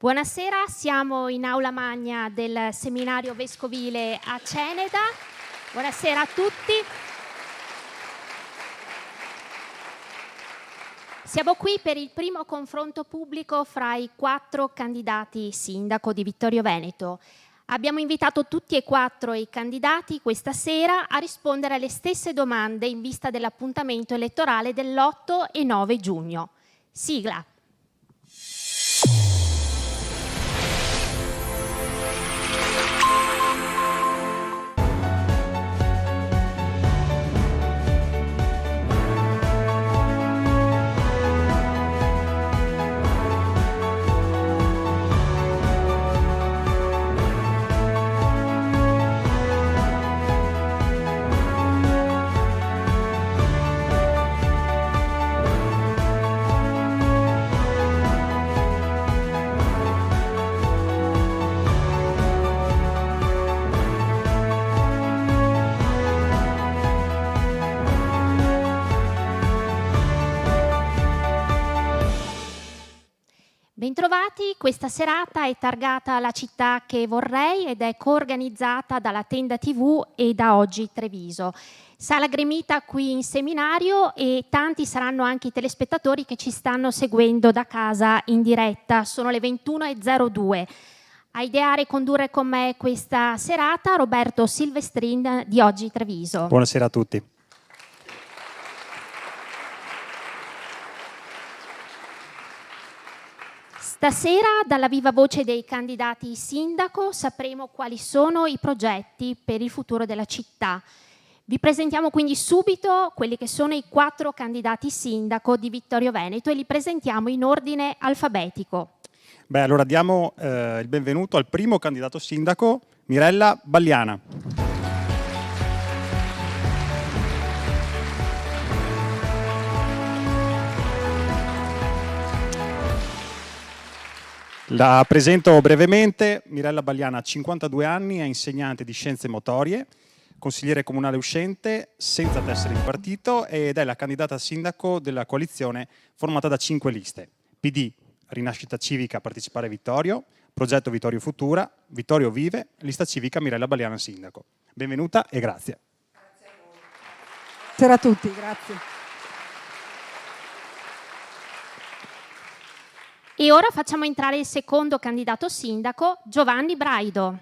Buonasera, siamo in aula magna del seminario vescovile a Ceneda. Buonasera a tutti. Siamo qui per il primo confronto pubblico fra i 4 candidati sindaco di Vittorio Veneto. Abbiamo invitato tutti e 4 i candidati questa sera a rispondere alle stesse domande in vista dell'appuntamento elettorale dell'8 e 9 giugno. Sigla. Bentrovati, questa serata è targata La città che vorrei ed è coorganizzata dalla Tenda TV e da Oggi Treviso. Sala gremita qui in seminario e tanti saranno anche i telespettatori che ci stanno seguendo da casa in diretta. Sono le 21:02. A ideare e condurre con me questa serata Roberto Silvestrin di Oggi Treviso. Buonasera a tutti. Stasera, dalla viva voce dei candidati sindaco, sapremo quali sono i progetti per il futuro della città. Vi presentiamo quindi subito quelli che sono i 4 candidati sindaco di Vittorio Veneto e li presentiamo in ordine alfabetico. Allora diamo il benvenuto al primo candidato sindaco, Mirella Balliana. La presento brevemente. Mirella Balliana ha 52 anni, è insegnante di scienze motorie, consigliere comunale uscente, senza tessere di partito ed è la candidata sindaco della coalizione formata da 5 liste. PD, Rinascita Civica Partecipare Vittorio, Progetto Vittorio Futura, Vittorio Vive, Lista Civica Mirella Balliana sindaco. Benvenuta e grazie. Grazie a voi. Buonasera a tutti, grazie. E ora facciamo entrare il secondo candidato sindaco, Giovanni Braido.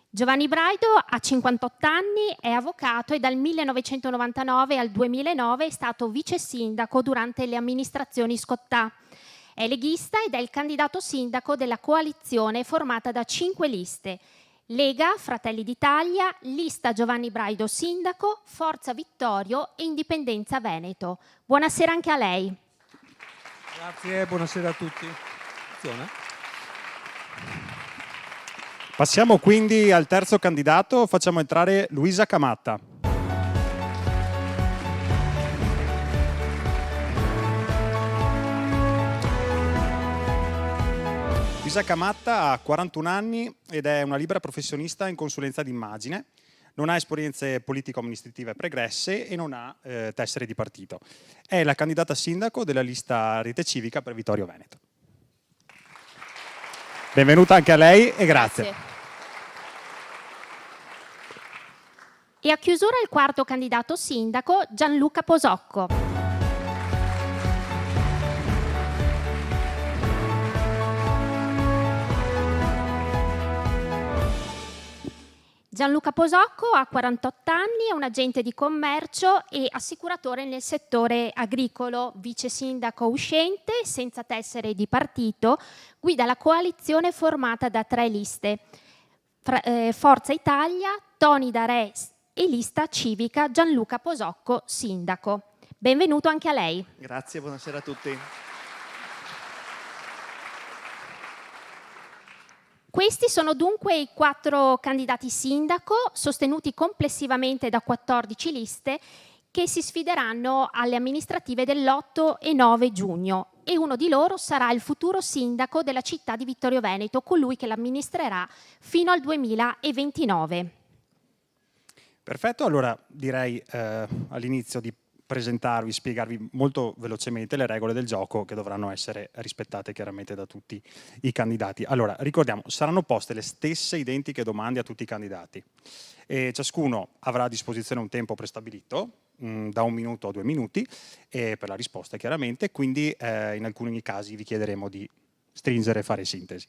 Giovanni Braido ha 58 anni, è avvocato e dal 1999 al 2009 è stato vice sindaco durante le amministrazioni Scottà. È leghista ed è il candidato sindaco della coalizione formata da 5 liste: Lega, Fratelli d'Italia, Lista Giovanni Braido sindaco, Forza Vittorio e Indipendenza Veneto. Buonasera anche a lei. Grazie, buonasera a tutti. Passiamo quindi al terzo candidato, facciamo entrare Luisa Camatta. Luisa Camatta ha 41 anni ed è una libera professionista in consulenza d'immagine, non ha esperienze politico-amministrative pregresse e non ha tessere di partito. È la candidata sindaco della lista Rete Civica per Vittorio Veneto. Benvenuta anche a lei e grazie. E a chiusura il quarto candidato sindaco, Gianluca Posocco. Gianluca Posocco ha 48 anni, è un agente di commercio e assicuratore nel settore agricolo, vice sindaco uscente, senza tessere di partito, guida la coalizione formata da 3 liste: Forza Italia, Toni Darè e Lista Civica Gianluca Posocco sindaco. Benvenuto anche a lei. Grazie, buonasera a tutti. Questi sono dunque i 4 candidati sindaco, sostenuti complessivamente da 14 liste, che si sfideranno alle amministrative dell'8 e 9 giugno. E uno di loro sarà il futuro sindaco della città di Vittorio Veneto, colui che l'amministrerà fino al 2029. Perfetto, allora direi all'inizio di presentarvi, spiegarvi molto velocemente le regole del gioco che dovranno essere rispettate chiaramente da tutti i candidati. Allora, ricordiamo, saranno poste le stesse identiche domande a tutti i candidati e ciascuno avrà a disposizione un tempo prestabilito, da 1 minuto a 2 minuti, per la risposta chiaramente, quindi in alcuni casi vi chiederemo di stringere e fare sintesi.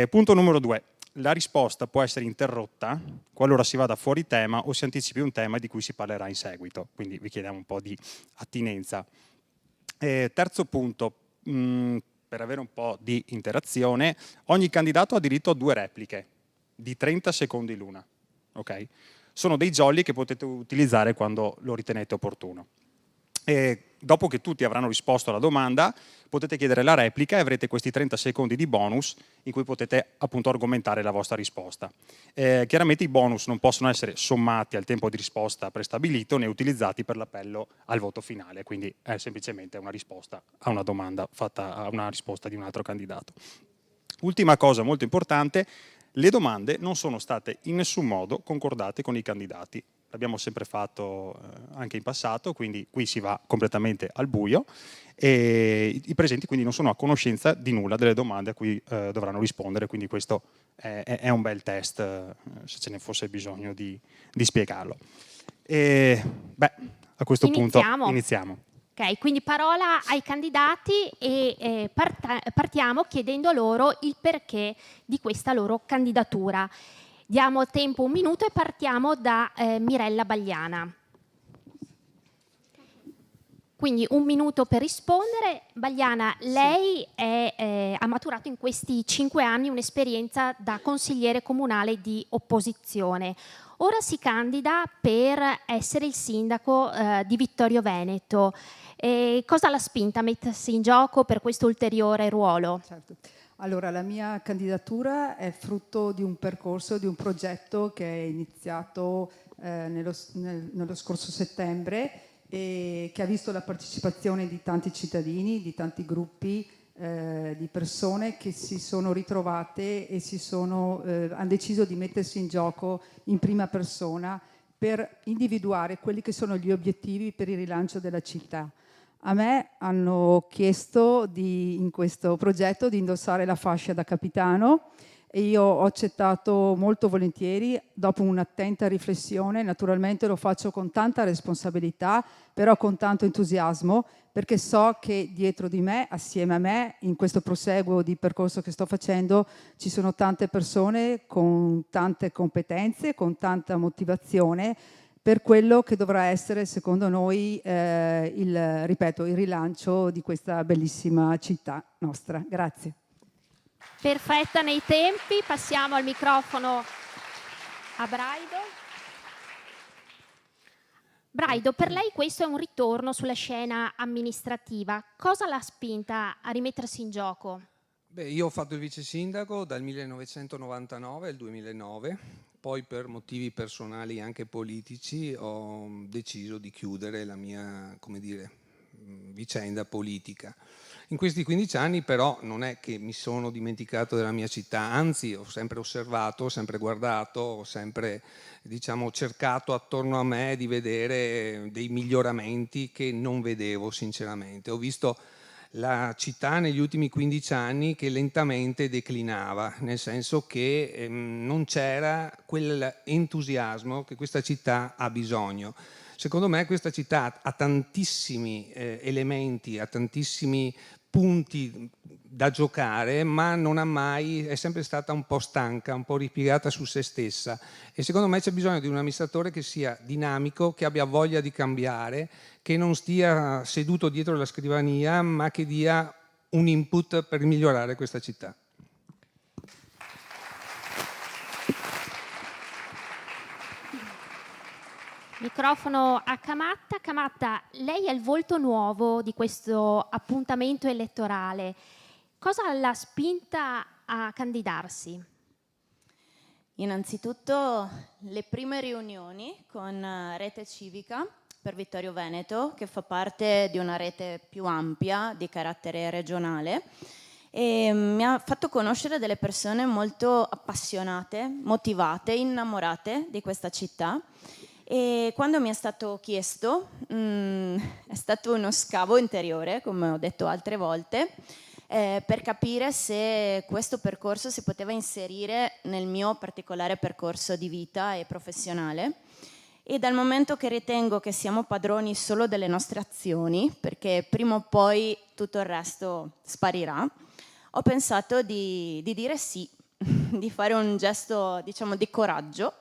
Punto numero 2. La risposta può essere interrotta qualora si vada fuori tema o si anticipi un tema di cui si parlerà in seguito, quindi vi chiediamo un po' di attinenza. Terzo punto, per avere un po' di interazione, ogni candidato ha diritto a 2 repliche di 30 secondi l'una. Okay? Sono dei jolly che potete utilizzare quando lo ritenete opportuno. E dopo che tutti avranno risposto alla domanda, potete chiedere la replica e avrete questi 30 secondi di bonus in cui potete appunto argomentare la vostra risposta. Chiaramente i bonus non possono essere sommati al tempo di risposta prestabilito né utilizzati per l'appello al voto finale, quindi è semplicemente una risposta a una domanda fatta a una risposta di un altro candidato. Ultima cosa molto importante, le domande non sono state in nessun modo concordate con i candidati. L'abbiamo sempre fatto anche in passato, quindi qui si va completamente al buio e i presenti quindi non sono a conoscenza di nulla delle domande a cui dovranno rispondere, quindi questo è un bel test se ce ne fosse bisogno di spiegarlo. A questo punto iniziamo. Ok, quindi parola ai candidati e partiamo chiedendo loro il perché di questa loro candidatura. Diamo tempo 1 minuto e partiamo da Mirella Bagliana. Quindi 1 minuto per rispondere. Bagliana, lei ha maturato in questi 5 anni un'esperienza da consigliere comunale di opposizione. Ora si candida per essere il sindaco di Vittorio Veneto. Cosa l'ha spinta a mettersi in gioco per questo ulteriore ruolo? Certo. Allora, la mia candidatura è frutto di un percorso, di un progetto che è iniziato nello scorso settembre e che ha visto la partecipazione di tanti cittadini, di tanti gruppi di persone che si sono ritrovate e hanno deciso di mettersi in gioco in prima persona per individuare quelli che sono gli obiettivi per il rilancio della città. A me hanno chiesto in questo progetto di indossare la fascia da capitano e io ho accettato molto volentieri, dopo un'attenta riflessione. Naturalmente lo faccio con tanta responsabilità, però con tanto entusiasmo, perché so che dietro di me, assieme a me, in questo proseguo di percorso che sto facendo, ci sono tante persone con tante competenze, con tanta motivazione, per quello che dovrà essere, secondo noi, il rilancio di questa bellissima città nostra. Grazie. Perfetta nei tempi, passiamo al microfono a Braido. Braido, per lei questo è un ritorno sulla scena amministrativa. Cosa l'ha spinta a rimettersi in gioco? Io ho fatto il vice sindaco dal 1999 al 2009, poi per motivi personali e anche politici ho deciso di chiudere la mia, vicenda politica. In questi 15 anni però non è che mi sono dimenticato della mia città, anzi ho sempre osservato, ho sempre guardato, ho sempre cercato attorno a me di vedere dei miglioramenti che non vedevo sinceramente. Ho visto la città negli ultimi 15 anni che lentamente declinava, nel senso che non c'era quell'entusiasmo che questa città ha bisogno. Secondo me questa città ha tantissimi elementi, ha tantissimi punti da giocare, ma è sempre stata un po' stanca, un po' ripiegata su se stessa, e secondo me c'è bisogno di un amministratore che sia dinamico, che abbia voglia di cambiare, che non stia seduto dietro la scrivania, ma che dia un input per migliorare questa città. Microfono a Camatta. Camatta, lei è il volto nuovo di questo appuntamento elettorale. Cosa l'ha spinta a candidarsi? Innanzitutto le prime riunioni con Rete Civica per Vittorio Veneto, che fa parte di una rete più ampia di carattere regionale, e mi ha fatto conoscere delle persone molto appassionate, motivate, innamorate di questa città. E quando mi è stato chiesto, è stato uno scavo interiore, come ho detto altre volte, per capire se questo percorso si poteva inserire nel mio particolare percorso di vita e professionale. E dal momento che ritengo che siamo padroni solo delle nostre azioni, perché prima o poi tutto il resto sparirà, ho pensato di dire sì, di fare un gesto, diciamo, di coraggio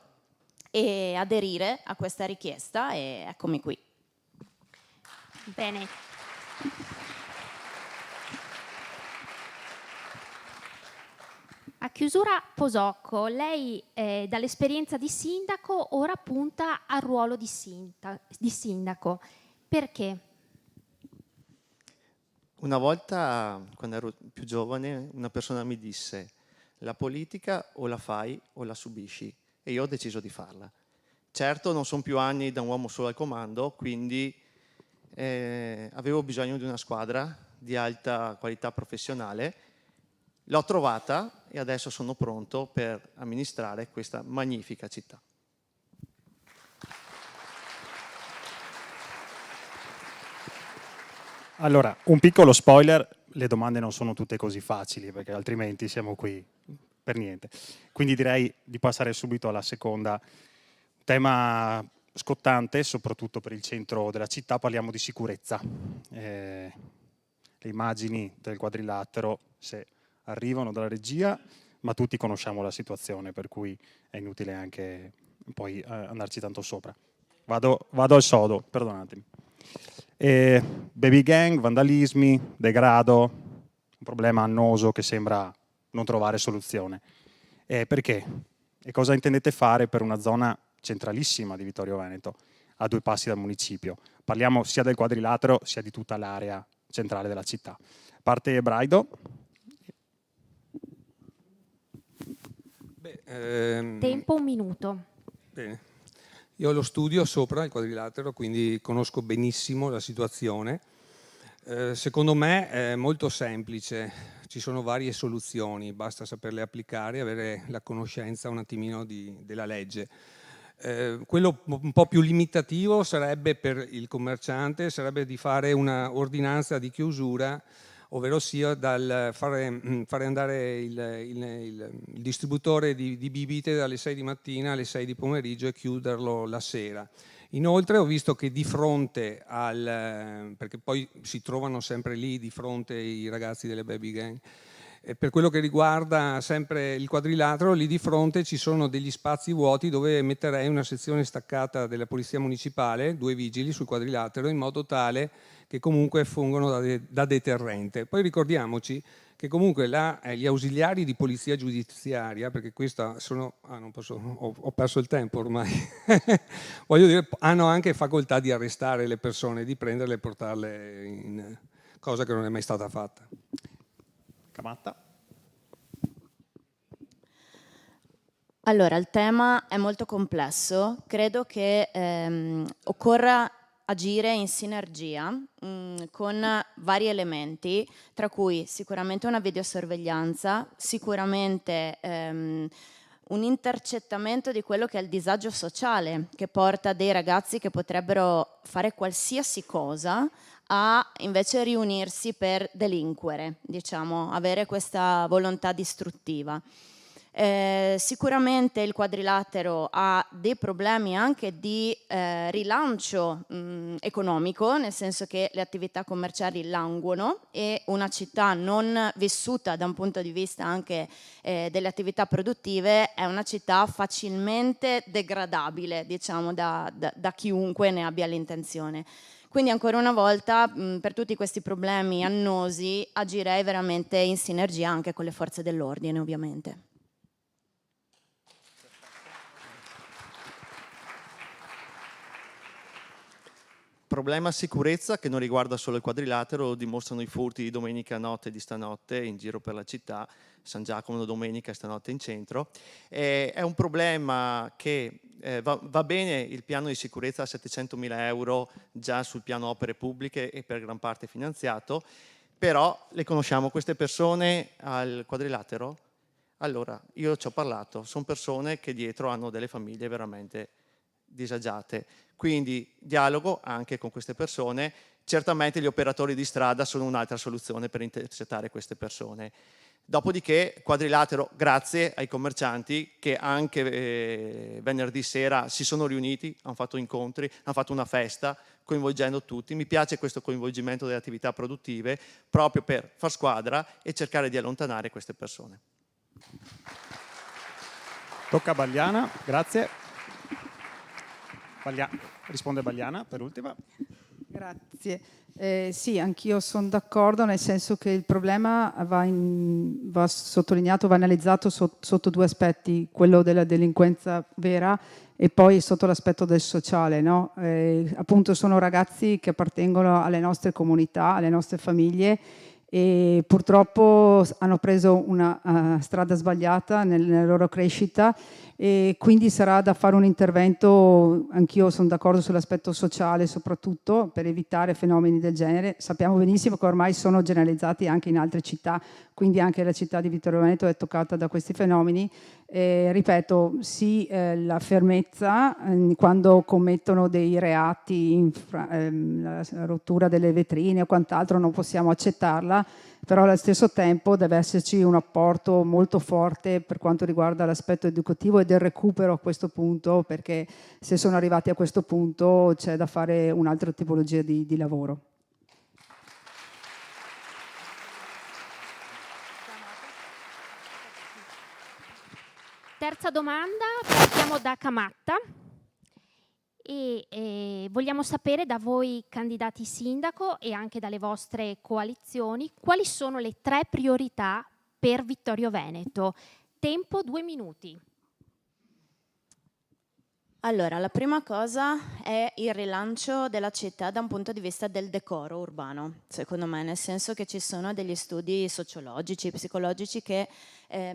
e aderire a questa richiesta, e eccomi qui. Bene. A chiusura, Posocco, lei dall'esperienza di sindaco ora punta al ruolo di sindaco. Perché? Una volta, quando ero più giovane, una persona mi disse: la politica o la fai o la subisci, e io ho deciso di farla. Certo, non sono più anni da un uomo solo al comando, quindi avevo bisogno di una squadra di alta qualità professionale. L'ho trovata e adesso sono pronto per amministrare questa magnifica città. Allora, un piccolo spoiler: le domande non sono tutte così facili, perché altrimenti siamo qui per niente. Quindi direi di passare subito alla seconda. Tema scottante, soprattutto per il centro della città, parliamo di sicurezza. Le immagini del quadrilatero, se arrivano dalla regia, ma tutti conosciamo la situazione, per cui è inutile anche poi andarci tanto sopra. Vado al sodo, perdonatemi. Baby gang, vandalismi, degrado, un problema annoso che sembra non trovare soluzione. Perché? E cosa intendete fare per una zona centralissima di Vittorio Veneto, a 2 passi dal municipio? Parliamo sia del quadrilatero sia di tutta l'area centrale della città. Parte Braido. Tempo 1 minuto. Bene. Io ho lo studio sopra il quadrilatero, quindi conosco benissimo la situazione. Secondo me è molto semplice, ci sono varie soluzioni, basta saperle applicare e avere la conoscenza un attimino della legge. Quello un po' più limitativo sarebbe per il commerciante, sarebbe di fare una ordinanza di chiusura, ovvero sia dal fare andare il distributore di bibite dalle 6 di mattina alle 6 di pomeriggio e chiuderlo la sera. Inoltre ho visto che di fronte perché poi si trovano sempre lì di fronte i ragazzi delle baby gang, per quello che riguarda sempre il quadrilatero, lì di fronte ci sono degli spazi vuoti dove metterei una sezione staccata della polizia municipale, 2 vigili sul quadrilatero, in modo tale che comunque fungono da deterrente. Poi ricordiamoci che comunque gli ausiliari di polizia giudiziaria, perché questa sono... non posso, ho perso il tempo ormai, voglio dire, hanno anche facoltà di arrestare le persone, di prenderle e portarle in cosa che non è mai stata fatta. Camatta. Allora, il tema è molto complesso, credo che occorra agire in sinergia con vari elementi, tra cui sicuramente una videosorveglianza, sicuramente un intercettamento di quello che è il disagio sociale, che porta dei ragazzi che potrebbero fare qualsiasi cosa a invece riunirsi per delinquere, diciamo, avere questa volontà distruttiva. Sicuramente il quadrilatero ha dei problemi anche di rilancio economico, nel senso che le attività commerciali languono e una città non vissuta da un punto di vista anche delle attività produttive è una città facilmente degradabile, diciamo, da chiunque ne abbia l'intenzione. Quindi ancora una volta per tutti questi problemi annosi agirei veramente in sinergia anche con le forze dell'ordine, ovviamente. Problema sicurezza che non riguarda solo il quadrilatero, lo dimostrano i furti di domenica notte e di stanotte in giro per la città, San Giacomo domenica e stanotte in centro. È un problema che va bene il piano di sicurezza a 700.000 euro già sul piano opere pubbliche e per gran parte finanziato, Però le conosciamo queste persone al Quadrilatero? Allora, io ci ho parlato, sono persone che dietro hanno delle famiglie veramente disagiate. Quindi dialogo anche con queste persone. Certamente gli operatori di strada sono un'altra soluzione per intercettare queste persone. Dopodiché, Quadrilatero, grazie ai commercianti che anche venerdì sera si sono riuniti, hanno fatto incontri, hanno fatto una festa, coinvolgendo tutti. Mi piace questo coinvolgimento delle attività produttive proprio per far squadra e cercare di allontanare queste persone. Tocca a Bagliana, grazie. Risponde Bagliana per ultima. Grazie. Sì, anch'io sono d'accordo, nel senso che il problema va sottolineato, va analizzato sotto due aspetti, quello della delinquenza vera e poi sotto l'aspetto del sociale, no? Appunto sono ragazzi che appartengono alle nostre comunità, alle nostre famiglie e purtroppo hanno preso una strada sbagliata nella loro crescita e quindi sarà da fare un intervento, anch'io sono d'accordo sull'aspetto sociale soprattutto per evitare fenomeni del genere. Sappiamo benissimo che ormai sono generalizzati anche in altre città, quindi anche la città di Vittorio Veneto è toccata da questi fenomeni. Ripeto, sì, la fermezza quando commettono dei reati, la rottura delle vetrine o quant'altro non possiamo accettarla, però allo stesso tempo deve esserci un apporto molto forte per quanto riguarda l'aspetto educativo e del recupero a questo punto, perché se sono arrivati a questo punto c'è da fare un'altra tipologia di lavoro. Terza domanda, partiamo da Camatta e vogliamo sapere da voi candidati sindaco e anche dalle vostre coalizioni quali sono le 3 priorità per Vittorio Veneto. Tempo 2 minuti. Allora, la prima cosa è il rilancio della città da un punto di vista del decoro urbano, secondo me, nel senso che ci sono degli studi sociologici, psicologici che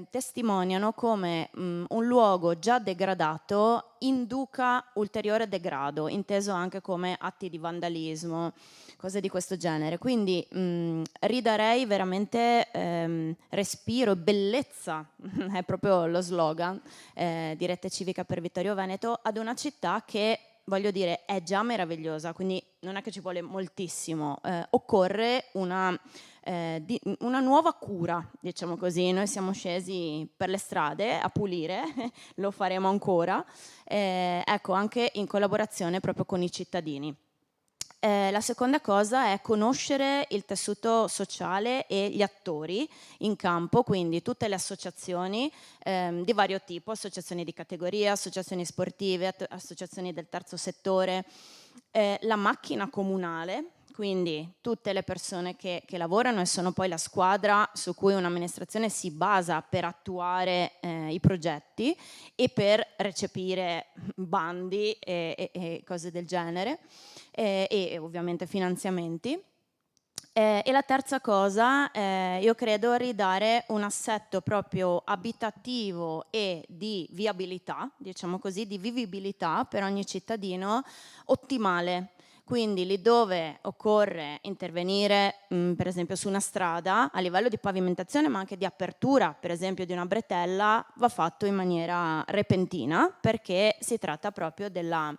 testimoniano come un luogo già degradato induca ulteriore degrado, inteso anche come atti di vandalismo, cose di questo genere. Quindi ridarei veramente respiro e bellezza, è proprio lo slogan di Rete Civica per Vittorio Veneto, ad una città che, voglio dire, è già meravigliosa, quindi non è che ci vuole moltissimo, occorre una nuova cura, diciamo così. Noi siamo scesi per le strade a pulire, lo faremo ancora, ecco, anche in collaborazione proprio con i cittadini. La seconda cosa è conoscere il tessuto sociale e gli attori in campo, quindi tutte le associazioni di vario tipo, associazioni di categoria, associazioni sportive, associazioni del terzo settore, la macchina comunale, quindi tutte le persone che lavorano e sono poi la squadra su cui un'amministrazione si basa per attuare i progetti e per recepire bandi e cose del genere. E ovviamente finanziamenti. E la terza cosa, io credo ridare un assetto proprio abitativo e di viabilità, diciamo così, di vivibilità per ogni cittadino ottimale. Quindi lì dove occorre intervenire, per esempio su una strada, a livello di pavimentazione ma anche di apertura, per esempio di una bretella, va fatto in maniera repentina, perché si tratta proprio della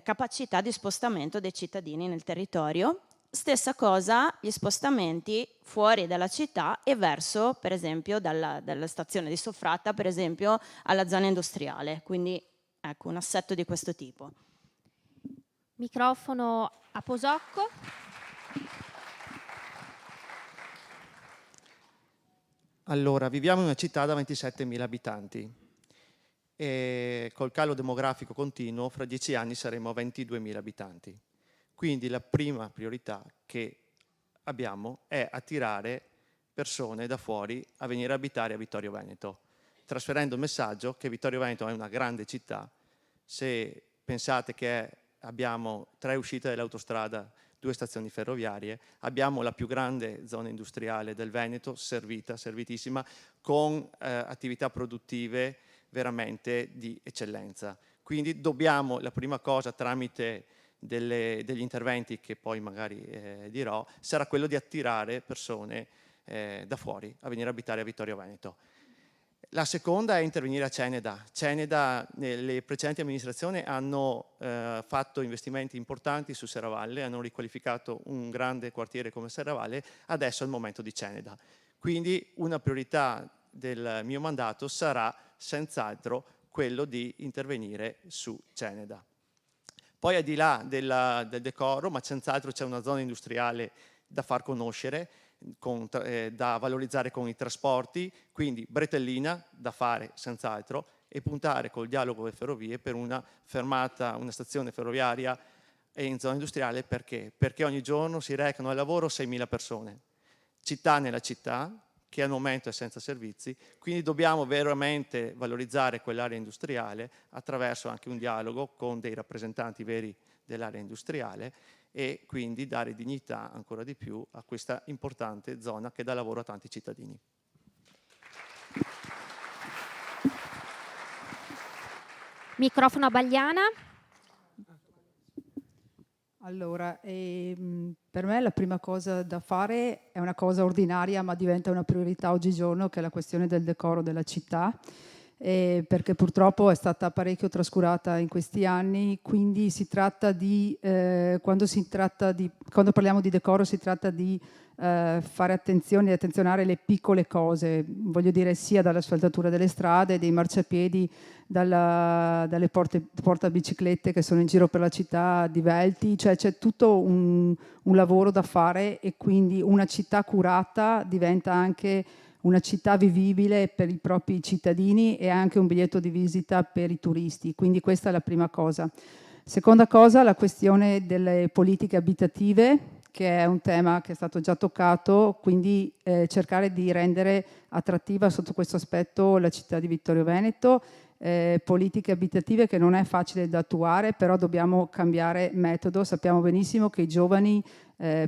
capacità di spostamento dei cittadini nel territorio. Stessa cosa gli spostamenti fuori dalla città e verso, per esempio, dalla stazione di Sofratta, per esempio, alla zona industriale. Quindi ecco, un assetto di questo tipo. Microfono a Posocco. Allora, viviamo in una città da 27.000 abitanti e col calo demografico continuo fra 10 anni saremo a 22.000 abitanti. Quindi la prima priorità che abbiamo è attirare persone da fuori a venire a abitare a Vittorio Veneto, trasferendo il messaggio che Vittorio Veneto è una grande città. Se pensate che abbiamo 3 uscite dell'autostrada, 2 stazioni ferroviarie, abbiamo la più grande zona industriale del Veneto, servitissima, con attività produttive veramente di eccellenza. Quindi dobbiamo, la prima cosa, tramite degli interventi che poi magari dirò, sarà quello di attirare persone da fuori a venire a abitare a Vittorio Veneto. La seconda è intervenire a Ceneda. Ceneda, nelle precedenti amministrazioni, hanno fatto investimenti importanti su Serravalle, hanno riqualificato un grande quartiere come Serravalle, adesso è il momento di Ceneda. Quindi una priorità del mio mandato sarà senz'altro quello di intervenire su Ceneda. Poi al di là del decoro, ma senz'altro c'è una zona industriale da far conoscere, da valorizzare con i trasporti, quindi bretellina da fare senz'altro e puntare col dialogo con le ferrovie per una fermata, una stazione ferroviaria in zona industriale. Perché? Perché ogni giorno si recano al lavoro 6.000 persone, città nella città, che al momento è senza servizi, quindi dobbiamo veramente valorizzare quell'area industriale attraverso anche un dialogo con dei rappresentanti veri dell'area industriale e quindi dare dignità ancora di più a questa importante zona che dà lavoro a tanti cittadini. Microfono a Bagliana. Allora, per me la prima cosa da fare è una cosa ordinaria, ma diventa una priorità oggigiorno, che è la questione del decoro della città, perché purtroppo è stata parecchio trascurata in questi anni. Quindi si tratta di, quando parliamo di decoro, si tratta di fare attenzione e attenzionare le piccole cose, voglio dire, sia dall'asfaltatura delle strade, dei marciapiedi, dalle portabiciclette che sono in giro per la città, divelti, cioè c'è tutto un lavoro da fare, e quindi una città curata diventa anche una città vivibile per i propri cittadini e anche un biglietto di visita per i turisti. Quindi questa è la prima cosa. Seconda cosa, la questione delle politiche abitative, che è un tema che è stato già toccato, quindi cercare di rendere attrattiva sotto questo aspetto la città di Vittorio Veneto. Politiche abitative che non è facile da attuare, però dobbiamo cambiare metodo. Sappiamo benissimo che i giovani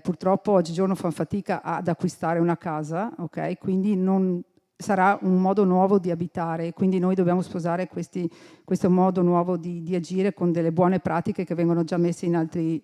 purtroppo oggigiorno fanno fatica ad acquistare una casa, ok? Quindi non sarà un modo nuovo di abitare, quindi noi dobbiamo sposare questo modo nuovo di agire con delle buone pratiche che vengono già messe in altri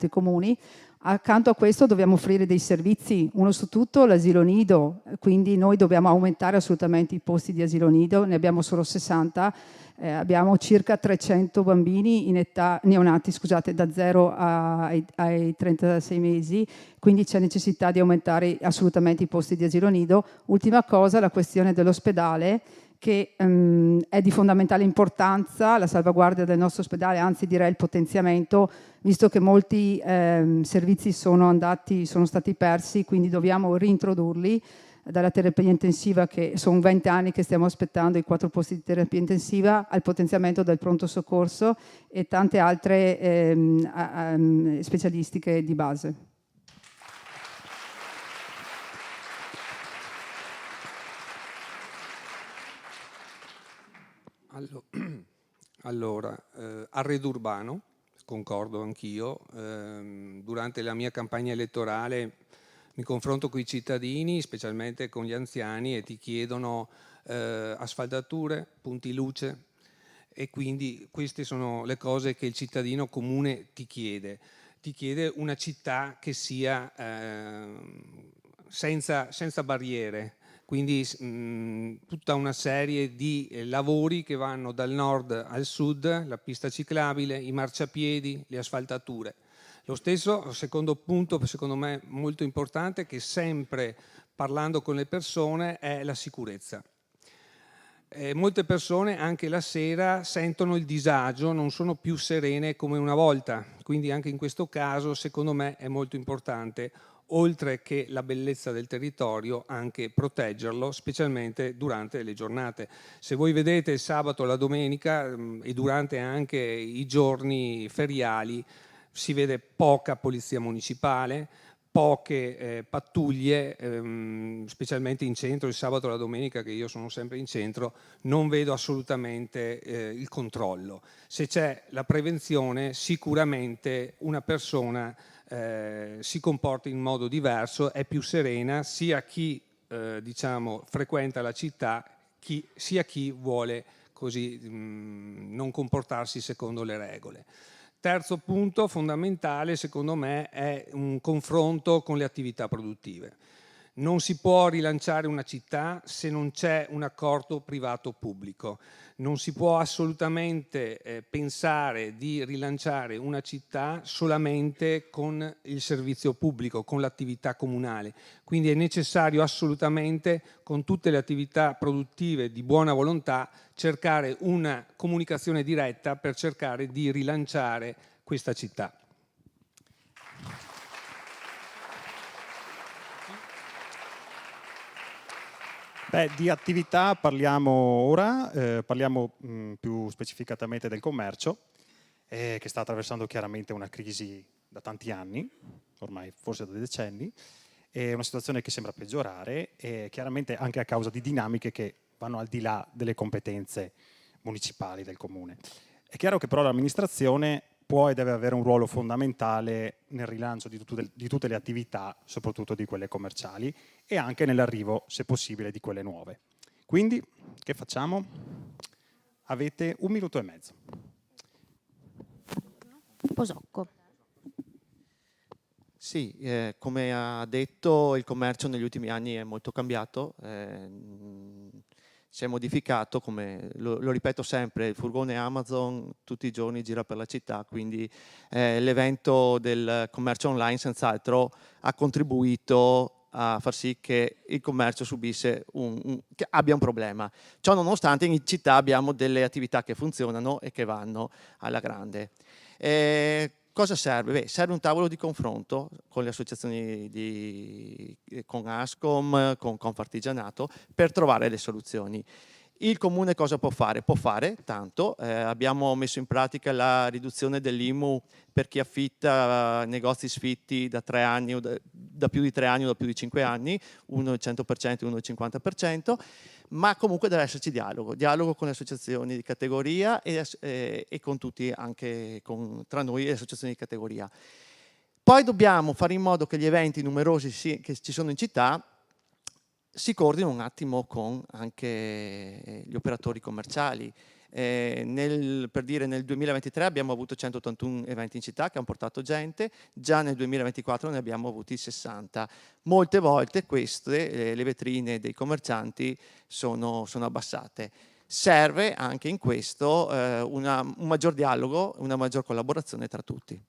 comuni. Accanto a questo dobbiamo offrire dei servizi, uno su tutto l'asilo nido, quindi noi dobbiamo aumentare assolutamente i posti di asilo nido, ne abbiamo solo 60, abbiamo circa 300 bambini in età neonati, scusate, da 0 ai 36 mesi, quindi c'è necessità di aumentare assolutamente i posti di asilo nido. Ultima cosa, la questione dell'ospedale, che è di fondamentale importanza, la salvaguardia del nostro ospedale, anzi direi il potenziamento, visto che molti servizi sono stati persi, quindi dobbiamo reintrodurli, dalla terapia intensiva, che sono 20 anni che stiamo aspettando i 4 posti di terapia intensiva, al potenziamento del pronto soccorso e tante altre specialistiche di base. Allora, arredo urbano, concordo anch'io. Durante la mia campagna elettorale mi confronto con i cittadini, specialmente con gli anziani, e ti chiedono asfaltature, punti luce, e quindi queste sono le cose che il cittadino comune ti chiede. Ti chiede una città che sia senza barriere, quindi tutta una serie di lavori che vanno dal nord al sud, la pista ciclabile, i marciapiedi, le asfaltature. Lo stesso, secondo punto, secondo me molto importante, che sempre parlando con le persone, è la sicurezza. Molte persone anche la sera sentono il disagio, non sono più serene come una volta, quindi anche in questo caso secondo me è molto importante, oltre che la bellezza del territorio, anche proteggerlo, specialmente durante le giornate. Se voi vedete il sabato, la domenica e durante anche i giorni feriali, si vede poca polizia municipale, poche pattuglie, specialmente in centro. Il sabato e la domenica, che io sono sempre in centro, non vedo assolutamente il controllo. Se c'è la prevenzione, sicuramente una persona si comporta in modo diverso, è più serena, sia chi frequenta la città, sia chi vuole così non comportarsi secondo le regole. terzo punto fondamentale, secondo me, è un confronto con le attività produttive. Non si può rilanciare una città se non c'è un accordo privato-pubblico. Non si può assolutamente pensare di rilanciare una città solamente con il servizio pubblico, con l'attività comunale. Quindi è necessario assolutamente, con tutte le attività produttive di buona volontà, cercare una comunicazione diretta per cercare di rilanciare questa città. Beh, di attività parliamo ora, parliamo più specificatamente del commercio, che sta attraversando chiaramente una crisi da tanti anni, ormai forse da decenni, è una situazione che sembra peggiorare, chiaramente anche a causa di dinamiche che vanno al di là delle competenze municipali del comune. È chiaro che però l'amministrazione può e deve avere un ruolo fondamentale nel rilancio di tutte le attività, soprattutto di quelle commerciali, e anche nell'arrivo, se possibile, di quelle nuove. Quindi, che facciamo? Avete 1 minuto e mezzo. Posocco. Sì, come ha detto, il commercio negli ultimi anni è molto cambiato, si è modificato, come lo ripeto sempre, il furgone Amazon tutti i giorni gira per la città, quindi l'evento del commercio online senz'altro ha contribuito a far sì che il commercio subisse che abbia un problema. Ciò nonostante in città abbiamo delle attività che funzionano e che vanno alla grande. Cosa serve? Beh, serve un tavolo di confronto con le associazioni con Ascom, con Confartigianato, per trovare le soluzioni. Il comune cosa può fare? Può fare tanto. Abbiamo messo in pratica la riduzione dell'IMU per chi affitta negozi sfitti da 3 anni, o da più di 3 anni o da più di 5 anni, uno il 100% e uno il 50%, ma comunque deve esserci dialogo con le associazioni di categoria e con tutti, anche tra noi e le associazioni di categoria. Poi dobbiamo fare in modo che gli eventi numerosi che ci sono in città si coordinino un attimo con anche gli operatori commerciali. Per dire, nel 2023 abbiamo avuto 181 eventi in città che hanno portato gente, già nel 2024 ne abbiamo avuti 60. Molte volte queste, le vetrine dei commercianti sono abbassate. Serve anche in questo un maggior dialogo, una maggior collaborazione tra tutti.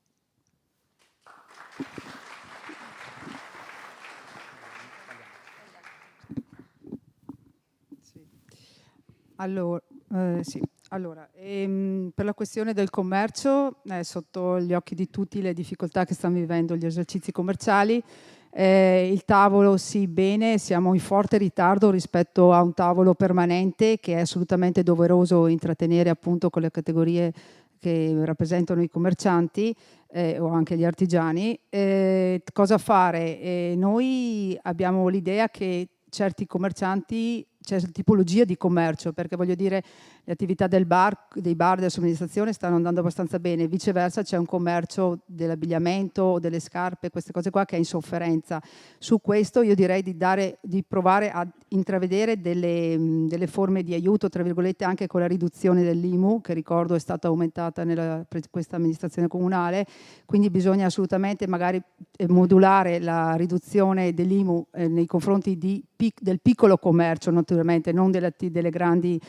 Allora, per la questione del commercio, sotto gli occhi di tutti le difficoltà che stanno vivendo gli esercizi commerciali, il tavolo sì, bene, siamo in forte ritardo rispetto a un tavolo permanente che è assolutamente doveroso intrattenere appunto con le categorie che rappresentano i commercianti o anche gli artigiani. Cosa fare? Noi abbiamo l'idea che certi commercianti, certe tipologie di commercio, perché voglio dire le attività dei bar della somministrazione stanno andando abbastanza bene, viceversa c'è un commercio dell'abbigliamento o delle scarpe, queste cose qua, che è in sofferenza. Su questo io direi di provare a intravedere delle forme di aiuto, tra virgolette, anche con la riduzione dell'IMU, che ricordo è stata aumentata nella questa amministrazione comunale, quindi bisogna assolutamente magari modulare la riduzione dell'IMU nei confronti del piccolo commercio, naturalmente, non delle grandi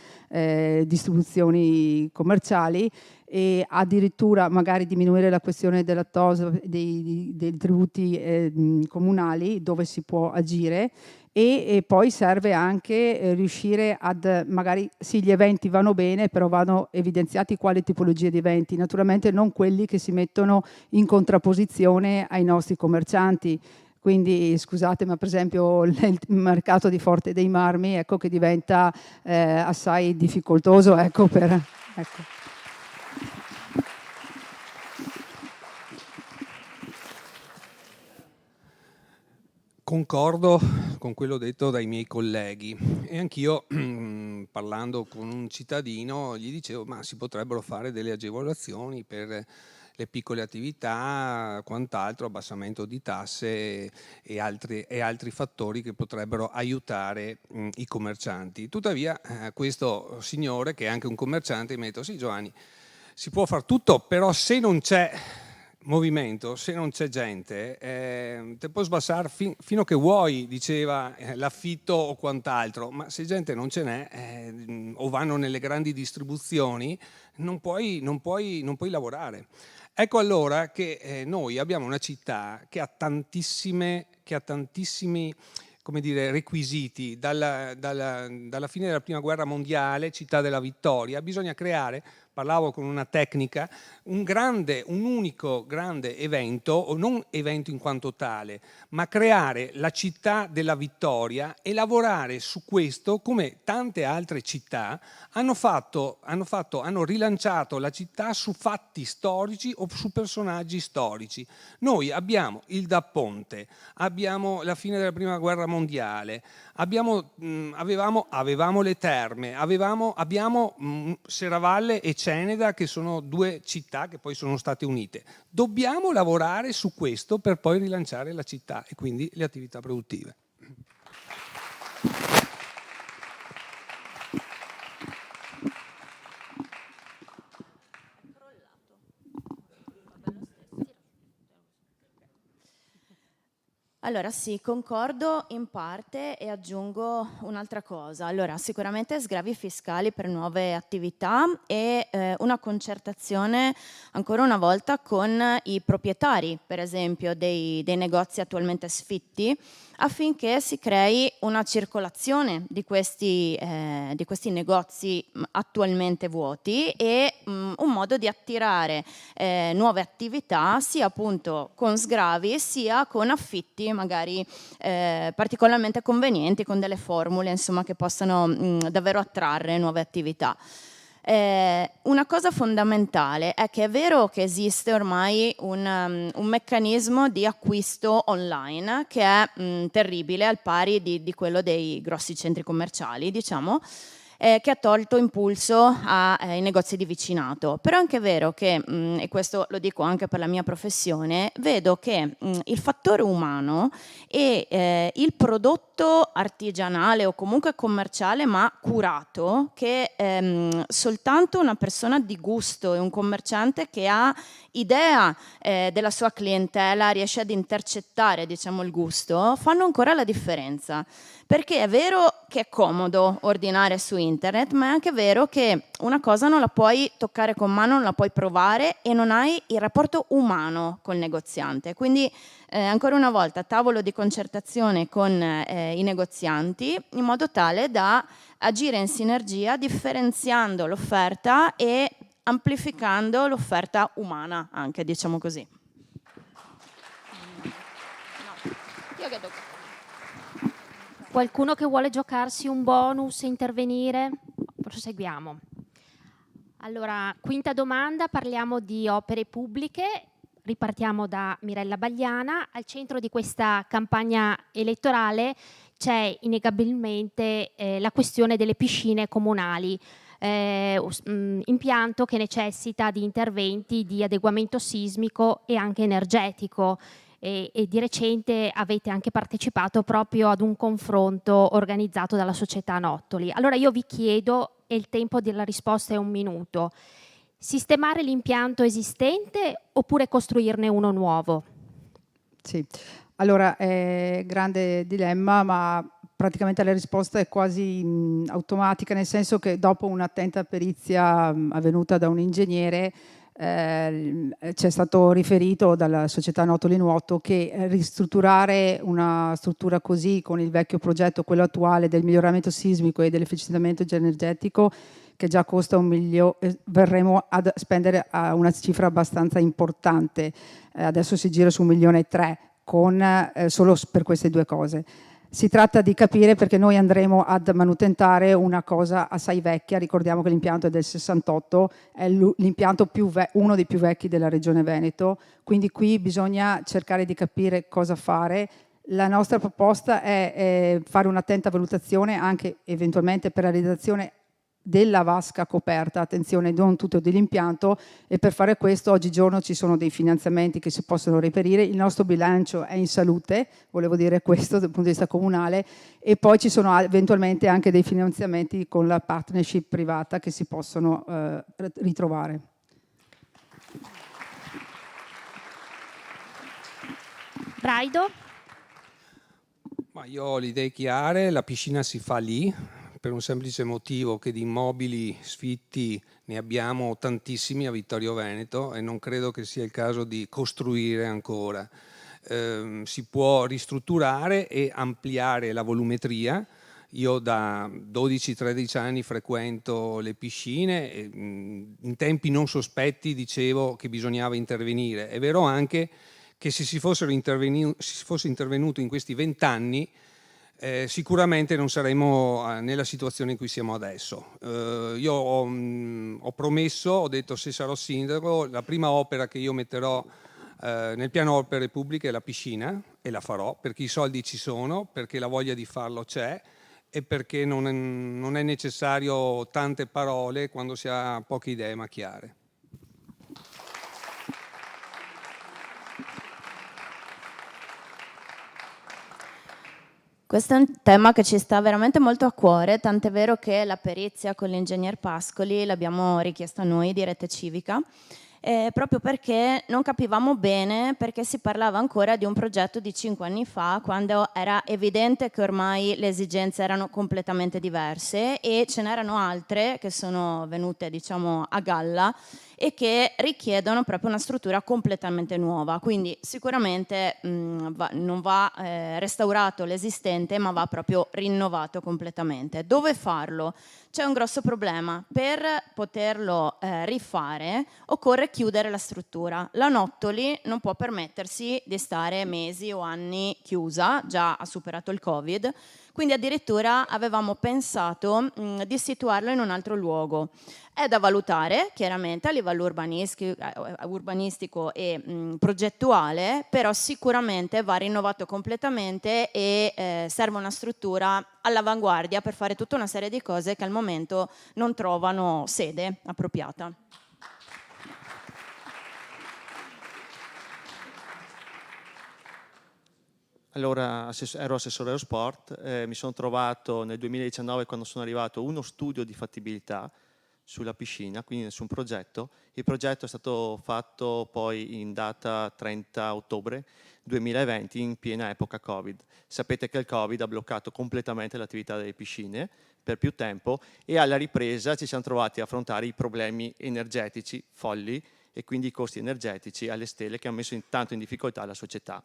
distribuzioni commerciali, e addirittura magari diminuire la questione della TOS, dei tributi comunali, dove si può agire. E poi serve anche riuscire magari sì, gli eventi vanno bene, però vanno evidenziati quali tipologie di eventi, naturalmente non quelli che si mettono in contrapposizione ai nostri commercianti. Quindi scusate, ma per esempio il mercato di Forte dei Marmi, ecco, che diventa assai difficoltoso, ecco. Concordo con quello detto dai miei colleghi e anch'io parlando con un cittadino gli dicevo ma si potrebbero fare delle agevolazioni per le piccole attività, quant'altro, abbassamento di tasse e altri fattori che potrebbero aiutare i commercianti. Tuttavia questo signore, che è anche un commerciante, mi ha detto sì Giovanni, si può far tutto, però se non c'è movimento, se non c'è gente, te puoi sbassare fino a che vuoi, diceva, l'affitto o quant'altro, ma se gente non ce n'è, o vanno nelle grandi distribuzioni, non puoi lavorare. Ecco allora che noi abbiamo una città che ha tantissimi come dire, requisiti. Dalla fine della prima guerra mondiale, città della vittoria, bisogna creare, parlavo con una tecnica, un unico grande evento, o non evento in quanto tale, ma creare la città della vittoria e lavorare su questo come tante altre città hanno rilanciato la città su fatti storici o su personaggi storici. Noi abbiamo il Da Ponte, abbiamo la fine della prima guerra mondiale, avevamo le terme, abbiamo Serravalle e Ceneda, che sono due città che poi sono state unite. Dobbiamo lavorare su questo per poi rilanciare la città e quindi le attività produttive. Allora sì, concordo in parte e aggiungo un'altra cosa. Allora, sicuramente sgravi fiscali per nuove attività e una concertazione ancora una volta con i proprietari, per esempio, dei negozi attualmente sfitti, affinché si crei una circolazione di questi negozi attualmente vuoti e un modo di attirare nuove attività, sia appunto con sgravi sia con affitti magari particolarmente convenienti, con delle formule insomma che possano davvero attrarre nuove attività. Una cosa fondamentale è che è vero che esiste ormai un meccanismo di acquisto online che è terribile, al pari di quello dei grossi centri commerciali, diciamo, che ha tolto impulso ai negozi di vicinato. Però è anche vero che, e questo lo dico anche per la mia professione, vedo che il fattore umano e il prodotto artigianale o comunque commerciale ma curato, che soltanto una persona di gusto e un commerciante che ha idea della sua clientela riesce ad intercettare, diciamo, il gusto, fanno ancora la differenza. Perché è vero che è comodo ordinare su internet, ma è anche vero che una cosa non la puoi toccare con mano, non la puoi provare e non hai il rapporto umano col negoziante. Quindi ancora una volta tavolo di concertazione con i negozianti in modo tale da agire in sinergia, differenziando l'offerta e amplificando l'offerta umana anche, diciamo così. Qualcuno che vuole giocarsi un bonus e intervenire? Proseguiamo. Allora, quinta domanda, parliamo di opere pubbliche. Ripartiamo da Mirella Bagliana. Al centro di questa campagna elettorale c'è innegabilmente la questione delle piscine comunali, impianto che necessita di interventi di adeguamento sismico e anche energetico. E di recente avete anche partecipato proprio ad un confronto organizzato dalla società Nottoli. Allora io vi chiedo, e il tempo della risposta è 1 minuto, sistemare l'impianto esistente oppure costruirne uno nuovo? Sì, allora è grande dilemma, ma praticamente la risposta è quasi automatica, nel senso che dopo un'attenta perizia avvenuta da un ingegnere, c'è stato riferito dalla società Nottoli Nuoto che ristrutturare una struttura così con il vecchio progetto, quello attuale del miglioramento sismico e dell'efficientamento energetico, che già costa 1 milione, verremo a spendere una cifra abbastanza importante. Adesso si gira su 1,3 milioni solo per queste due cose. Si tratta di capire, perché noi andremo ad manutentare una cosa assai vecchia. Ricordiamo che l'impianto è del 68, è l'impianto uno dei più vecchi della regione Veneto, quindi qui bisogna cercare di capire cosa fare. La nostra proposta è fare un'attenta valutazione anche eventualmente per la realizzazione della vasca coperta, attenzione, non tutto dell'impianto, e per fare questo oggigiorno ci sono dei finanziamenti che si possono reperire. Il nostro bilancio è in salute, volevo dire questo dal punto di vista comunale, e poi ci sono eventualmente anche dei finanziamenti con la partnership privata che si possono ritrovare. Braido? Ma io ho le idee chiare, la piscina si fa lì per un semplice motivo che di immobili sfitti ne abbiamo tantissimi a Vittorio Veneto e non credo che sia il caso di costruire ancora. Si può ristrutturare e ampliare la volumetria. Io da 12-13 anni frequento le piscine e in tempi non sospetti dicevo che bisognava intervenire. È vero anche che se si fosse intervenuto in questi 20 anni sicuramente non saremmo nella situazione in cui siamo adesso. Io ho promesso, ho detto se sarò sindaco, la prima opera che io metterò nel piano opere pubbliche è la piscina, e la farò perché i soldi ci sono, perché la voglia di farlo c'è e perché non è necessario tante parole quando si ha poche idee ma chiare. Questo è un tema che ci sta veramente molto a cuore, tant'è vero che la perizia con l'ingegner Pascoli l'abbiamo richiesta noi di Rete Civica, proprio perché non capivamo bene perché si parlava ancora di un progetto di 5 anni fa, quando era evidente che ormai le esigenze erano completamente diverse e ce n'erano altre che sono venute, diciamo, a galla e che richiedono proprio una struttura completamente nuova. Quindi sicuramente non va restaurato l'esistente, ma va proprio rinnovato completamente. Dove farlo? C'è un grosso problema. Per poterlo rifare occorre chiudere la struttura. La Nottoli non può permettersi di stare mesi o anni chiusa, già ha superato il Covid, quindi addirittura avevamo pensato di situarlo in un altro luogo. È da valutare chiaramente a livello urbanistico e progettuale, però sicuramente va rinnovato completamente e serve una struttura all'avanguardia per fare tutta una serie di cose che al momento non trovano sede appropriata. Allora, ero assessore allo sport, mi sono trovato nel 2019, quando sono arrivato, uno studio di fattibilità sulla piscina, quindi nessun progetto. Il progetto è stato fatto poi in data 30 ottobre 2020, in piena epoca Covid. Sapete che il Covid ha bloccato completamente l'attività delle piscine per più tempo e alla ripresa ci siamo trovati a affrontare i problemi energetici folli e quindi i costi energetici alle stelle che hanno messo tanto in difficoltà la società.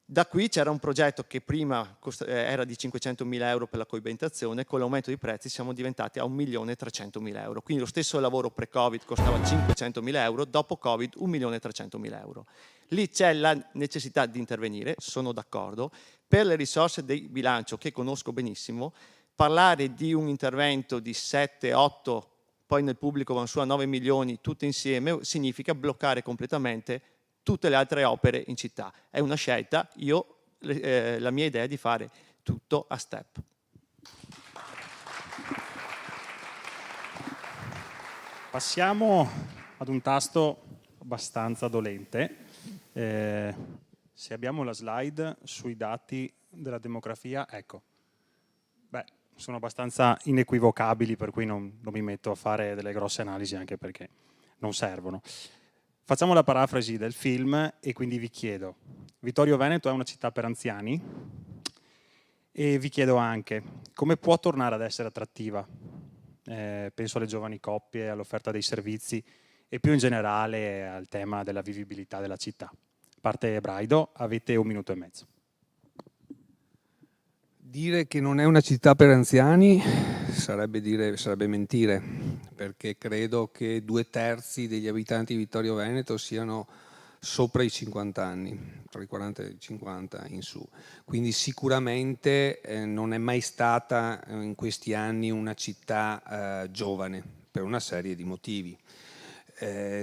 Da qui c'era un progetto che prima era di 500.000 euro per la coibentazione, con l'aumento dei prezzi siamo diventati a 1.300.000 euro. Quindi lo stesso lavoro pre-Covid costava 500.000 euro, dopo Covid 1.300.000 euro. Lì c'è la necessità di intervenire, sono d'accordo. Per le risorse del bilancio, che conosco benissimo, parlare di un intervento di 7, 8, poi nel pubblico vanno su a 9 milioni tutte insieme, significa bloccare completamente tutte le altre opere in città. È una scelta, la mia idea è di fare tutto a step. Passiamo ad un tasto abbastanza dolente. Se abbiamo la slide sui dati della demografia, ecco. Beh, sono abbastanza inequivocabili, per cui non mi metto a fare delle grosse analisi, anche perché non servono. Facciamo la parafrasi del film e quindi vi chiedo, Vittorio Veneto è una città per anziani? E vi chiedo anche, come può tornare ad essere attrattiva? Penso alle giovani coppie, all'offerta dei servizi e più in generale al tema della vivibilità della città. Parte Braido, avete 1 minuto e mezzo. Dire che non è una città per anziani sarebbe mentire, perché credo che 2/3 degli abitanti di Vittorio Veneto siano sopra i 50 anni, tra i 40 e i 50 in su. Quindi sicuramente non è mai stata in questi anni una città giovane, per una serie di motivi.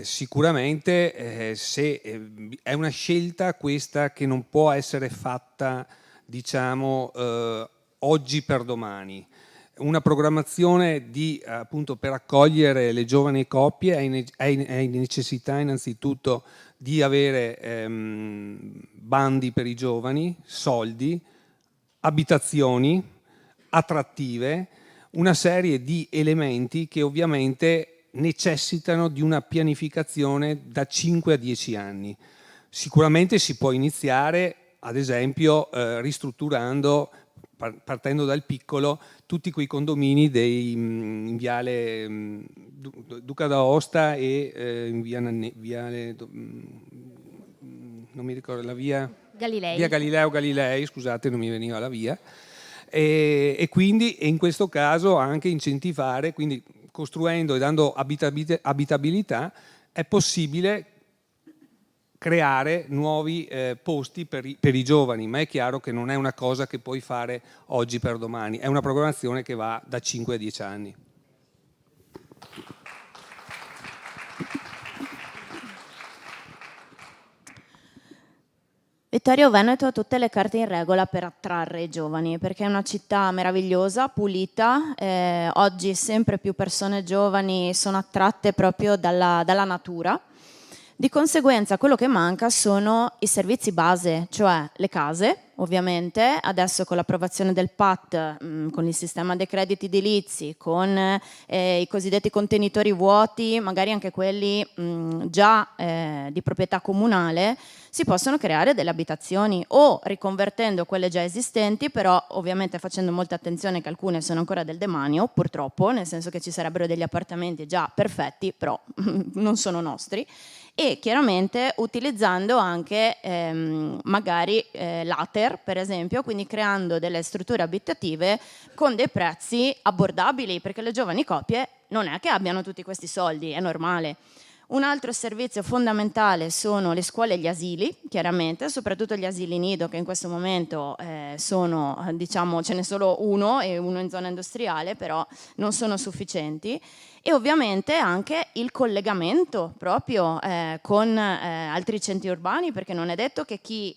Sicuramente è una scelta questa che non può essere fatta, diciamo, oggi per domani. Una programmazione appunto per accogliere le giovani coppie hai necessità innanzitutto di avere bandi per i giovani, soldi, abitazioni attrattive, una serie di elementi che ovviamente necessitano di una pianificazione da 5 a 10 anni. Sicuramente si può iniziare, ad esempio, ristrutturando, partendo dal piccolo, tutti quei condomini in viale Duca d'Aosta e in viale non mi ricordo la via Galilei. Via Galileo Galilei, scusate, non mi veniva la via. E quindi in questo caso anche incentivare, quindi costruendo e dando abitabilità, è possibile creare nuovi posti per i giovani, ma è chiaro che non è una cosa che puoi fare oggi per domani, è una programmazione che va da 5 a 10 anni. Vittorio Veneto ha tutte le carte in regola per attrarre i giovani, perché è una città meravigliosa, pulita, oggi sempre più persone giovani sono attratte proprio dalla natura. Di conseguenza quello che manca sono i servizi base, cioè le case, ovviamente, adesso con l'approvazione del PAT, con il sistema dei crediti edilizi, con i cosiddetti contenitori vuoti, magari anche quelli già di proprietà comunale, si possono creare delle abitazioni o riconvertendo quelle già esistenti, però ovviamente facendo molta attenzione che alcune sono ancora del demanio, purtroppo, nel senso che ci sarebbero degli appartamenti già perfetti, però non sono nostri, e chiaramente utilizzando anche magari l'ATER, per esempio, quindi creando delle strutture abitative con dei prezzi abbordabili, perché le giovani coppie non è che abbiano tutti questi soldi, è normale. Un altro servizio fondamentale sono le scuole e gli asili, chiaramente, soprattutto gli asili nido, che in questo momento sono, diciamo, ce n'è solo uno e uno in zona industriale, però non sono sufficienti. E ovviamente anche il collegamento proprio con altri centri urbani, perché non è detto che chi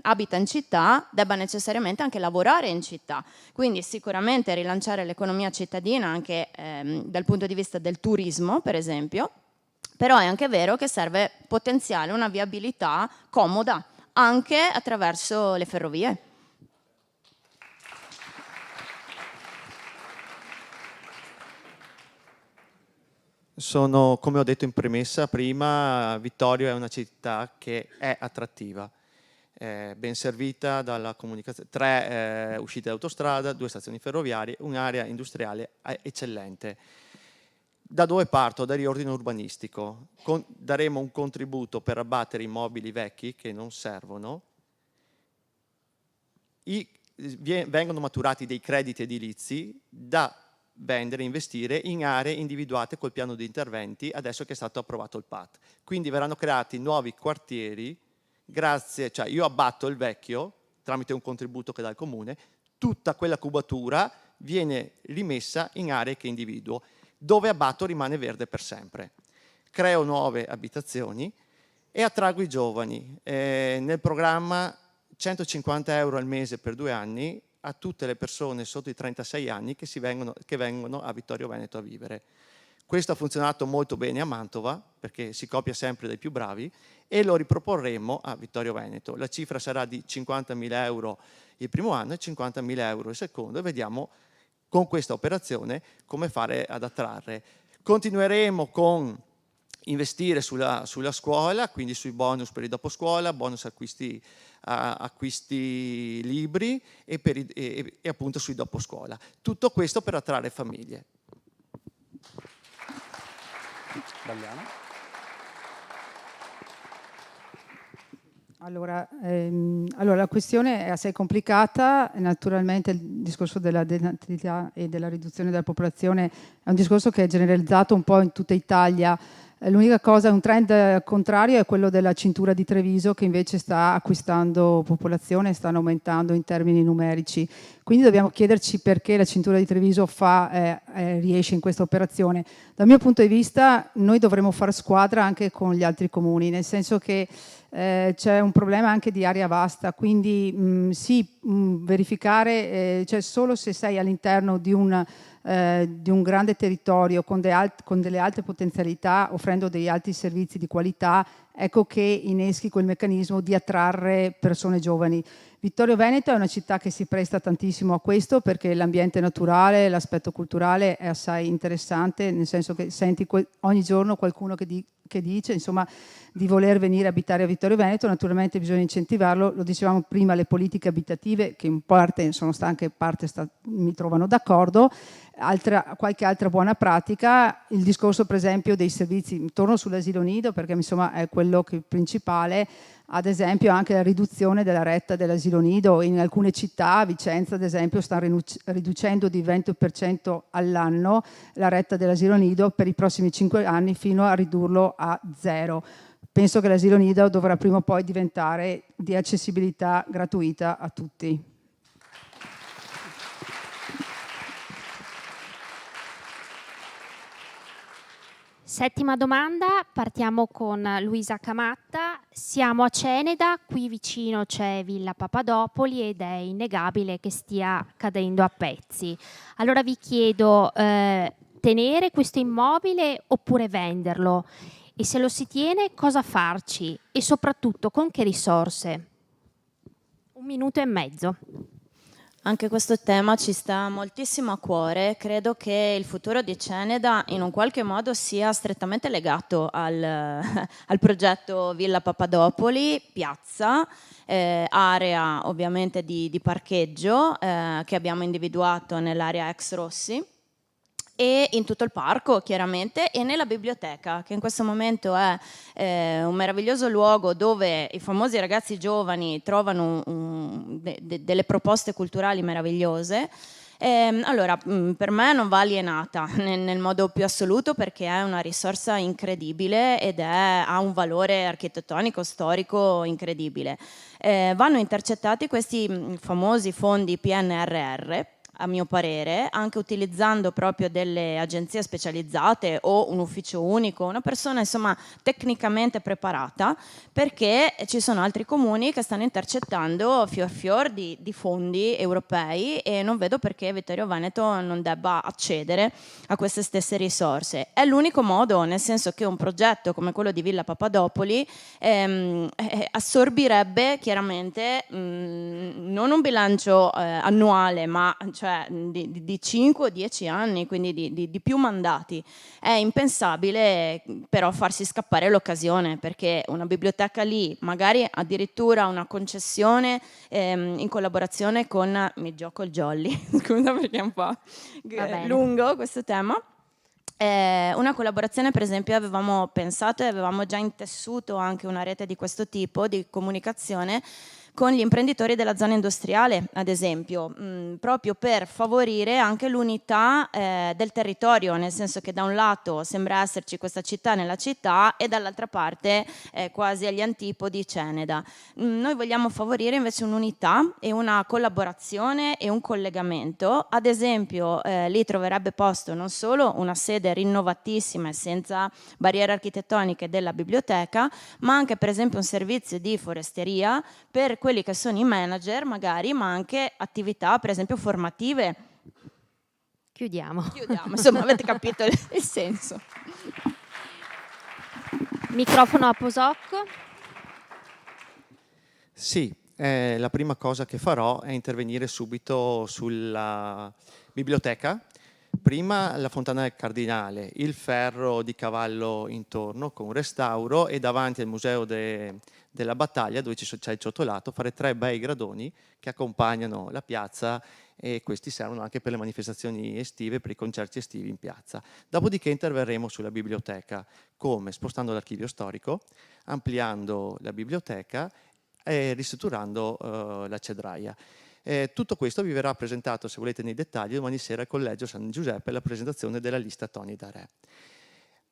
abita in città debba necessariamente anche lavorare in città. Quindi sicuramente rilanciare l'economia cittadina anche dal punto di vista del turismo, per esempio. Però è anche vero che serve potenziare una viabilità comoda anche attraverso le ferrovie. Come ho detto in premessa prima, Vittorio è una città che è attrattiva, ben servita dalla comunicazione, 3 uscite d'autostrada, 2 stazioni ferroviarie, un'area industriale eccellente. Da dove parto? Da riordino urbanistico. Daremo un contributo per abbattere immobili vecchi che non servono. Vengono maturati dei crediti edilizi da vendere, investire in aree individuate col piano di interventi adesso che è stato approvato il PAT. Quindi verranno creati nuovi quartieri cioè io abbatto il vecchio tramite un contributo che dà il comune, tutta quella cubatura viene rimessa in aree che individuo. Dove abbatto rimane verde per sempre. Creo nuove abitazioni e attraggo i giovani. Nel programma 150 euro al mese per 2 anni a tutte le persone sotto i 36 anni che vengono a Vittorio Veneto a vivere. Questo ha funzionato molto bene a Mantova, perché si copia sempre dai più bravi, e lo riproporremo a Vittorio Veneto. La cifra sarà di 50.000 euro il primo anno e 50.000 euro il secondo, e vediamo con questa operazione come fare ad attrarre. Continueremo con investire sulla scuola, quindi sui bonus per il doposcuola, bonus acquisti libri e appunto sui doposcuola. Tutto questo per attrarre famiglie. Allora, la questione è assai complicata. Naturalmente il discorso della denatalità e della riduzione della popolazione è un discorso che è generalizzato un po' in tutta Italia. L'unica cosa, un trend contrario è quello della cintura di Treviso, che invece sta acquistando popolazione e stanno aumentando in termini numerici. Quindi dobbiamo chiederci perché la cintura di Treviso riesce in questa operazione. Dal mio punto di vista noi dovremmo fare squadra anche con gli altri comuni, nel senso che c'è un problema anche di area vasta, quindi verificare, cioè solo se sei all'interno di un grande territorio con delle alte potenzialità, offrendo degli alti servizi di qualità, ecco che inneschi quel meccanismo di attrarre persone giovani. Vittorio Veneto è una città che si presta tantissimo a questo, perché l'ambiente naturale, l'aspetto culturale è assai interessante, nel senso che senti ogni giorno qualcuno che che dice, insomma, di voler venire a abitare a Vittorio Veneto. Naturalmente bisogna incentivarlo, lo dicevamo prima, le politiche abitative, che in parte sono anche mi trovano d'accordo, qualche altra buona pratica, il discorso per esempio dei servizi, torno sull'asilo nido perché insomma è quello che è principale, ad esempio anche la riduzione della retta dell'asilo nido. In alcune città, a Vicenza ad esempio, stanno riducendo di 20% all'anno la retta dell'asilo nido per i prossimi 5 anni fino a ridurlo a 0. Penso che l'asilo nido dovrà prima o poi diventare di accessibilità gratuita a tutti. Settima domanda, partiamo con Luisa Camatta. Siamo a Ceneda, qui vicino c'è Villa Papadopoli ed è innegabile che stia cadendo a pezzi. Allora vi chiedo, tenere questo immobile oppure venderlo? E se lo si tiene, cosa farci? E soprattutto con che risorse? 1 minuto e mezzo. Anche questo tema ci sta moltissimo a cuore. Credo che il futuro di Ceneda in un qualche modo sia strettamente legato al progetto Villa Papadopoli, piazza, area ovviamente di parcheggio che abbiamo individuato nell'area ex Rossi, e in tutto il parco chiaramente, e nella biblioteca, che in questo momento è un meraviglioso luogo dove i famosi ragazzi giovani trovano delle proposte culturali meravigliose. Allora, per me non va alienata nel modo più assoluto, perché è una risorsa incredibile ed ha un valore architettonico, storico incredibile. Vanno intercettati questi famosi fondi PNRR, a mio parere, anche utilizzando proprio delle agenzie specializzate o un ufficio unico, una persona insomma tecnicamente preparata, perché ci sono altri comuni che stanno intercettando fior di fondi europei e non vedo perché Vittorio Veneto non debba accedere a queste stesse risorse. È l'unico modo, nel senso che un progetto come quello di Villa Papadopoli assorbirebbe chiaramente non un bilancio annuale, ma cioè di 5 o 10 anni, quindi di più mandati. È impensabile però farsi scappare l'occasione, perché una biblioteca lì, magari addirittura una concessione in collaborazione con Mi gioco il Jolly, scusa perché è un po' lungo questo tema. Una collaborazione, per esempio, avevamo pensato e avevamo già intessuto anche una rete di questo tipo di comunicazione con gli imprenditori della zona industriale, ad esempio, proprio per favorire anche l'unità del territorio, nel senso che da un lato sembra esserci questa città nella città e dall'altra parte quasi agli antipodi Ceneda. Noi vogliamo favorire invece un'unità e una collaborazione e un collegamento. Ad esempio, lì troverebbe posto non solo una sede rinnovatissima e senza barriere architettoniche della biblioteca, ma anche per esempio un servizio di foresteria per quelli che sono i manager magari, ma anche attività per esempio formative. Chiudiamo, insomma avete capito il senso. Microfono a Posocco. Sì, la prima cosa che farò è intervenire subito sulla biblioteca. Prima la Fontana del Cardinale, il ferro di cavallo intorno con un restauro, e davanti al Museo della Battaglia, dove c'è il ciottolato, fare 3 bei gradoni che accompagnano la piazza, e questi servono anche per le manifestazioni estive, per i concerti estivi in piazza. Dopodiché interverremo sulla biblioteca, come spostando l'archivio storico, ampliando la biblioteca e ristrutturando la cedraia. Tutto questo vi verrà presentato, se volete, nei dettagli domani sera al Collegio San Giuseppe, la presentazione della lista Toni da Re.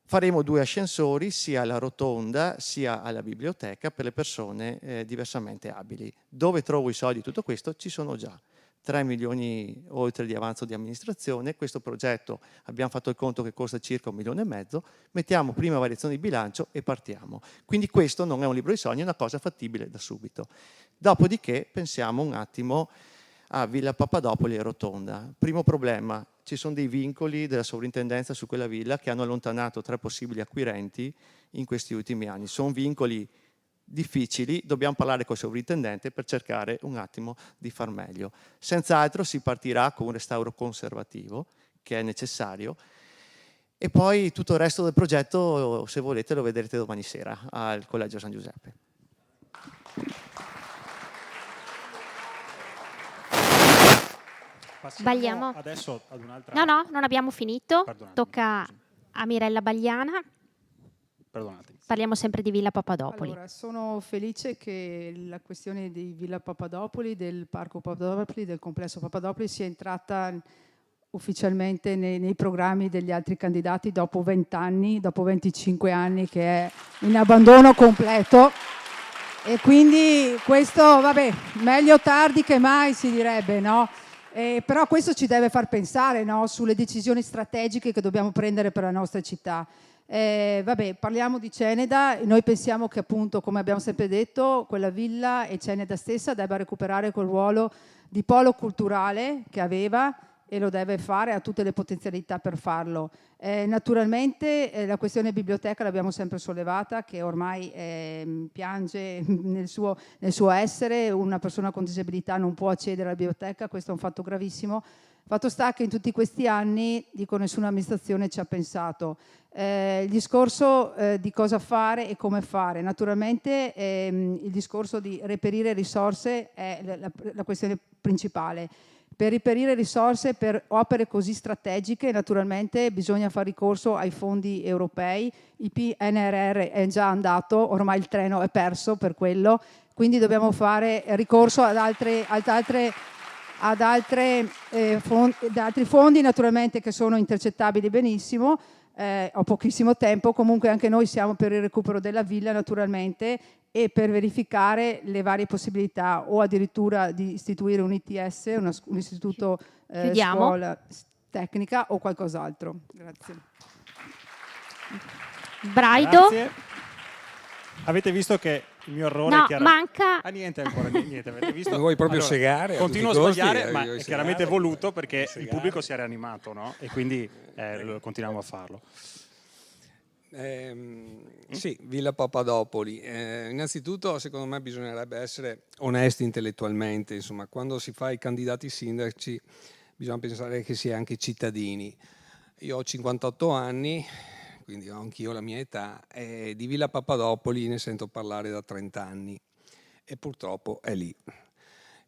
Faremo 2 ascensori sia alla rotonda sia alla biblioteca per le persone diversamente abili. Dove trovo i soldi? Tutto questo ci sono già. 3 milioni oltre di avanzo di amministrazione. Questo progetto abbiamo fatto il conto che costa circa 1,5 milioni. Mettiamo prima variazione di bilancio e partiamo. Quindi questo non è un libro di sogni, è una cosa fattibile da subito. Dopodiché pensiamo un attimo a Villa Papadopoli e Rotonda. Primo problema, ci sono dei vincoli della sovrintendenza su quella villa che hanno allontanato 3 possibili acquirenti in questi ultimi anni. Sono vincoli difficili, dobbiamo parlare col sovrintendente per cercare un attimo di far meglio. Senz'altro si partirà con un restauro conservativo che è necessario, E poi tutto il resto del progetto, se volete, lo vedrete domani sera al Collegio San Giuseppe. Bagliamo. Adesso ad un'altra... No, non abbiamo finito. Perdonatemi, Tocca scusi. a Mirella Bagliana. Perdonatemi. Parliamo sempre di Villa Papadopoli. Allora, sono felice che la questione di Villa Papadopoli, del Parco Papadopoli, del complesso Papadopoli sia entrata ufficialmente nei programmi degli altri candidati dopo 20 anni, dopo 25 anni che è in abbandono completo. E quindi questo, vabbè, meglio tardi che mai si direbbe, no? Però questo ci deve far pensare, no? Sulle decisioni strategiche che dobbiamo prendere per la nostra città. Vabbè, parliamo di Ceneda. Noi pensiamo che, appunto, come abbiamo sempre detto, quella villa e Ceneda stessa debba recuperare quel ruolo di polo culturale che aveva, e lo deve fare, ha tutte le potenzialità per farlo. Naturalmente la questione biblioteca l'abbiamo sempre sollevata, che ormai piange nel suo essere. Una persona con disabilità non può accedere alla biblioteca, questo è un fatto gravissimo. Fatto sta che in tutti questi anni, dico, nessuna amministrazione ci ha pensato. Il discorso di cosa fare e come fare. Naturalmente il discorso di reperire risorse è la questione principale. Per reperire risorse per opere così strategiche, naturalmente bisogna fare ricorso ai fondi europei. Il PNRR è già andato, ormai il treno è perso per quello, quindi dobbiamo fare ricorso ad altri fondi, naturalmente, che sono intercettabili benissimo. Ho pochissimo tempo, comunque anche noi siamo per il recupero della villa, naturalmente, e per verificare le varie possibilità, o addirittura di istituire un ITS, un istituto scuola tecnica, o qualcos'altro. Grazie. Braido. Grazie. Avete visto che il mio errore No, è chiaro. manca. Niente ancora, niente. Avete visto? Mi vuoi proprio segare a Continuo a tutti i costi? sbagliare, ma Vuoi è chiaramente segare? voluto perché Segare. il pubblico si è rianimato, no? E quindi continuiamo a farlo. Sì, Villa Papadopoli. Innanzitutto, secondo me, bisognerebbe essere onesti intellettualmente. Insomma, quando si fa i candidati sindaci, bisogna pensare che si è anche cittadini. Io ho 58 anni, quindi ho anch'io la mia età, e di Villa Papadopoli ne sento parlare da 30 anni e purtroppo è lì.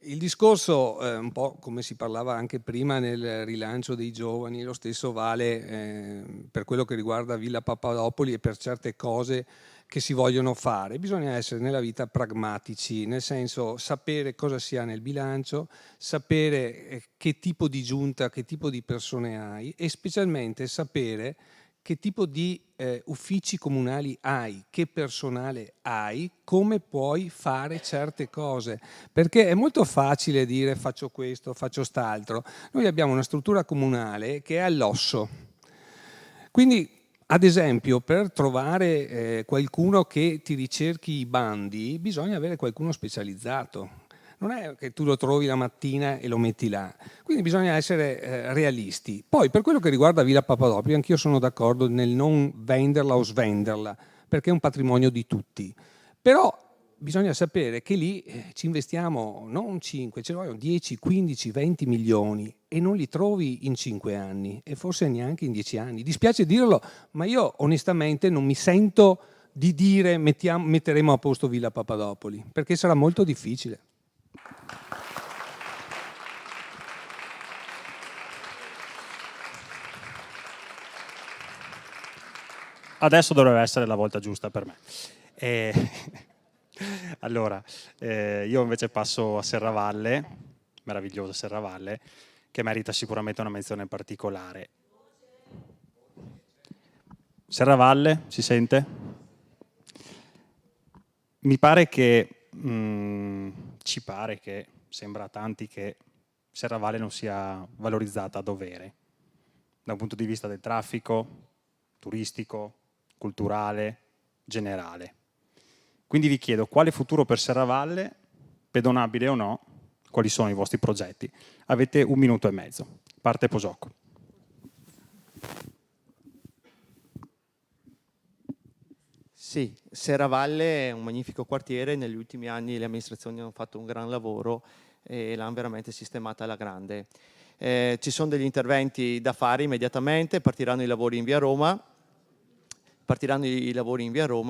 Il discorso, un po' come si parlava anche prima nel rilancio dei giovani, lo stesso vale per quello che riguarda Villa Papadopoli e per certe cose che si vogliono fare. Bisogna essere nella vita pragmatici, nel senso sapere cosa si ha nel bilancio, sapere che tipo di giunta, che tipo di persone hai, e specialmente sapere che tipo di uffici comunali hai, che personale hai, come puoi fare certe cose. Perché è molto facile dire faccio questo, faccio st'altro. Noi abbiamo una struttura comunale che è all'osso. Quindi, ad esempio, per trovare qualcuno che ti ricerchi i bandi, bisogna avere qualcuno specializzato. Non è che tu lo trovi la mattina e lo metti là. Quindi bisogna essere realisti. Poi, per quello che riguarda Villa Papadopoli, anch'io sono d'accordo nel non venderla o svenderla, perché è un patrimonio di tutti. Però bisogna sapere che lì ci investiamo non 5, ci vogliono 10, 15, 20 milioni e non li trovi in 5 anni e forse neanche in 10 anni. Dispiace dirlo, ma io onestamente non mi sento di dire metteremo a posto Villa Papadopoli, perché sarà molto difficile. Adesso dovrebbe essere la volta giusta per me. Allora, io invece passo a Serravalle, meravigliosa Serravalle, che merita sicuramente una menzione particolare. Serravalle, si sente? Mi pare che, ci pare che, sembra a tanti che Serravalle non sia valorizzata a dovere, da un punto di vista del traffico, turistico, culturale, generale. Quindi vi chiedo quale futuro per Serravalle, pedonabile o no, quali sono i vostri progetti. Avete 1 minuto e mezzo. Parte Posocco. Sì, Serravalle è un magnifico quartiere, negli ultimi anni le amministrazioni hanno fatto un gran lavoro e l'hanno veramente sistemata alla grande. Ci sono degli interventi da fare immediatamente, partiranno i lavori in via Roma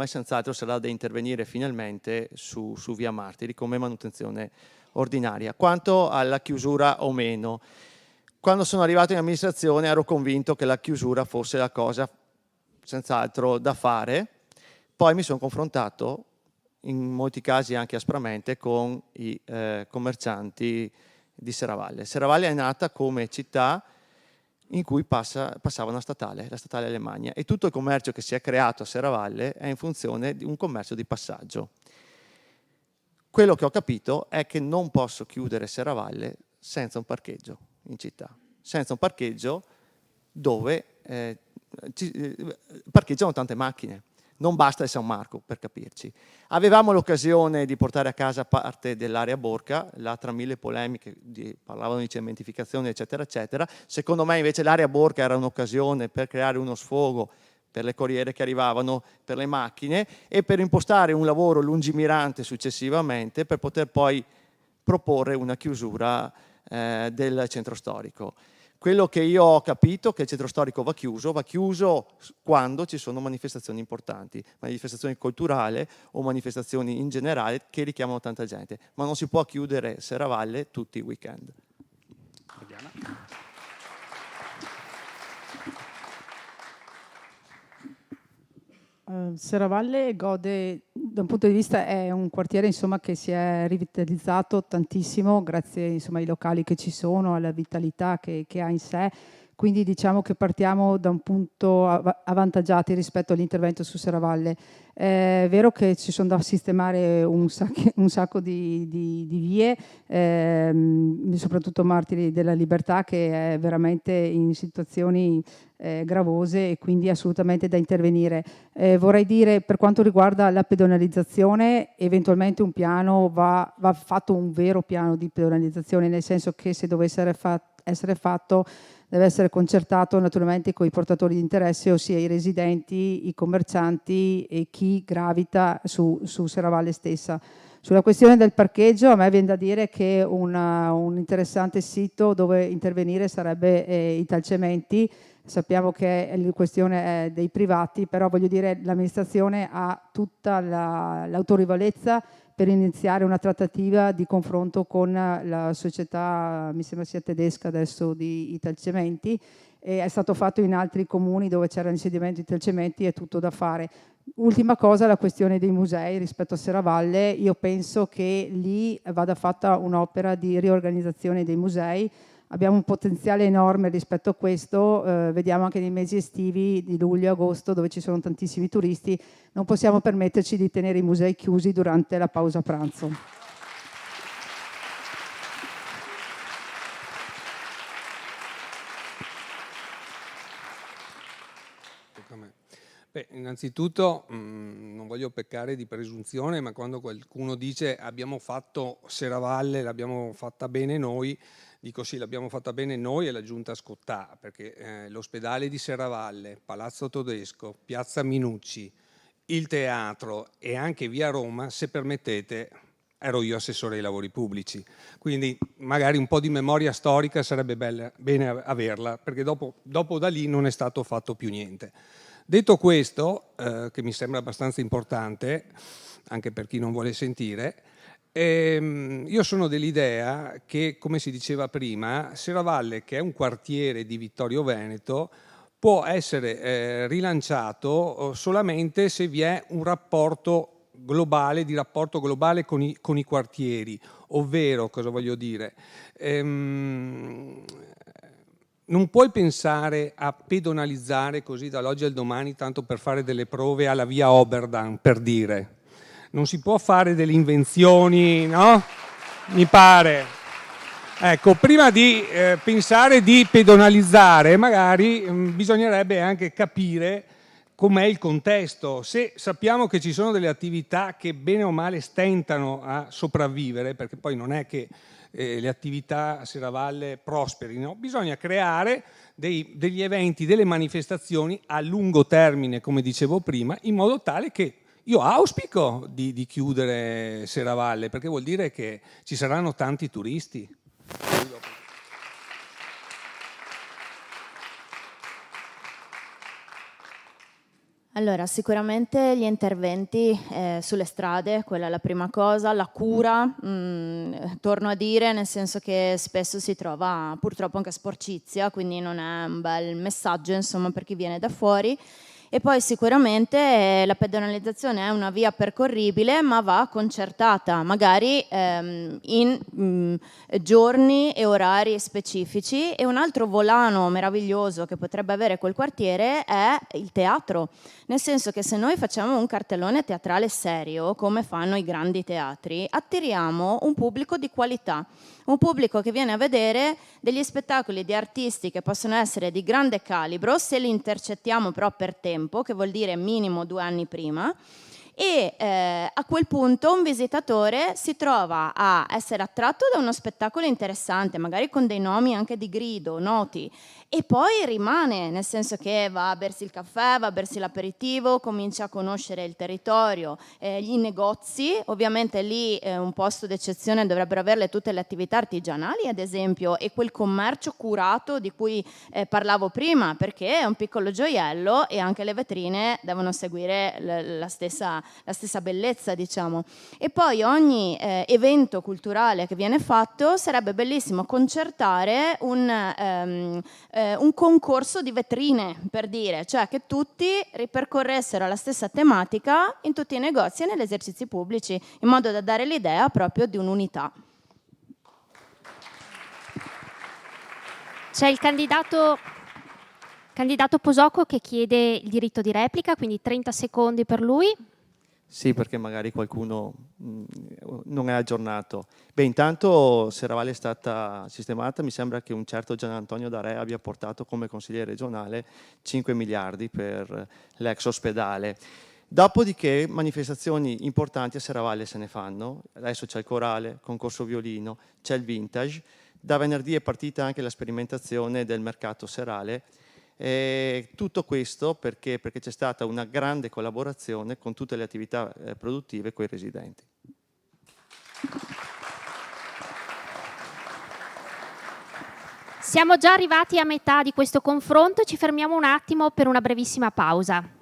e senz'altro sarà da intervenire finalmente su via Martiri come manutenzione ordinaria. Quanto alla chiusura o meno, quando sono arrivato in amministrazione ero convinto che la chiusura fosse la cosa senz'altro da fare, poi mi sono confrontato in molti casi anche aspramente con i commercianti di Serravalle. Serravalle è nata come città in cui passava la statale Alemagna, e tutto il commercio che si è creato a Serravalle è in funzione di un commercio di passaggio. Quello che ho capito è che non posso chiudere Serravalle senza un parcheggio in città, senza un parcheggio dove parcheggiano tante macchine. Non basta il San Marco, per capirci. Avevamo l'occasione di portare a casa parte dell'area Borca, là tra mille polemiche parlavano di cementificazione, eccetera, eccetera. Secondo me invece l'area Borca era un'occasione per creare uno sfogo per le corriere che arrivavano, per le macchine, e per impostare un lavoro lungimirante successivamente per poter poi proporre una chiusura del centro storico. Quello che io ho capito è che il centro storico va chiuso quando ci sono manifestazioni importanti, manifestazioni culturali o manifestazioni in generale che richiamano tanta gente, ma non si può chiudere Serravalle tutti i weekend. Serravalle gode, da un punto di vista, è un quartiere insomma, che si è rivitalizzato tantissimo grazie insomma, ai locali che ci sono, alla vitalità che ha in sé, quindi diciamo che partiamo da un punto avvantaggiati rispetto all'intervento su Serravalle. È vero che ci sono da sistemare un sacco di vie, soprattutto Martiri della Libertà, che è veramente in situazioni gravose e quindi assolutamente da intervenire. Vorrei dire, per quanto riguarda la pedonalizzazione, eventualmente un piano va fatto, un vero piano di pedonalizzazione, nel senso che se dovesse essere fatto deve essere concertato naturalmente con i portatori di interesse, ossia i residenti, i commercianti e chi gravita su Serravalle stessa. Sulla questione del parcheggio, a me viene da dire che un interessante sito dove intervenire sarebbe i Talcementi. Sappiamo che la questione è dei privati, però voglio dire l'amministrazione ha tutta l'autorevolezza per iniziare una trattativa di confronto con la società, mi sembra sia tedesca adesso, di Italcementi, e è stato fatto in altri comuni dove c'era l'insediamento di Italcementi, è tutto da fare. Ultima cosa, la questione dei musei rispetto a Serravalle. Io penso che lì vada fatta un'opera di riorganizzazione dei musei. Abbiamo un potenziale enorme rispetto a questo, vediamo anche nei mesi estivi di luglio e agosto dove ci sono tantissimi turisti, non possiamo permetterci di tenere i musei chiusi durante la pausa pranzo. Beh, innanzitutto non voglio peccare di presunzione, ma quando qualcuno dice abbiamo fatto Serravalle, l'abbiamo fatta bene noi, dico sì, l'abbiamo fatta bene noi e la Giunta Scottà, perché l'ospedale di Serravalle, Palazzo Todesco, Piazza Minucci, il teatro e anche via Roma, se permettete, ero io assessore ai lavori pubblici. Quindi magari un po' di memoria storica sarebbe bene averla, perché dopo da lì non è stato fatto più niente. Detto questo, che mi sembra abbastanza importante, anche per chi non vuole sentire, io sono dell'idea che, come si diceva prima, Serravalle, che è un quartiere di Vittorio Veneto, può essere rilanciato solamente se vi è un rapporto globale con i quartieri, ovvero, cosa voglio dire? Non puoi pensare a pedonalizzare così dall'oggi al domani tanto per fare delle prove alla via Oberdan, per dire. Non si può fare delle invenzioni, no? Mi pare. Ecco, prima di pensare di pedonalizzare, magari bisognerebbe anche capire com'è il contesto. Se sappiamo che ci sono delle attività che bene o male stentano a sopravvivere, perché poi non è che le attività a Serravalle prosperino, bisogna creare degli eventi, delle manifestazioni a lungo termine, come dicevo prima, in modo tale che Io auspico di chiudere Serravalle, perché vuol dire che ci saranno tanti turisti. Allora, sicuramente gli interventi sulle strade, quella è la prima cosa, la cura, torno a dire, nel senso che spesso si trova purtroppo anche sporcizia, quindi non è un bel messaggio, insomma, per chi viene da fuori. E poi sicuramente la pedonalizzazione è una via percorribile, ma va concertata, magari in giorni e orari specifici. E un altro volano meraviglioso che potrebbe avere quel quartiere è il teatro, nel senso che se noi facciamo un cartellone teatrale serio, come fanno i grandi teatri, attiriamo un pubblico di qualità, un pubblico che viene a vedere degli spettacoli di artisti che possono essere di grande calibro, se li intercettiamo però per tempo, che vuol dire minimo 2 anni prima, e a quel punto un visitatore si trova a essere attratto da uno spettacolo interessante, magari con dei nomi anche di grido, noti, e poi rimane, nel senso che va a bersi il caffè, va a bersi l'aperitivo, comincia a conoscere il territorio, i negozi. Ovviamente lì un posto d'eccezione dovrebbero averle tutte le attività artigianali, ad esempio, e quel commercio curato di cui parlavo prima, perché è un piccolo gioiello e anche le vetrine devono seguire la stessa bellezza, diciamo. E poi ogni evento culturale che viene fatto sarebbe bellissimo concertare un concorso di vetrine, per dire, cioè che tutti ripercorressero la stessa tematica in tutti i negozi e negli esercizi pubblici, in modo da dare l'idea proprio di un'unità. C'è il candidato Posocco che chiede il diritto di replica, quindi 30 secondi per lui. Sì, perché magari qualcuno non è aggiornato. Beh, intanto Serravalle è stata sistemata, mi sembra che un certo Gian Antonio D'Are abbia portato come consigliere regionale 5 miliardi per l'ex ospedale. Dopodiché manifestazioni importanti a Serravalle se ne fanno, adesso c'è il corale, concorso violino, c'è il vintage, da venerdì è partita anche la sperimentazione del mercato serale. E tutto questo perché c'è stata una grande collaborazione con tutte le attività produttive con i residenti. Siamo già arrivati a metà di questo confronto, ci fermiamo un attimo per una brevissima pausa.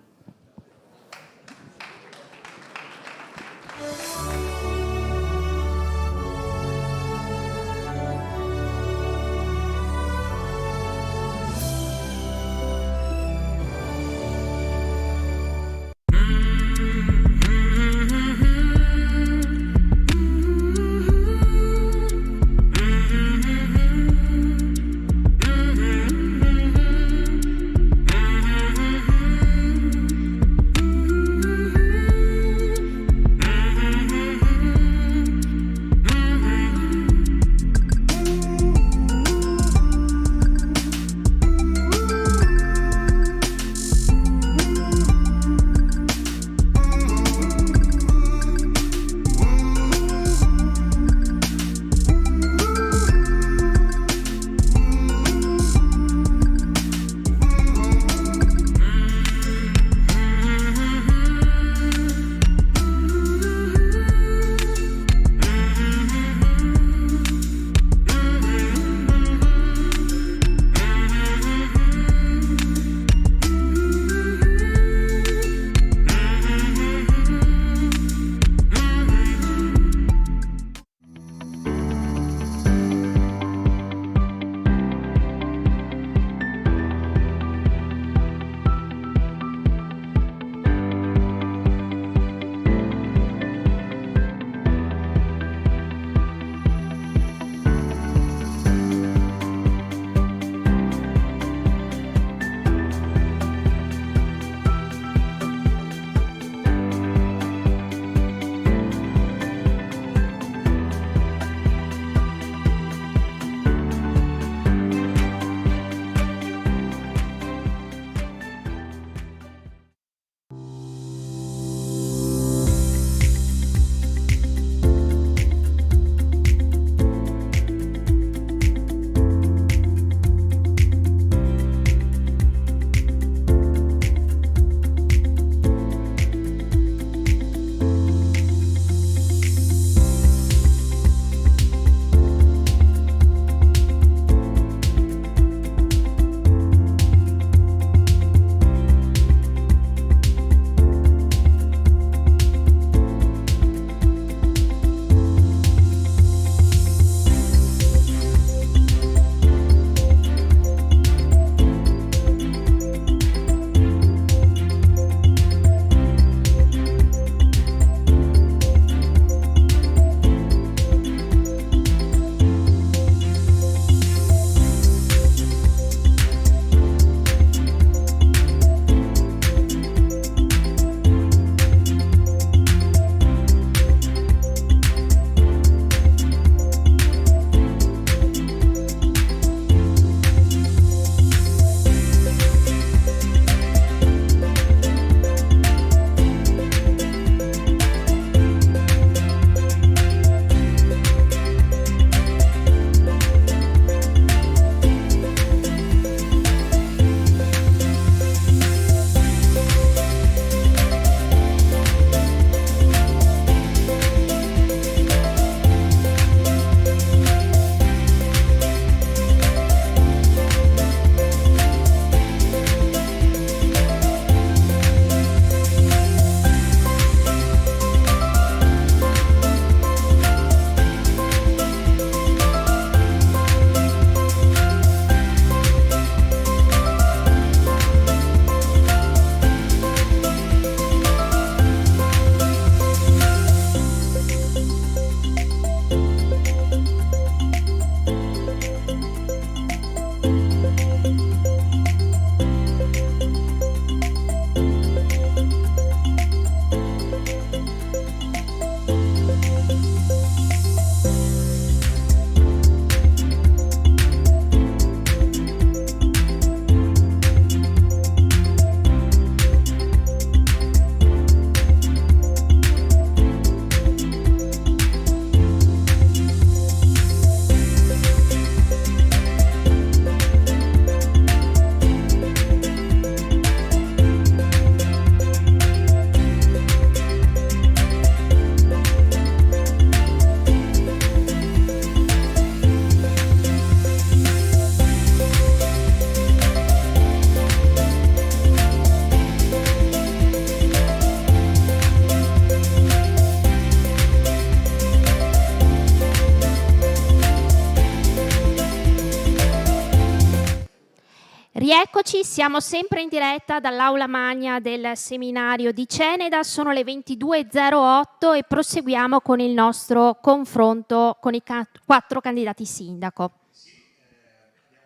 Rieccoci, siamo sempre in diretta dall'aula magna del seminario di Ceneda, sono le 22:08 e proseguiamo con il nostro confronto con i 4 candidati sindaco. Ho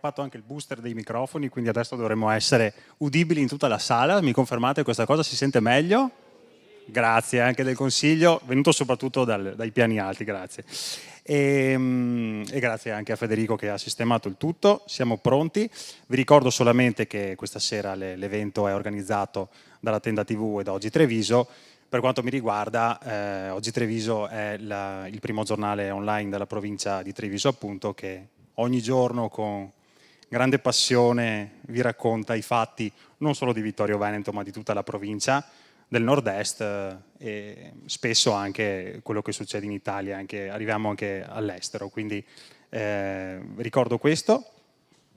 fatto anche il booster dei microfoni, quindi adesso dovremmo essere udibili in tutta la sala. Mi confermate questa cosa? Si sente meglio? Grazie anche del consiglio, venuto soprattutto dai piani alti, grazie. E grazie anche a Federico che ha sistemato il tutto. Siamo pronti. Vi ricordo solamente che questa sera l'evento è organizzato dalla Tenda TV e da Oggi Treviso. Per quanto mi riguarda, Oggi Treviso è il primo giornale online della provincia di Treviso, appunto, che ogni giorno con grande passione vi racconta i fatti non solo di Vittorio Veneto ma di tutta la provincia del nord-est e spesso anche quello che succede in Italia, arriviamo anche all'estero, quindi ricordo questo.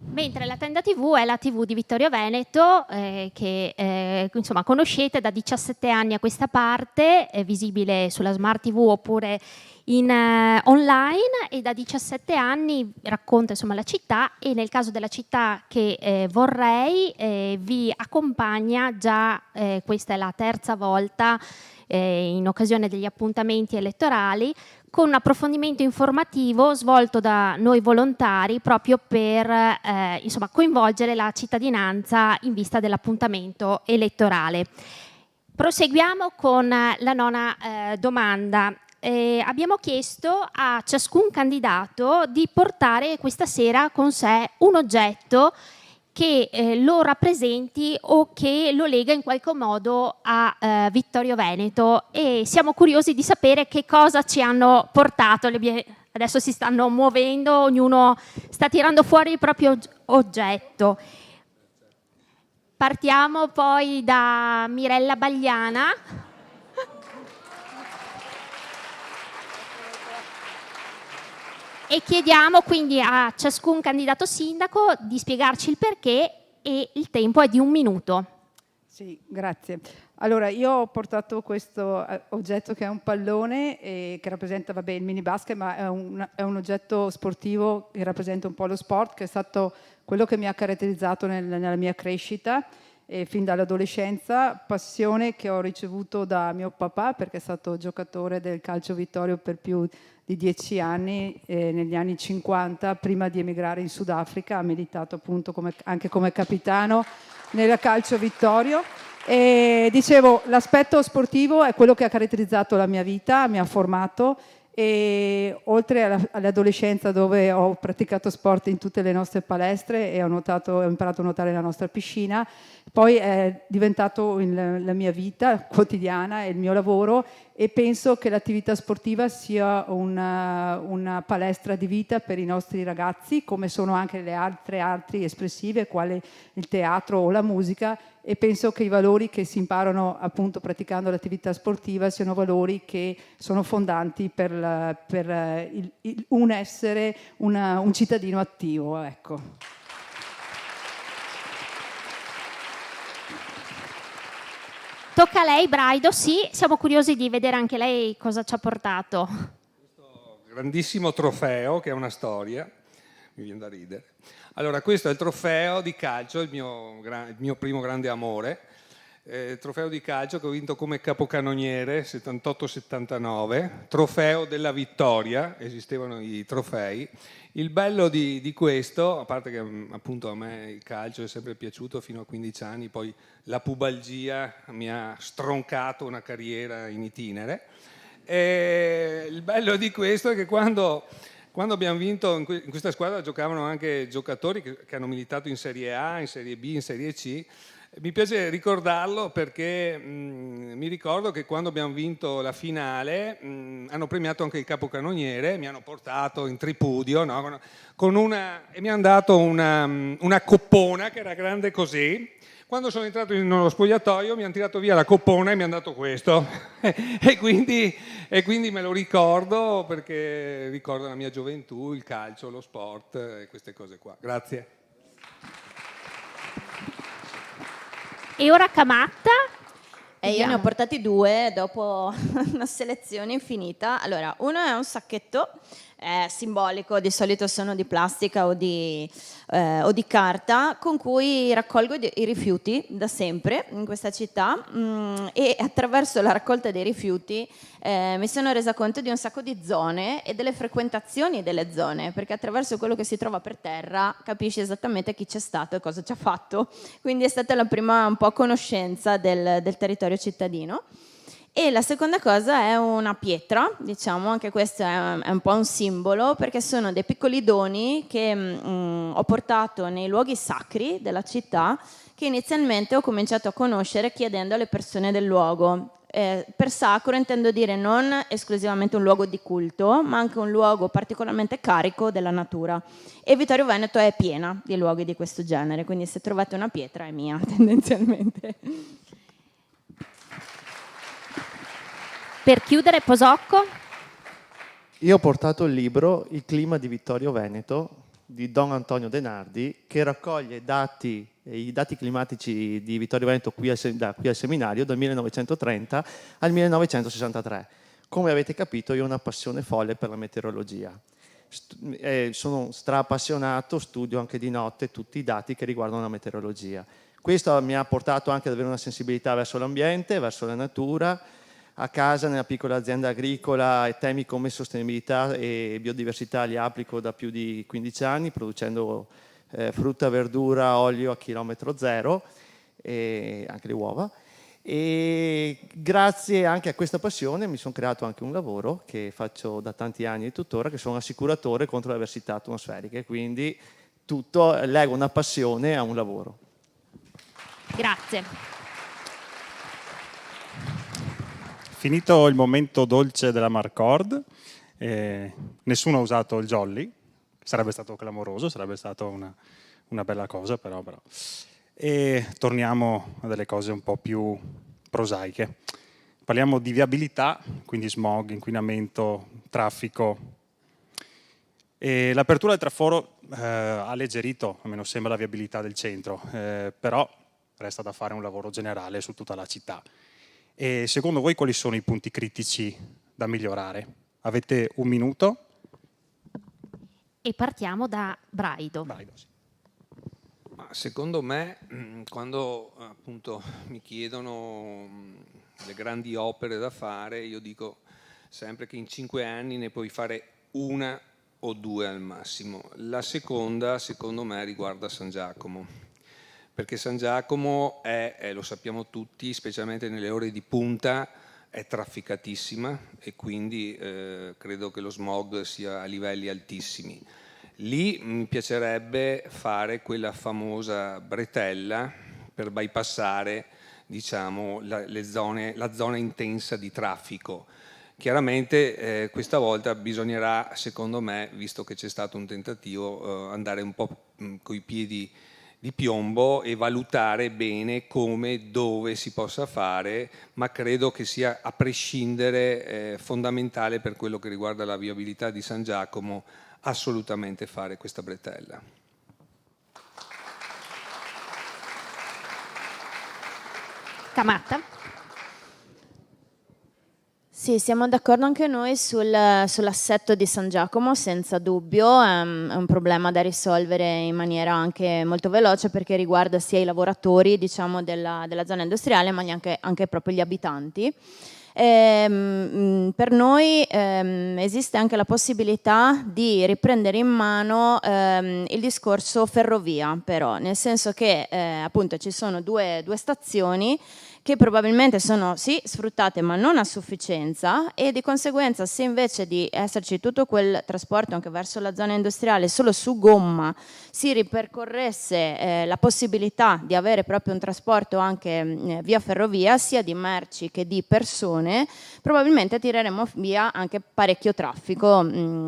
Mentre la Tenda TV è la TV di Vittorio Veneto, che insomma conoscete da 17 anni a questa parte, è visibile sulla Smart TV oppure online, e da 17 anni racconta insomma la città, e nel caso della città che vorrei vi accompagna già, questa è la terza volta in occasione degli appuntamenti elettorali, con un approfondimento informativo svolto da noi volontari proprio per insomma, coinvolgere la cittadinanza in vista dell'appuntamento elettorale. Proseguiamo con la nona domanda. Abbiamo chiesto a ciascun candidato di portare questa sera con sé un oggetto che lo rappresenti o che lo lega in qualche modo a Vittorio Veneto, e siamo curiosi di sapere che cosa ci hanno portato. Adesso si stanno muovendo, ognuno sta tirando fuori il proprio oggetto. Partiamo poi da Mirella Bagliana. E chiediamo quindi a ciascun candidato sindaco di spiegarci il perché, e il tempo è di 1 minuto. Sì, grazie. Allora, io ho portato questo oggetto che è un pallone che rappresenta il mini basket, ma è un oggetto sportivo che rappresenta un po' lo sport, che è stato quello che mi ha caratterizzato nella mia crescita fin dall'adolescenza, passione che ho ricevuto da mio papà, perché è stato giocatore del Calcio Vittorio per più di 10 anni, negli anni 50, prima di emigrare in Sudafrica, ha militato appunto anche come capitano nel Calcio Vittorio. E dicevo, l'aspetto sportivo è quello che ha caratterizzato la mia vita, mi ha formato, e oltre all'adolescenza, dove ho praticato sport in tutte le nostre palestre e ho imparato a nuotare nella nostra piscina, poi è diventato la mia vita quotidiana e il mio lavoro, e penso che l'attività sportiva sia una palestra di vita per i nostri ragazzi, come sono anche le altre arti espressive, quali il teatro o la musica, e penso che i valori che si imparano appunto praticando l'attività sportiva siano valori che sono fondanti per un essere un cittadino attivo, ecco. Tocca a lei, Braido. Sì, siamo curiosi di vedere anche lei cosa ci ha portato. Questo grandissimo trofeo, che è una storia, mi viene da ridere. Allora, questo è il trofeo di calcio, il mio primo grande amore, trofeo di calcio che ho vinto come capocannoniere 78-79, trofeo della vittoria, esistevano i trofei. Il bello di questo, a parte che appunto a me il calcio è sempre piaciuto fino a 15 anni, poi la pubalgia mi ha stroncato una carriera in itinere, e il bello di questo è che quando abbiamo vinto in questa squadra giocavano anche giocatori che hanno militato in Serie A, in Serie B, in Serie C. Mi piace ricordarlo perché mi ricordo che quando abbiamo vinto la finale hanno premiato anche il capocannoniere, mi hanno portato in tripudio, no? E mi hanno dato una coppona che era grande così. Quando sono entrato nello spogliatoio mi hanno tirato via la coppona e mi hanno dato questo e quindi me lo ricordo, perché ricordo la mia gioventù, il calcio, lo sport e queste cose qua. Grazie. E ora Camatta. Io ne ho portati 2 dopo una selezione infinita. Allora, uno è un sacchetto simbolico, di solito sono di plastica o di o di carta con cui raccolgo i rifiuti da sempre in questa città, e attraverso la raccolta dei rifiuti mi sono resa conto di un sacco di zone e delle frequentazioni delle zone, perché attraverso quello che si trova per terra capisci esattamente chi c'è stato e cosa ci ha fatto. Quindi è stata la prima un po' conoscenza del territorio cittadino. E la seconda cosa è una pietra, diciamo, anche questo è un po' un simbolo, perché sono dei piccoli doni che ho portato nei luoghi sacri della città, che inizialmente ho cominciato a conoscere chiedendo alle persone del luogo. Per sacro intendo dire non esclusivamente un luogo di culto, ma anche un luogo particolarmente carico della natura. E Vittorio Veneto è piena di luoghi di questo genere, quindi se trovate una pietra è mia, tendenzialmente. Per chiudere, Posocco. Io ho portato il libro Il clima di Vittorio Veneto di Don Antonio De Nardi, che raccoglie i dati climatici di Vittorio Veneto qui al seminario dal 1930 al 1963. Come avete capito, io ho una passione folle per la meteorologia. Sono stra-appassionato, studio anche di notte tutti i dati che riguardano la meteorologia. Questo mi ha portato anche ad avere una sensibilità verso l'ambiente, verso la natura. A casa, nella piccola azienda agricola, e temi come sostenibilità e biodiversità li applico da più di 15 anni, producendo frutta, verdura, olio a chilometro zero, e anche le uova. E grazie anche a questa passione mi sono creato anche un lavoro che faccio da tanti anni e tuttora, che sono assicuratore contro le avversità atmosferiche, quindi leggo una passione a un lavoro. Grazie. Finito il momento dolce della Marcord, nessuno ha usato il jolly, sarebbe stato clamoroso, sarebbe stata una bella cosa, però. E torniamo a delle cose un po' più prosaiche. Parliamo di viabilità, quindi smog, inquinamento, traffico. E l'apertura del traforo ha alleggerito, almeno sembra, la viabilità del centro, però resta da fare un lavoro generale su tutta la città. E secondo voi quali sono i punti critici da migliorare? Avete un minuto? E partiamo da Braido. Sì. Secondo me, quando appunto mi chiedono le grandi opere da fare, io dico sempre che in 5 anni ne puoi fare una o 2 al massimo. La seconda, secondo me, riguarda San Giacomo. Perché San Giacomo lo sappiamo tutti, specialmente nelle ore di punta, è trafficatissima e quindi credo che lo smog sia a livelli altissimi. Lì mi piacerebbe fare quella famosa bretella per bypassare, diciamo, la zona intensa di traffico. Chiaramente questa volta bisognerà, secondo me, visto che c'è stato un tentativo, andare un po' coi piedi di piombo e valutare bene come, dove si possa fare, ma credo che sia a prescindere fondamentale per quello che riguarda la viabilità di San Giacomo assolutamente fare questa bretella. Camatta. Sì, siamo d'accordo anche noi sull'assetto di San Giacomo, senza dubbio, è un problema da risolvere in maniera anche molto veloce, perché riguarda sia i lavoratori, diciamo, della zona industriale, ma anche proprio gli abitanti. Per noi esiste anche la possibilità di riprendere in mano il discorso ferrovia, però, nel senso che appunto ci sono due stazioni che probabilmente sono sì sfruttate ma non a sufficienza, e di conseguenza, se invece di esserci tutto quel trasporto anche verso la zona industriale solo su gomma si ripercorresse la possibilità di avere proprio un trasporto anche via ferrovia, sia di merci che di persone, probabilmente tireremo via anche parecchio traffico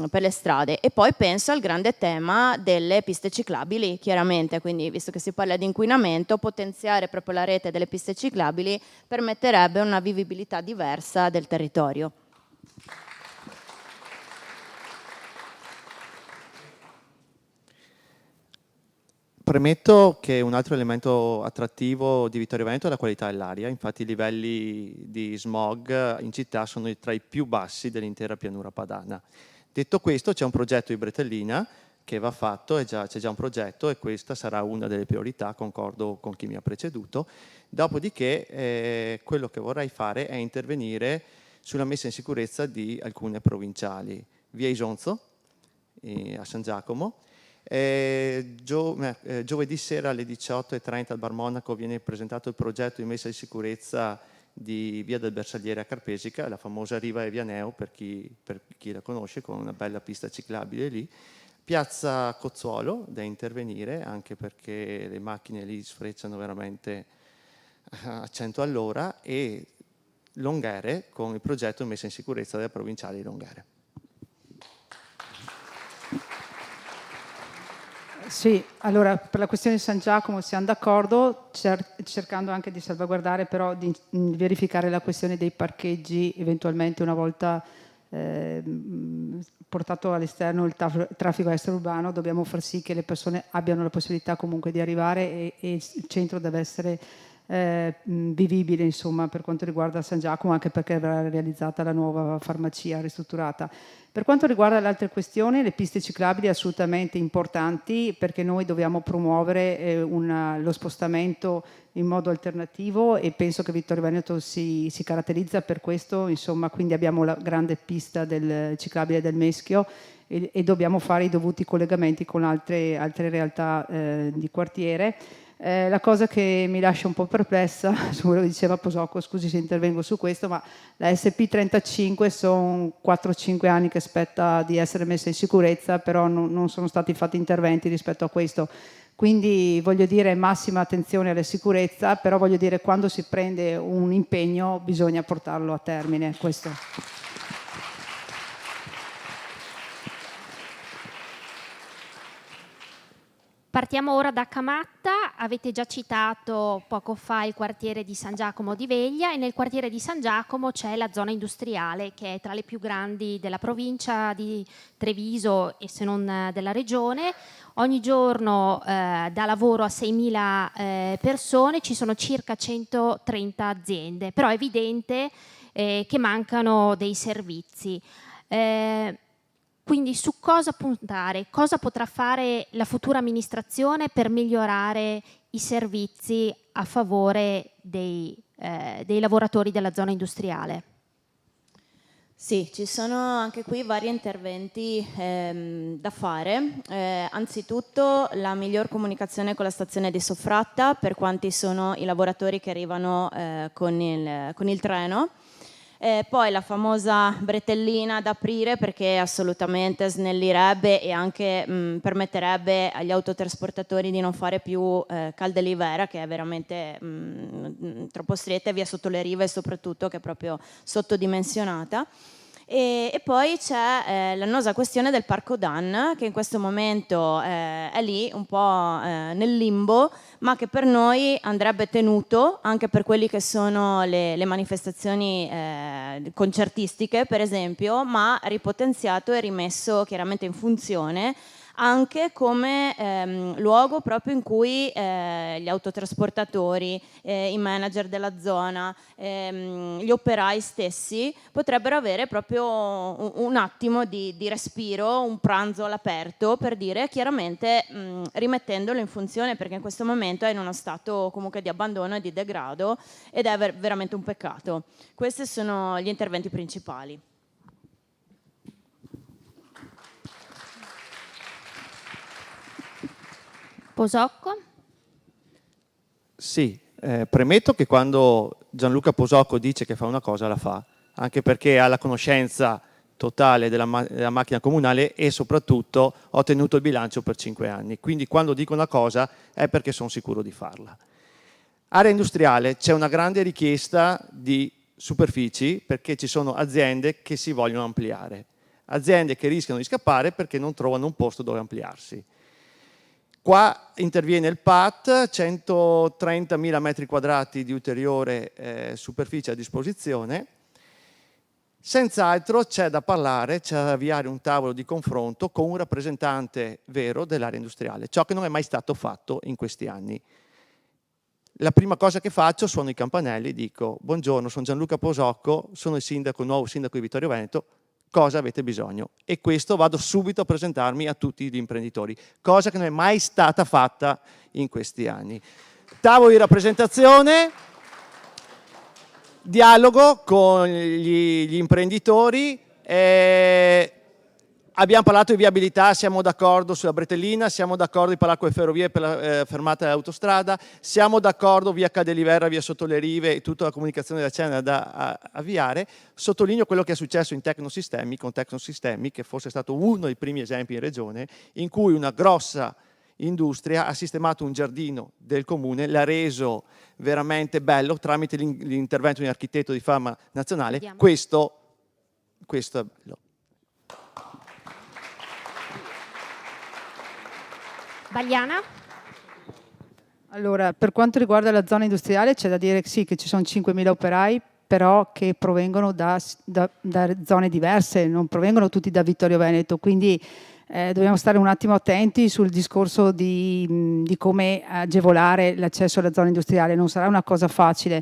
per le strade. E poi penso al grande tema delle piste ciclabili, chiaramente, quindi visto che si parla di inquinamento, potenziare proprio la rete delle piste ciclabili permetterebbe una vivibilità diversa del territorio. Premetto che un altro elemento attrattivo di Vittorio Veneto è la qualità dell'aria, infatti i livelli di smog in città sono tra i più bassi dell'intera pianura padana. Detto questo, c'è un progetto di bretellina che va fatto, c'è già un progetto e questa sarà una delle priorità, concordo con chi mi ha preceduto. Dopodiché quello che vorrei fare è intervenire sulla messa in sicurezza di alcune provinciali. Via Isonzo, a San Giacomo. Giovedì sera alle 18:30 al Bar Monaco viene presentato il progetto di messa in sicurezza di Via del Bersagliere a Carpesica, la famosa Riva Evianeo per chi la conosce, con una bella pista ciclabile lì. Piazza Cozzuolo da intervenire, anche perché le macchine lì sfrecciano veramente a 100 all'ora, e Longhere con il progetto di messa in sicurezza della provinciale di Longhere. Sì, allora per la questione di San Giacomo siamo d'accordo, cercando anche di salvaguardare, però di verificare la questione dei parcheggi eventualmente una volta portato all'esterno il traffico extraurbano. Dobbiamo far sì che le persone abbiano la possibilità comunque di arrivare e il centro deve essere vivibile, insomma, per quanto riguarda San Giacomo, anche perché verrà realizzata la nuova farmacia ristrutturata. Per quanto riguarda le altre questioni, le piste ciclabili assolutamente importanti, perché noi dobbiamo promuovere lo spostamento in modo alternativo, e penso che Vittorio Veneto si caratterizza per questo, insomma, quindi abbiamo la grande pista del ciclabile del Meschio e dobbiamo fare i dovuti collegamenti con altre realtà di quartiere. La cosa che mi lascia un po' perplessa, su quello che diceva Posocco, scusi se intervengo su questo, ma la SP35 sono 4-5 anni che aspetta di essere messa in sicurezza, però non sono stati fatti interventi rispetto a questo. Quindi voglio dire massima attenzione alla sicurezza, però voglio dire quando si prende un impegno bisogna portarlo a termine. Questo. Partiamo ora da Camatta. Avete già citato poco fa il quartiere di San Giacomo di Veglia, e nel quartiere di San Giacomo c'è la zona industriale, che è tra le più grandi della provincia di Treviso e se non della regione. Ogni giorno dà lavoro a 6.000 persone, ci sono circa 130 aziende, però è evidente che mancano dei servizi. Quindi su cosa puntare? Cosa potrà fare la futura amministrazione per migliorare i servizi a favore dei lavoratori della zona industriale? Sì, ci sono anche qui vari interventi da fare. Anzitutto la miglior comunicazione con la stazione di Sofratta per quanti sono i lavoratori che arrivano con il treno. Poi la famosa bretellina da aprire, perché assolutamente snellirebbe e anche permetterebbe agli autotrasportatori di non fare più Caldelivera, che è veramente troppo stretta, via sotto le rive soprattutto, che è proprio sottodimensionata. E poi c'è l'annosa questione del Parco Dan, che in questo momento è lì un po' nel limbo, ma che per noi andrebbe tenuto anche per quelli che sono le manifestazioni concertistiche, per esempio, ma ripotenziato e rimesso chiaramente in funzione anche come luogo proprio in cui gli autotrasportatori, i manager della zona, gli operai stessi potrebbero avere proprio un attimo di respiro, un pranzo all'aperto, per dire, chiaramente rimettendolo in funzione, perché in questo momento è in uno stato comunque di abbandono e di degrado, ed è veramente un peccato. Questi sono gli interventi principali. Posocco? Sì, premetto che quando Gianluca Posocco dice che fa una cosa la fa, anche perché ha la conoscenza totale della macchina comunale e soprattutto ho tenuto il bilancio per 5 anni, quindi quando dico una cosa è perché sono sicuro di farla. Area industriale, c'è una grande richiesta di superfici perché ci sono aziende che si vogliono ampliare, aziende che rischiano di scappare perché non trovano un posto dove ampliarsi. Qua interviene il PAT, 130.000 metri quadrati di ulteriore superficie a disposizione. Senz'altro c'è da parlare, c'è da avviare un tavolo di confronto con un rappresentante vero dell'area industriale, ciò che non è mai stato fatto in questi anni. La prima cosa che faccio, suono i campanelli, dico: buongiorno, sono Gianluca Posocco, sono il nuovo sindaco di Vittorio Veneto, cosa avete bisogno. E questo vado subito a presentarmi a tutti gli imprenditori, cosa che non è mai stata fatta in questi anni. Tavolo di rappresentazione, dialogo con gli imprenditori. Abbiamo parlato di viabilità, siamo d'accordo sulla bretellina, siamo d'accordo di parlare con le ferrovie per la fermata dell'autostrada, siamo d'accordo via Cadeliverra, via sotto le rive e tutta la comunicazione della Cena da avviare. Sottolineo quello che è successo in Tecnosistemi, con Tecnosistemi, che forse è stato uno dei primi esempi in regione, in cui una grossa industria ha sistemato un giardino del comune, l'ha reso veramente bello tramite l'intervento di un architetto di fama nazionale. Questo è bello. Bagliana? Allora, per quanto riguarda la zona industriale c'è da dire sì che ci sono 5.000 operai, però che provengono da zone diverse, non provengono tutti da Vittorio Veneto, quindi dobbiamo stare un attimo attenti sul discorso di come agevolare l'accesso alla zona industriale, non sarà una cosa facile.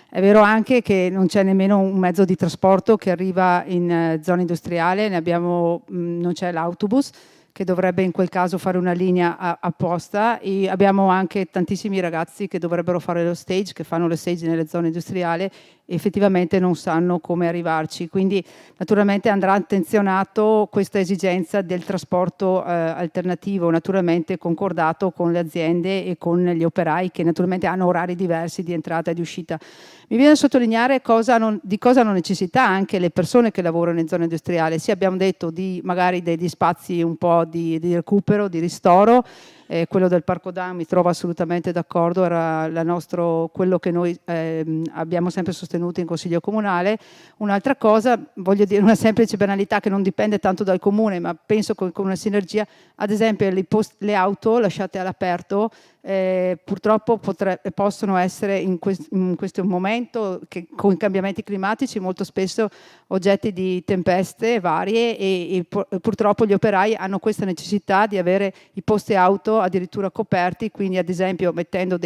È vero anche che non c'è nemmeno un mezzo di trasporto che arriva in zona industriale, non c'è l'autobus, che dovrebbe in quel caso fare una linea apposta, e abbiamo anche tantissimi ragazzi che dovrebbero fare lo stage, che fanno lo stage nelle zone industriali e effettivamente non sanno come arrivarci, quindi naturalmente andrà attenzionato questa esigenza del trasporto alternativo, naturalmente concordato con le aziende e con gli operai che naturalmente hanno orari diversi di entrata e di uscita. Mi viene a sottolineare di cosa hanno necessità anche le persone che lavorano in zona industriale. Sì, abbiamo detto magari degli spazi un po' di recupero, di ristoro. Quello del Parco Dam mi trovo assolutamente d'accordo, era quello che noi abbiamo sempre sostenuto in Consiglio Comunale. Un'altra cosa, voglio dire una semplice banalità che non dipende tanto dal Comune, ma penso con una sinergia, ad esempio le auto lasciate all'aperto purtroppo possono essere in questo momento che con i cambiamenti climatici molto spesso oggetti di tempeste varie e purtroppo gli operai hanno questa necessità di avere i posti auto addirittura coperti, quindi ad esempio mettendo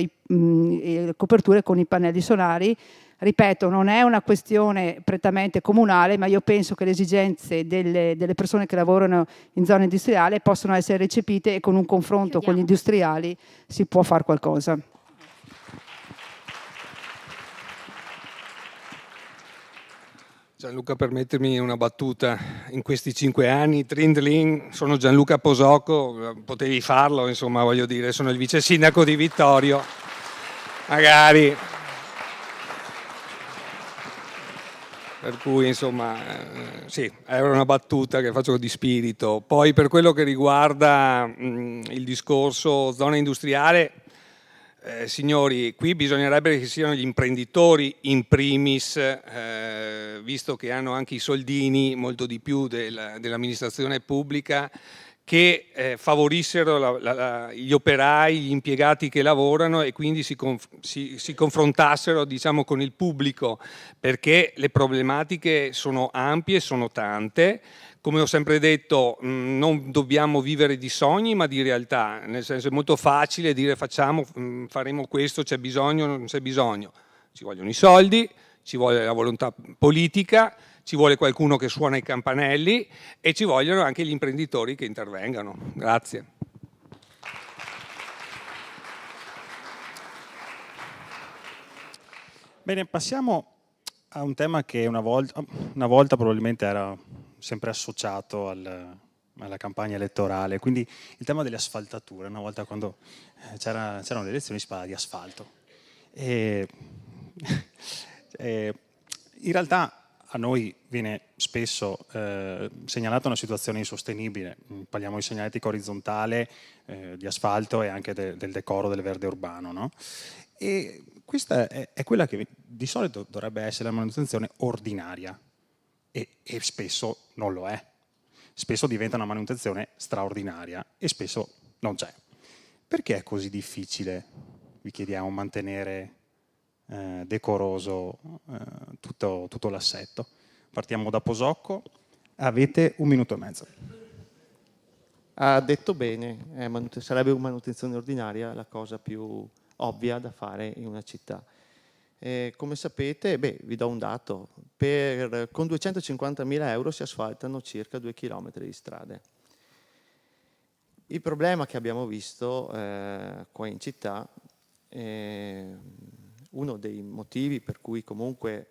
coperture con i pannelli solari. Ripeto, non è una questione prettamente comunale, ma io penso che le esigenze delle persone che lavorano in zona industriale possono essere recepite e con un confronto con gli industriali si può fare qualcosa. Gianluca, permettermi una battuta. In questi 5 anni, Trindlin, sono Gianluca Posocco, potevi farlo, insomma, voglio dire, sono il vice sindaco di Vittorio. Magari. Per cui, insomma, sì, era una battuta che faccio di spirito. Poi per quello che riguarda il discorso zona industriale, signori, qui bisognerebbe che siano gli imprenditori in primis, visto che hanno anche i soldini, molto di più dell'amministrazione pubblica, che favorissero gli operai, gli impiegati che lavorano e quindi si confrontassero, diciamo, con il pubblico, perché le problematiche sono ampie, sono tante. Come ho sempre detto, non dobbiamo vivere di sogni ma di realtà, nel senso è molto facile dire faremo questo, c'è bisogno, non c'è bisogno. Ci vogliono i soldi, ci vuole la volontà politica, ci vuole qualcuno che suona i campanelli e ci vogliono anche gli imprenditori che intervengano. Grazie. Bene, passiamo a un tema che una volta probabilmente era sempre associato alla campagna elettorale, quindi il tema delle asfaltature. Una volta quando c'erano le elezioni si parlava di asfalto. In realtà a noi viene spesso segnalata una situazione insostenibile, parliamo di segnaletica orizzontale, di asfalto e anche del decoro del verde urbano, no? E questa è quella che di solito dovrebbe essere la manutenzione ordinaria e spesso non lo è. Spesso diventa una manutenzione straordinaria e spesso non c'è. Perché è così difficile, vi chiediamo, mantenere decoroso tutto l'assetto? Partiamo da Posocco, avete 1 minuto e mezzo. Ha detto bene, sarebbe una manutenzione ordinaria la cosa più ovvia da fare in una città. Come sapete, vi do un dato, con 250.000 euro si asfaltano circa 2 chilometri di strade. Il problema che abbiamo visto qua in città, uno dei motivi per cui comunque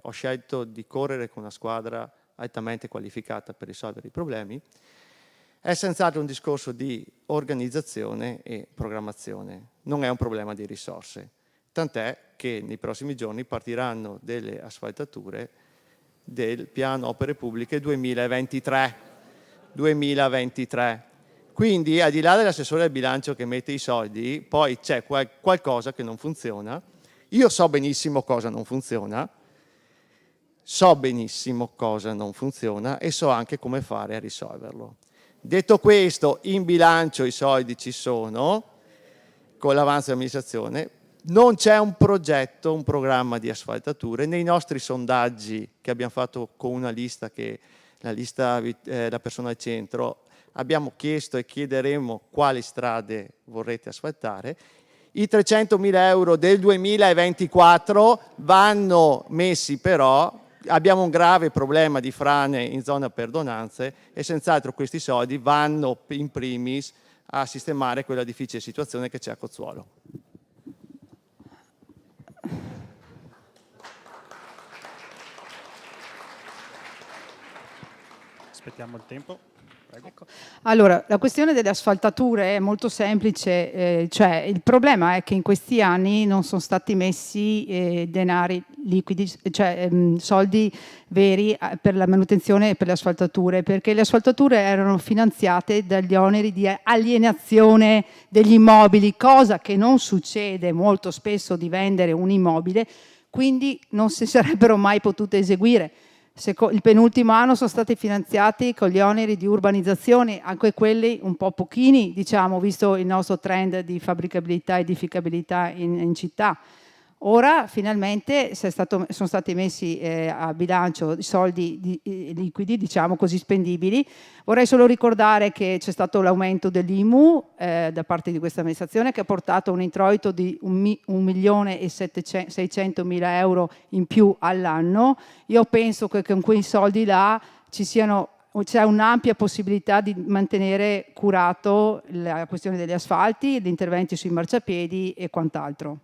ho scelto di correre con una squadra altamente qualificata per risolvere i problemi, è senz'altro un discorso di organizzazione e programmazione, non è un problema di risorse, tant'è che nei prossimi giorni partiranno delle asfaltature del piano opere pubbliche 2023. Quindi, al di là dell'assessore al bilancio che mette i soldi, poi c'è qualcosa che non funziona. Io so benissimo cosa non funziona, e so anche come fare a risolverlo. Detto questo, in bilancio i soldi ci sono, con l'avanzo dell'amministrazione, non c'è un progetto, un programma di asfaltature. Nei nostri sondaggi che abbiamo fatto con una lista, la persona al centro, abbiamo chiesto e chiederemo quali strade vorrete asfaltare. I 300.000 euro del 2024 vanno messi, però abbiamo un grave problema di frane in zona Perdonanze e senz'altro questi soldi vanno in primis a sistemare quella difficile situazione che c'è a Cozzuolo. Aspettiamo il tempo. Ecco. Allora, la questione delle asfaltature è molto semplice, cioè il problema è che in questi anni non sono stati messi denari liquidi, cioè soldi veri per la manutenzione e per le asfaltature, perché le asfaltature erano finanziate dagli oneri di alienazione degli immobili, cosa che non succede molto spesso di vendere un immobile, quindi non si sarebbero mai potute eseguire. Il penultimo anno sono stati finanziati con gli oneri di urbanizzazione, anche quelli un po' pochini, diciamo, visto il nostro trend di fabbricabilità e edificabilità in città. Ora finalmente sono stati messi a bilancio i soldi liquidi, diciamo così, spendibili. Vorrei solo ricordare che c'è stato l'aumento dell'IMU da parte di questa amministrazione, che ha portato a un introito di 1.600.000 euro in più all'anno. Io penso che con quei soldi là c'è un'ampia possibilità di mantenere curato la questione degli asfalti, gli interventi sui marciapiedi e quant'altro.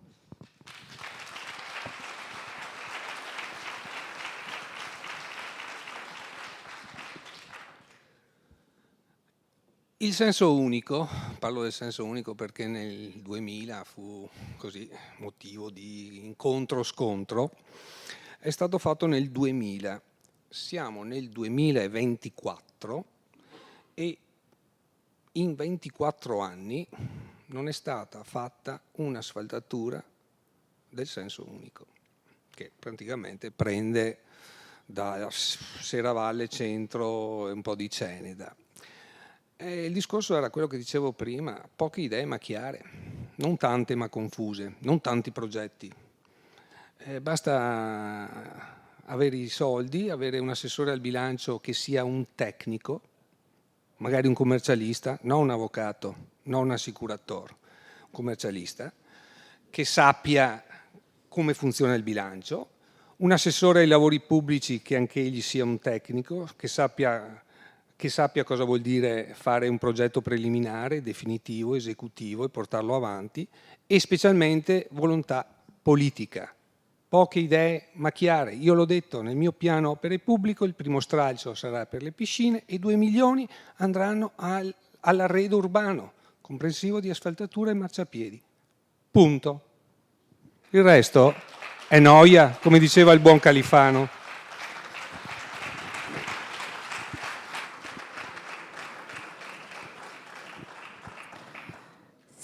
Il senso unico, parlo del senso unico perché nel 2000 fu così motivo di incontro-scontro, è stato fatto nel 2000. Siamo nel 2024 e in 24 anni non è stata fatta un'asfaltatura del senso unico, che praticamente prende da Serravalle Centro e un po' di Ceneda. Il discorso era quello che dicevo prima, poche idee ma chiare, non tante ma confuse, non tanti progetti. Basta avere i soldi, avere un assessore al bilancio che sia un tecnico, magari un commercialista, non un avvocato, non un assicuratore, un commercialista, che sappia come funziona il bilancio, un assessore ai lavori pubblici che anche egli sia un tecnico, che sappia cosa vuol dire fare un progetto preliminare, definitivo, esecutivo e portarlo avanti, e specialmente volontà politica. Poche idee ma chiare. Io l'ho detto, nel mio piano opere pubblico il primo stralcio sarà per le piscine e 2 milioni andranno all'arredo urbano, comprensivo di asfaltatura e marciapiedi. Punto. Il resto è noia, come diceva il buon Califano.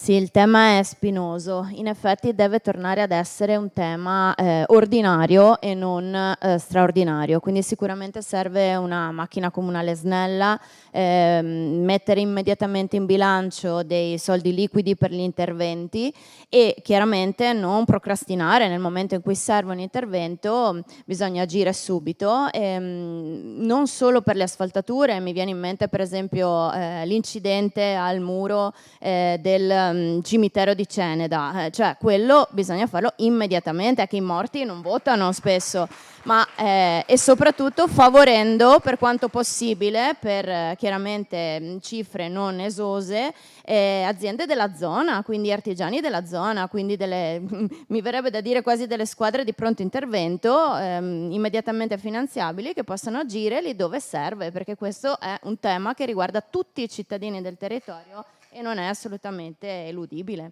Sì, il tema è spinoso, in effetti deve tornare ad essere un tema ordinario e non straordinario, quindi sicuramente serve una macchina comunale snella, mettere immediatamente in bilancio dei soldi liquidi per gli interventi e chiaramente non procrastinare. Nel momento in cui serve un intervento bisogna agire subito, non solo per le asfaltature. Mi viene in mente per esempio l'incidente al muro del cimitero di Ceneda, cioè quello bisogna farlo immediatamente, anche i morti non votano spesso, ma e soprattutto favorendo per quanto possibile, per chiaramente cifre non esose, aziende della zona, quindi artigiani della zona, quindi mi verrebbe da dire quasi delle squadre di pronto intervento immediatamente finanziabili, che possano agire lì dove serve, perché questo è un tema che riguarda tutti i cittadini del territorio e non è assolutamente eludibile.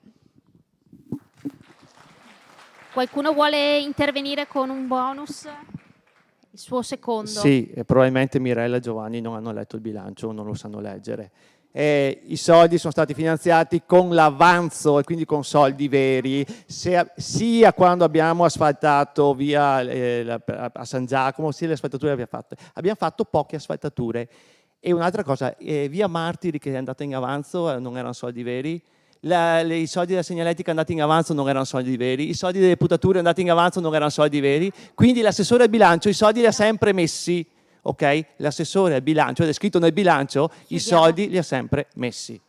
Qualcuno vuole intervenire con un bonus? Il suo secondo. Sì, e probabilmente Mirella e Giovanni non hanno letto il bilancio o non lo sanno leggere. I soldi sono stati finanziati con l'avanzo e quindi con soldi veri, sia quando abbiamo asfaltato via a San Giacomo, sia le asfaltature che abbiamo fatto. Abbiamo fatto poche asfaltature. E un'altra cosa, via Martiri che è andata in avanzo non erano soldi veri, i soldi della segnaletica andati in avanzo non erano soldi veri, i soldi delle putature andati in avanzo non erano soldi veri, quindi l'assessore al bilancio i soldi li ha sempre messi, ok? L'assessore al bilancio, ed è scritto nel bilancio, i soldi li ha sempre messi.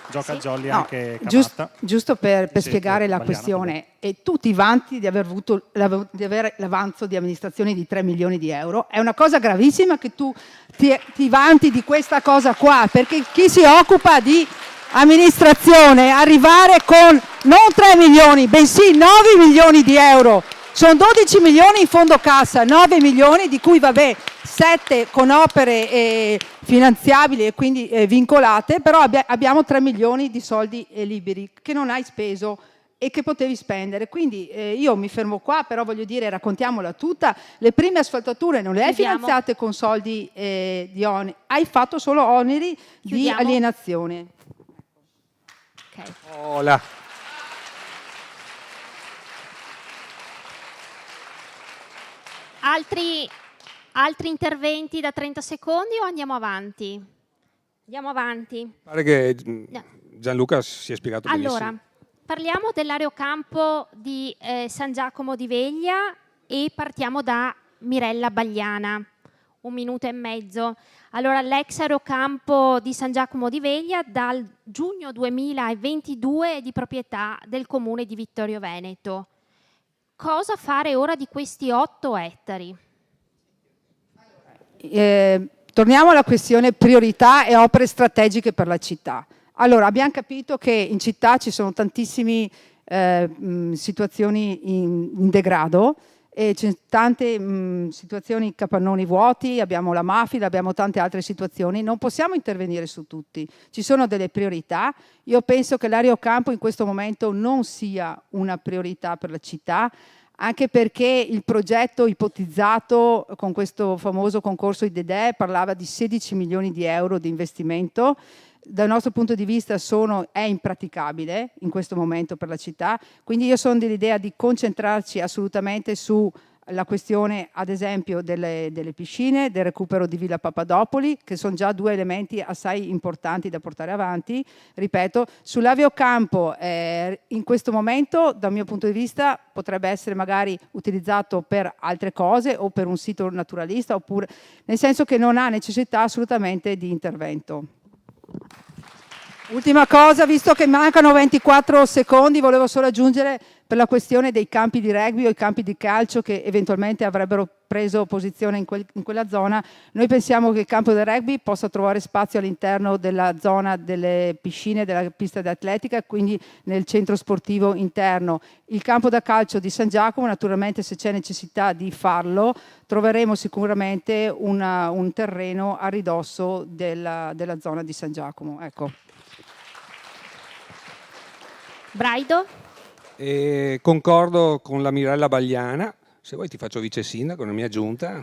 Gioca Sì. Jolly No, anche Camatta. giusto per Sì, spiegare la Bagliana, questione, e tutti vanti di aver avuto di avere l'avanzo di amministrazione di 3 milioni di euro, è una cosa gravissima che tu ti vanti di questa cosa qua, perché chi si occupa di amministrazione arrivare con non 3 milioni, bensì 9 milioni di euro, sono 12 milioni in fondo cassa, 9 milioni di cui vabbè 7 con opere finanziabili e quindi vincolate, però abbiamo 3 milioni di soldi liberi che non hai speso e che potevi spendere. Quindi io mi fermo qua, però voglio dire, raccontiamola tutta. Le prime asfaltature non le hai finanziate con soldi di oneri, hai fatto solo oneri di alienazione. Okay. Hola. Altri interventi da 30 secondi o andiamo avanti? Andiamo avanti. Pare che Gianluca si è spiegato benissimo. Allora, parliamo dell'aerocampo di San Giacomo di Veglia e partiamo da Mirella Bagliana. 1 minuto e mezzo. Allora, l'ex aerocampo di San Giacomo di Veglia dal giugno 2022 è di proprietà del comune di Vittorio Veneto. Cosa fare ora di questi 8 ettari? Torniamo alla questione priorità e opere strategiche per la città. Allora, abbiamo capito che in città ci sono tantissime situazioni in degrado, e c'è tante situazioni, capannoni vuoti, abbiamo la Mafida, abbiamo tante altre situazioni, non possiamo intervenire su tutti, ci sono delle priorità. Io penso che l'aerocampo in questo momento non sia una priorità per la città, anche perché il progetto ipotizzato con questo famoso concorso IDEDE parlava di 16 milioni di euro di investimento. Dal nostro punto di vista è impraticabile in questo momento per la città, quindi io sono dell'idea di concentrarci assolutamente sulla questione, ad esempio, delle piscine, del recupero di Villa Papadopoli, che sono già 2 elementi assai importanti da portare avanti. Ripeto, sull'aviocampo in questo momento, dal mio punto di vista, potrebbe essere magari utilizzato per altre cose o per un sito naturalista, oppure nel senso che non ha necessità assolutamente di intervento. Ultima cosa, visto che mancano 24 secondi, volevo solo aggiungere per la questione dei campi di rugby o i campi di calcio che eventualmente avrebbero preso posizione in quella zona. Noi pensiamo che il campo del rugby possa trovare spazio all'interno della zona delle piscine, della pista di atletica, quindi nel centro sportivo interno. Il campo da calcio di San Giacomo, naturalmente, se c'è necessità di farlo, troveremo sicuramente un terreno a ridosso della zona di San Giacomo. Ecco. Braido? Concordo con la Mirella Bagliana. Se vuoi ti faccio vice sindaco nella mia giunta.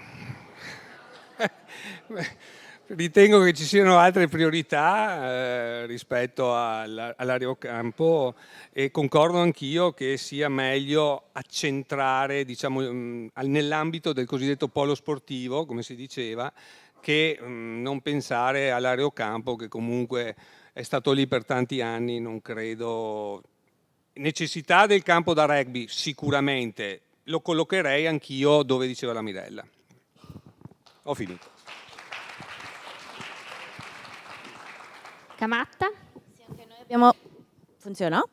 Ritengo che ci siano altre priorità rispetto all'aerocampo, e concordo anch'io che sia meglio accentrare, diciamo, nell'ambito del cosiddetto polo sportivo, come si diceva, che non pensare all'aerocampo, che comunque è stato lì per tanti anni. Non credo. Necessità del campo da rugby sicuramente, lo collocherei anch'io dove diceva la Mirella. Ho finito. Camatta. Sì, anche noi abbiamo... Funziona?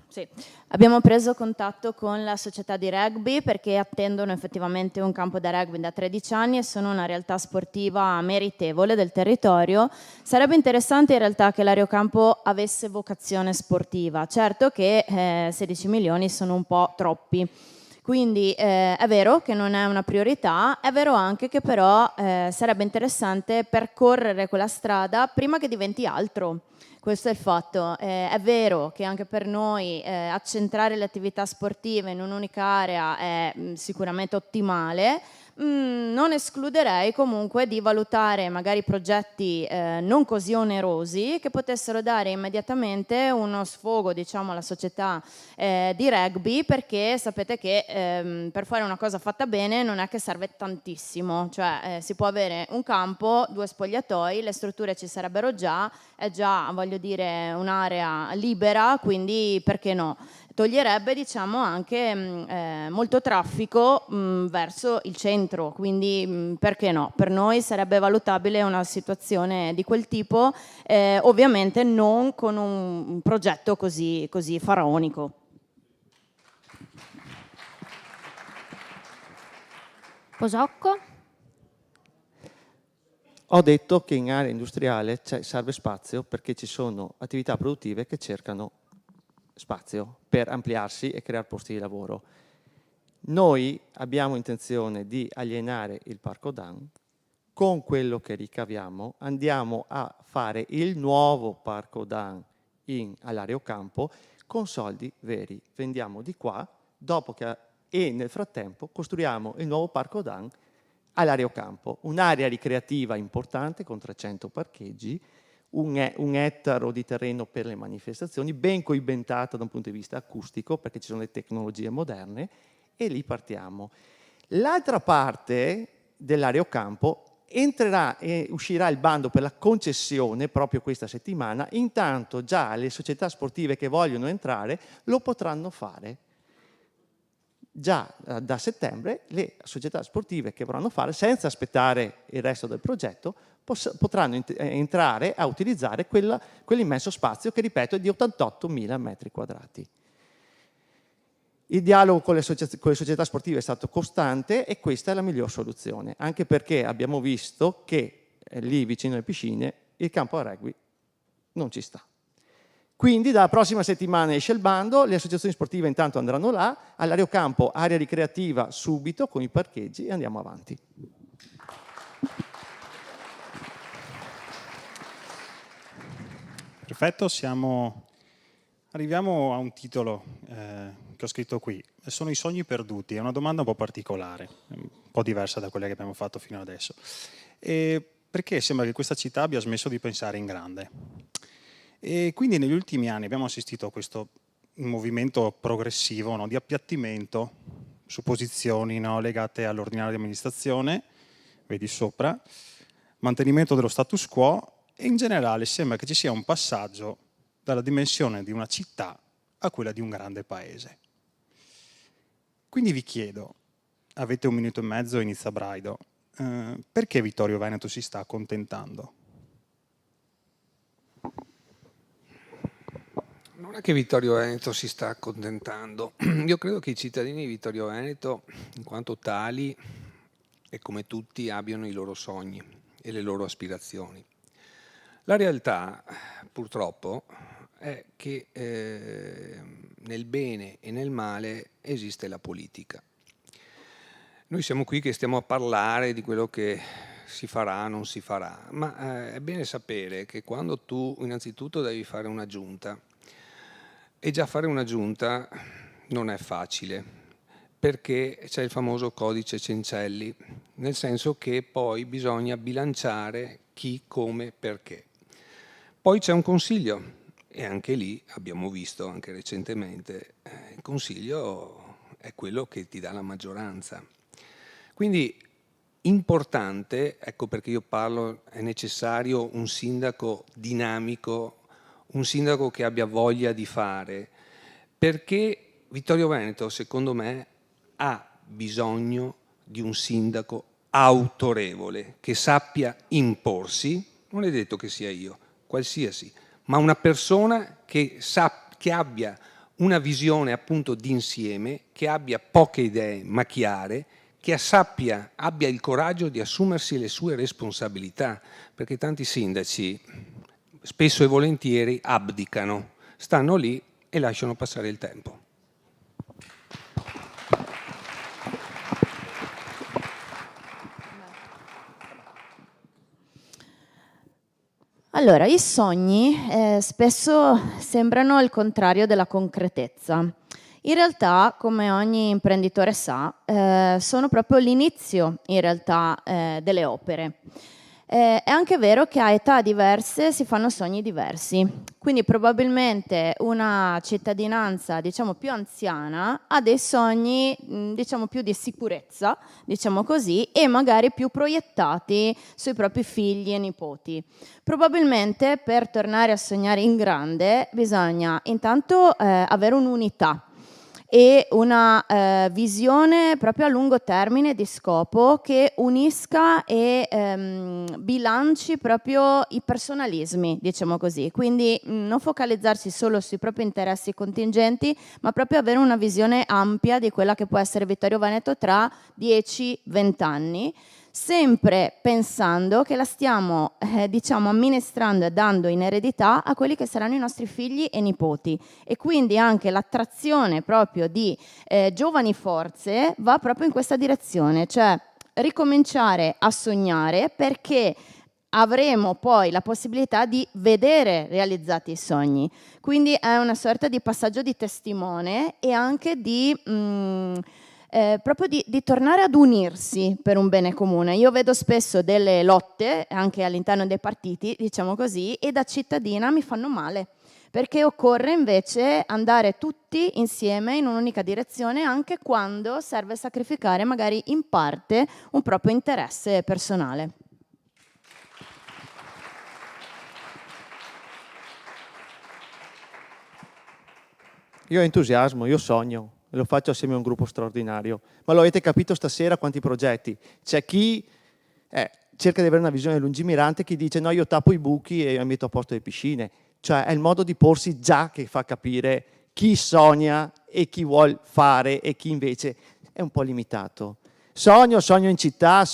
Sì. Abbiamo preso contatto con la società di rugby perché attendono effettivamente un campo da rugby da 13 anni e sono una realtà sportiva meritevole del territorio. Sarebbe interessante in realtà che l'Areocampo avesse vocazione sportiva. Certo che 16 milioni sono un po' troppi. Quindi è vero che non è una priorità, è vero anche che però sarebbe interessante percorrere quella strada prima che diventi altro. Questo è il fatto. È vero che anche per noi accentrare le attività sportive in un'unica area è sicuramente ottimale. Non escluderei comunque di valutare magari progetti non così onerosi che potessero dare immediatamente uno sfogo, diciamo, alla società di rugby, perché sapete che per fare una cosa fatta bene non è che serve tantissimo, cioè si può avere un campo, 2 spogliatoi, le strutture ci sarebbero già, è già, voglio dire, un'area libera, quindi perché no? Toglierebbe, diciamo, anche molto traffico verso il centro, quindi perché no? Per noi sarebbe valutabile una situazione di quel tipo, ovviamente non con un progetto così faraonico. Posocco. Ho detto che in area industriale serve spazio perché ci sono attività produttive che cercano spazio per ampliarsi e creare posti di lavoro. Noi abbiamo intenzione di alienare il Parco Dan. Con quello che ricaviamo andiamo a fare il nuovo Parco Dan all'Areocampo con soldi veri. Vendiamo di qua, e nel frattempo costruiamo il nuovo Parco Dan all'Areocampo, un'area ricreativa importante con 300 parcheggi, un ettaro di terreno per le manifestazioni, ben coibentata da un punto di vista acustico perché ci sono le tecnologie moderne, e lì partiamo. L'altra parte dell'Areocampo entrerà e uscirà il bando per la concessione proprio questa settimana. Intanto già le società sportive che vogliono entrare lo potranno fare. Già da settembre le società sportive che vorranno fare, senza aspettare il resto del progetto, potranno entrare a utilizzare quell'immenso spazio che, ripeto, è di 88.000 metri quadrati. Il dialogo con le società sportive è stato costante e questa è la miglior soluzione, anche perché abbiamo visto che lì vicino alle piscine il campo a rugby non ci sta. Quindi dalla prossima settimana esce il bando, le associazioni sportive intanto andranno là, all'Areocampo area ricreativa subito con i parcheggi e andiamo avanti. Perfetto, arriviamo a un titolo che ho scritto qui. Sono i sogni perduti. È una domanda un po' particolare, un po' diversa da quelle che abbiamo fatto fino adesso. Perché sembra che questa città abbia smesso di pensare in grande. E quindi negli ultimi anni abbiamo assistito a questo movimento progressivo, no, di appiattimento su posizioni, no, legate all'ordinaria amministrazione, vedi sopra, mantenimento dello status quo, e in generale sembra che ci sia un passaggio dalla dimensione di una città a quella di un grande paese. Quindi vi chiedo, avete 1 minuto e mezzo, inizia Braido, perché Vittorio Veneto si sta accontentando? Non è che Vittorio Veneto si sta accontentando. Io credo che i cittadini di Vittorio Veneto, in quanto tali, e come tutti, abbiano i loro sogni e le loro aspirazioni. La realtà, purtroppo, è che nel bene e nel male esiste la politica. Noi siamo qui che stiamo a parlare di quello che si farà, non si farà, ma è bene sapere che quando tu innanzitutto devi fare una giunta, e già fare una giunta non è facile, perché c'è il famoso codice Cencelli, nel senso che poi bisogna bilanciare chi, come, perché. Poi c'è un consiglio, e anche lì abbiamo visto anche recentemente, il consiglio è quello che ti dà la maggioranza. Quindi importante, ecco perché io parlo, è necessario un sindaco dinamico, un sindaco che abbia voglia di fare, perché Vittorio Veneto, secondo me, ha bisogno di un sindaco autorevole, che sappia imporsi, non è detto che sia io, qualsiasi, ma una persona che abbia una visione appunto d'insieme, che abbia poche idee ma chiare, che abbia il coraggio di assumersi le sue responsabilità, perché tanti sindaci spesso e volentieri abdicano, stanno lì e lasciano passare il tempo. Allora, i sogni spesso sembrano il contrario della concretezza. In realtà, come ogni imprenditore sa, sono proprio l'inizio in realtà delle opere. È anche vero che a età diverse si fanno sogni diversi, quindi probabilmente una cittadinanza, diciamo, più anziana ha dei sogni, diciamo, più di sicurezza, diciamo così, e magari più proiettati sui propri figli e nipoti. Probabilmente per tornare a sognare in grande bisogna intanto avere un'unità e una visione proprio a lungo termine di scopo che unisca e bilanci proprio i personalismi, diciamo così. Quindi non focalizzarsi solo sui propri interessi contingenti, ma proprio avere una visione ampia di quella che può essere Vittorio Veneto tra 10-20 anni, sempre pensando che la stiamo diciamo amministrando e dando in eredità a quelli che saranno i nostri figli e nipoti, e quindi anche l'attrazione proprio di giovani forze va proprio in questa direzione, cioè ricominciare a sognare, perché avremo poi la possibilità di vedere realizzati i sogni. Quindi è una sorta di passaggio di testimone e anche di proprio di tornare ad unirsi per un bene comune. Io vedo spesso delle lotte anche all'interno dei partiti, diciamo così, e da cittadina mi fanno male, perché occorre invece andare tutti insieme in un'unica direzione, anche quando serve sacrificare magari in parte un proprio interesse personale. Io ho entusiasmo, io sogno. E lo faccio assieme a un gruppo straordinario. Ma lo avete capito stasera quanti progetti? C'è chi cerca di avere una visione lungimirante, chi dice no, io tappo i buchi e metto a posto le piscine. Cioè è il modo di porsi già che fa capire chi sogna e chi vuol fare e chi invece è un po' limitato. Sogno in città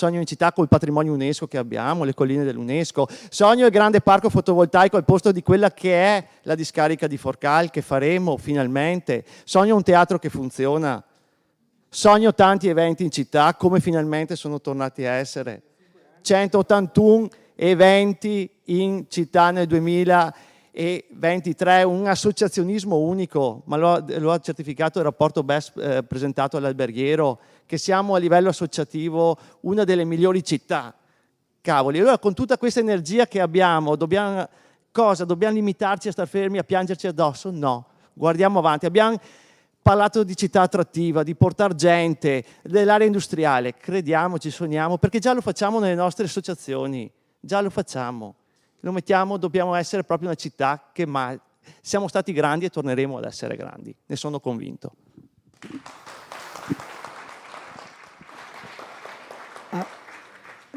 col patrimonio UNESCO che abbiamo, le colline dell'UNESCO. Sogno il grande parco fotovoltaico al posto di quella che è la discarica di Forcal che faremo finalmente. Sogno un teatro che funziona. Sogno tanti eventi in città come finalmente sono tornati a essere. 181 eventi in città nel 2023, un associazionismo unico, ma lo ha certificato il rapporto BES presentato all'Alberghiero, che siamo a livello associativo una delle migliori città. Cavoli, allora con tutta questa energia che abbiamo, dobbiamo limitarci a star fermi, a piangerci addosso? No, guardiamo avanti. Abbiamo parlato di città attrattiva, di portare gente, dell'area industriale. Crediamoci, sogniamo, perché già lo facciamo nelle nostre associazioni, già lo facciamo. Lo mettiamo, dobbiamo essere proprio una città che mai siamo stati grandi e torneremo ad essere grandi, ne sono convinto.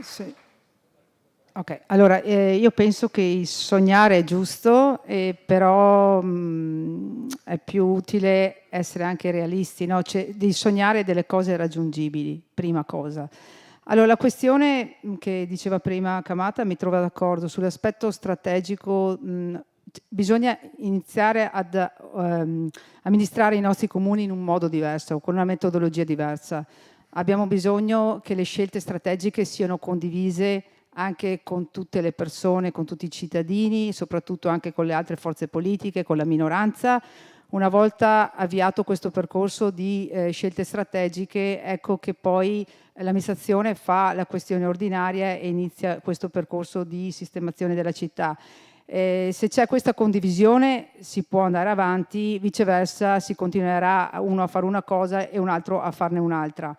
Sì. Ok, allora io penso che il sognare è giusto, però è più utile essere anche realisti, no? Cioè, di sognare delle cose raggiungibili, prima cosa. Allora, la questione che diceva prima Kamata mi trova d'accordo sull'aspetto strategico. Bisogna iniziare ad amministrare i nostri comuni in un modo diverso, con una metodologia diversa. Abbiamo bisogno che le scelte strategiche siano condivise anche con tutte le persone, con tutti i cittadini, soprattutto anche con le altre forze politiche, con la minoranza. Una volta avviato questo percorso di scelte strategiche, ecco che poi l'amministrazione fa la questione ordinaria e inizia questo percorso di sistemazione della città. Se c'è questa condivisione si può andare avanti, viceversa si continuerà uno a fare una cosa e un altro a farne un'altra.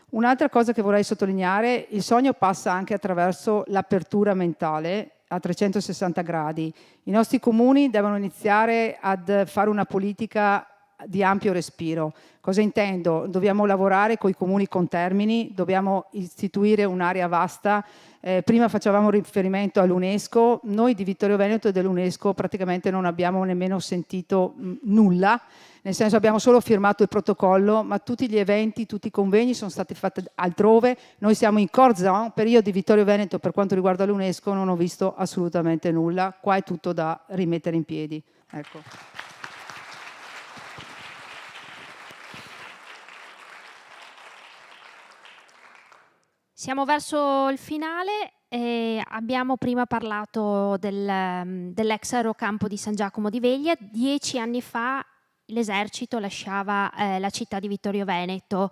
Un'altra cosa che vorrei sottolineare: il sogno passa anche attraverso l'apertura mentale a 360 gradi. I nostri comuni devono iniziare ad fare una politica di ampio respiro. Cosa intendo? Dobbiamo lavorare con i comuni contermini, dobbiamo istituire un'area vasta. Prima facevamo riferimento all'UNESCO, noi di Vittorio Veneto e dell'UNESCO praticamente non abbiamo nemmeno sentito nulla, nel senso abbiamo solo firmato il protocollo, ma tutti gli eventi, tutti i convegni sono stati fatti altrove. Noi siamo in core zone, per io di Vittorio Veneto per quanto riguarda l'UNESCO non ho visto assolutamente nulla, qua è tutto da rimettere in piedi. Ecco. Siamo verso il finale e abbiamo prima parlato dell'ex aerocampo di San Giacomo di Veglia. 10 anni fa l'esercito lasciava la città di Vittorio Veneto.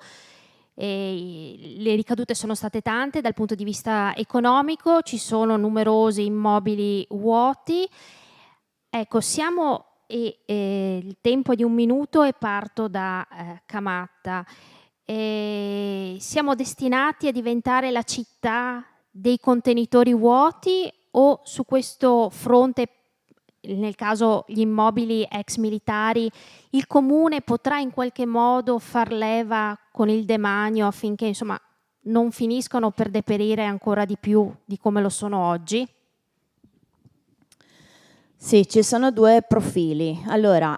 E le ricadute sono state tante dal punto di vista economico, ci sono numerosi immobili vuoti. Ecco, il tempo è di 1 minuto e parto da Camatta. Siamo destinati a diventare la città dei contenitori vuoti o su questo fronte, nel caso gli immobili ex militari, il comune potrà in qualche modo far leva con il demanio affinché insomma non finiscono per deperire ancora di più di come lo sono oggi? Sì, ci sono 2 profili. Allora,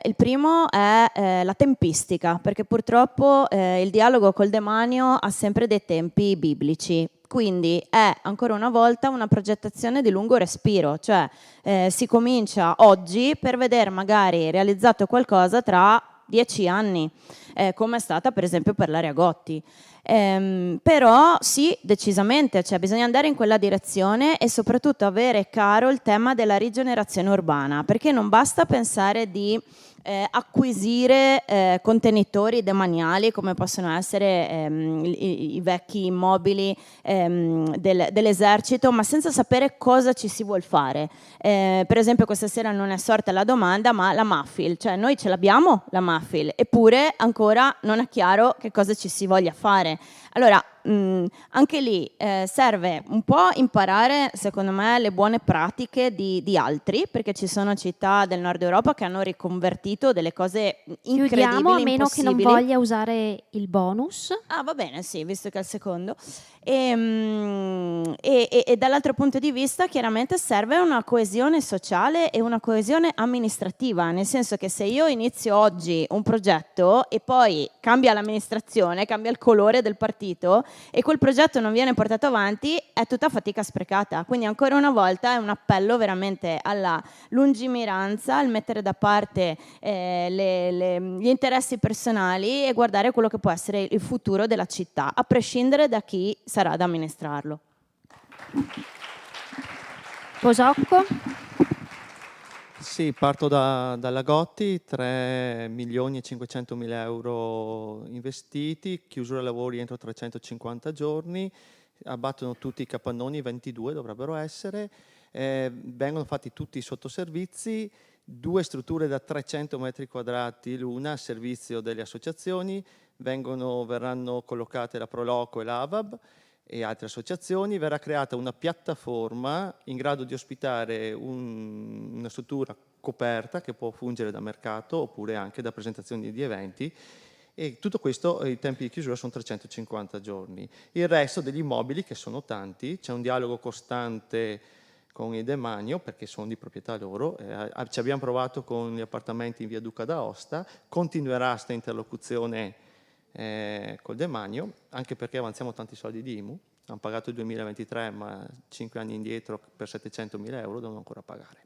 il primo è la tempistica, perché purtroppo il dialogo col demanio ha sempre dei tempi biblici. Quindi è ancora una volta una progettazione di lungo respiro, cioè si comincia oggi per vedere magari realizzato qualcosa tra 10 anni, come è stata per esempio per l'area Gotti. Però sì, decisamente, cioè bisogna andare in quella direzione e soprattutto avere caro il tema della rigenerazione urbana, perché non basta pensare di acquisire contenitori demaniali come possono essere i vecchi immobili dell'esercito, ma senza sapere cosa ci si vuol fare. Per esempio questa sera non è sorta la domanda, ma la Mafil, cioè noi ce l'abbiamo la Mafil, eppure ancora non è chiaro che cosa ci si voglia fare. Allora, anche lì serve un po' imparare, secondo me, le buone pratiche di altri, perché ci sono città del nord Europa che hanno riconvertito delle cose incredibili, Chiudiamo, a meno che non impossibili. voglia usare il bonus. Ah, va bene, sì, visto che è il secondo. E dall'altro punto di vista chiaramente serve una coesione sociale e una coesione amministrativa, nel senso che se io inizio oggi un progetto e poi cambia l'amministrazione, cambia il colore del partito e quel progetto non viene portato avanti, è tutta fatica sprecata. Quindi ancora una volta è un appello veramente alla lungimiranza, al mettere da parte gli interessi personali e guardare quello che può essere il futuro della città, a prescindere da chi sarà ad amministrarlo. Posocco? Sì, parto dalla Gotti, 3.500.000 euro investiti, chiusura lavori entro 350 giorni, abbattono tutti i capannoni, 22 dovrebbero essere, vengono fatti tutti i sottoservizi, 2 strutture da 300 metri quadrati l'una a servizio delle associazioni, verranno collocate la Proloco e l'AVAB e altre associazioni, verrà creata una piattaforma in grado di ospitare una struttura coperta che può fungere da mercato oppure anche da presentazioni di eventi, e tutto questo, i tempi di chiusura sono 350 giorni. Il resto degli immobili, che sono tanti, c'è un dialogo costante con il demanio perché sono di proprietà loro, ci abbiamo provato con gli appartamenti in via Duca d'Aosta, continuerà questa interlocuzione col demanio, anche perché avanziamo tanti soldi di IMU, hanno pagato il 2023 ma 5 anni indietro per 700.000 euro devono ancora pagare.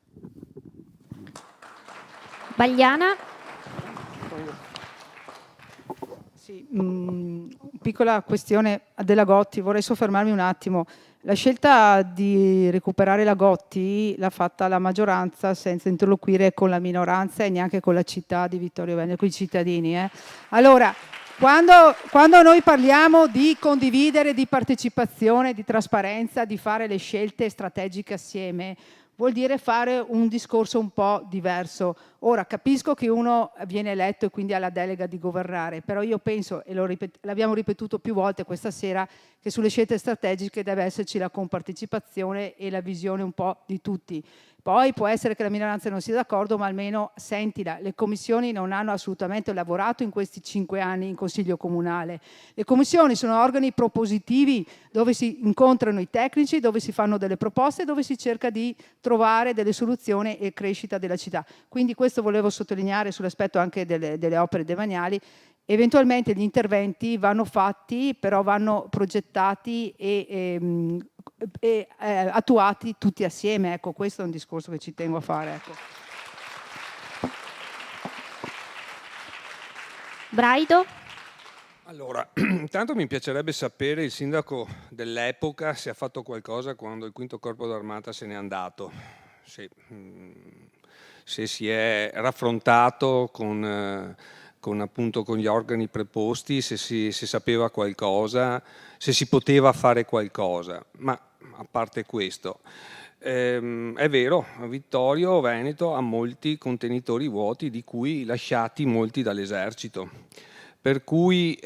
Bagliana? Sì, piccola questione della Gotti, vorrei soffermarmi un attimo. La scelta di recuperare la Gotti l'ha fatta la maggioranza senza interloquire con la minoranza e neanche con la città di Vittorio Veneto, con i cittadini. Allora, quando noi parliamo di condividere, di partecipazione, di trasparenza, di fare le scelte strategiche assieme, vuol dire fare un discorso un po' diverso. Ora, capisco che uno viene eletto e quindi ha la delega di governare, però io penso, e l'abbiamo ripetuto più volte questa sera, che sulle scelte strategiche deve esserci la compartecipazione e la visione un po' di tutti. Poi può essere che la minoranza non sia d'accordo, ma almeno sentila. Le commissioni non hanno assolutamente lavorato in questi 5 anni in Consiglio Comunale. Le commissioni sono organi propositivi dove si incontrano i tecnici, dove si fanno delle proposte, dove si cerca di trovare delle soluzioni e crescita della città. Quindi questo volevo sottolineare sull'aspetto anche delle opere demaniali. Eventualmente gli interventi vanno fatti, però vanno progettati e attuati tutti assieme. Ecco, questo è un discorso che ci tengo a fare. Ecco. Braido? Allora, intanto mi piacerebbe sapere il sindaco dell'epoca se ha fatto qualcosa quando il quinto corpo d'armata se n'è andato, se si è raffrontato con gli organi preposti, se sapeva qualcosa, se si poteva fare qualcosa. Ma a parte questo, è vero, Vittorio Veneto ha molti contenitori vuoti, di cui lasciati molti dall'esercito. Per cui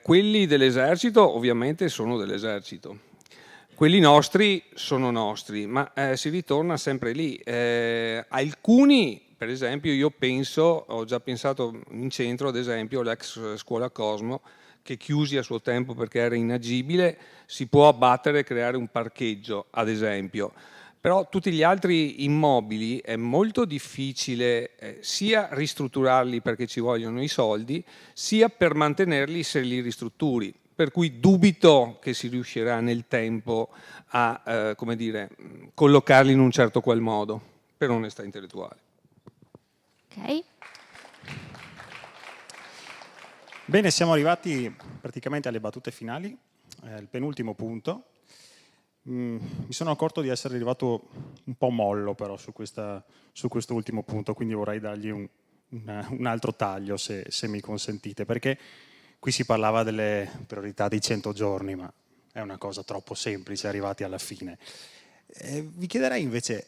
quelli dell'esercito ovviamente sono dell'esercito, quelli nostri sono nostri, ma si ritorna sempre lì. Alcuni, per esempio, io penso, ho già pensato in centro, ad esempio, l'ex scuola Cosmo, che chiusi a suo tempo perché era inagibile, si può abbattere e creare un parcheggio, ad esempio. Però tutti gli altri immobili è molto difficile sia ristrutturarli perché ci vogliono i soldi, sia per mantenerli se li ristrutturi. Per cui dubito che si riuscirà nel tempo a collocarli in un certo qual modo, per onestà intellettuale. Ok. Bene, siamo arrivati praticamente alle battute finali, il penultimo punto. Mi sono accorto di essere arrivato un po' mollo però su questo ultimo punto, quindi vorrei dargli un altro taglio se mi consentite, perché qui si parlava delle priorità dei 100 giorni, ma è una cosa troppo semplice arrivati alla fine. Vi chiederei invece,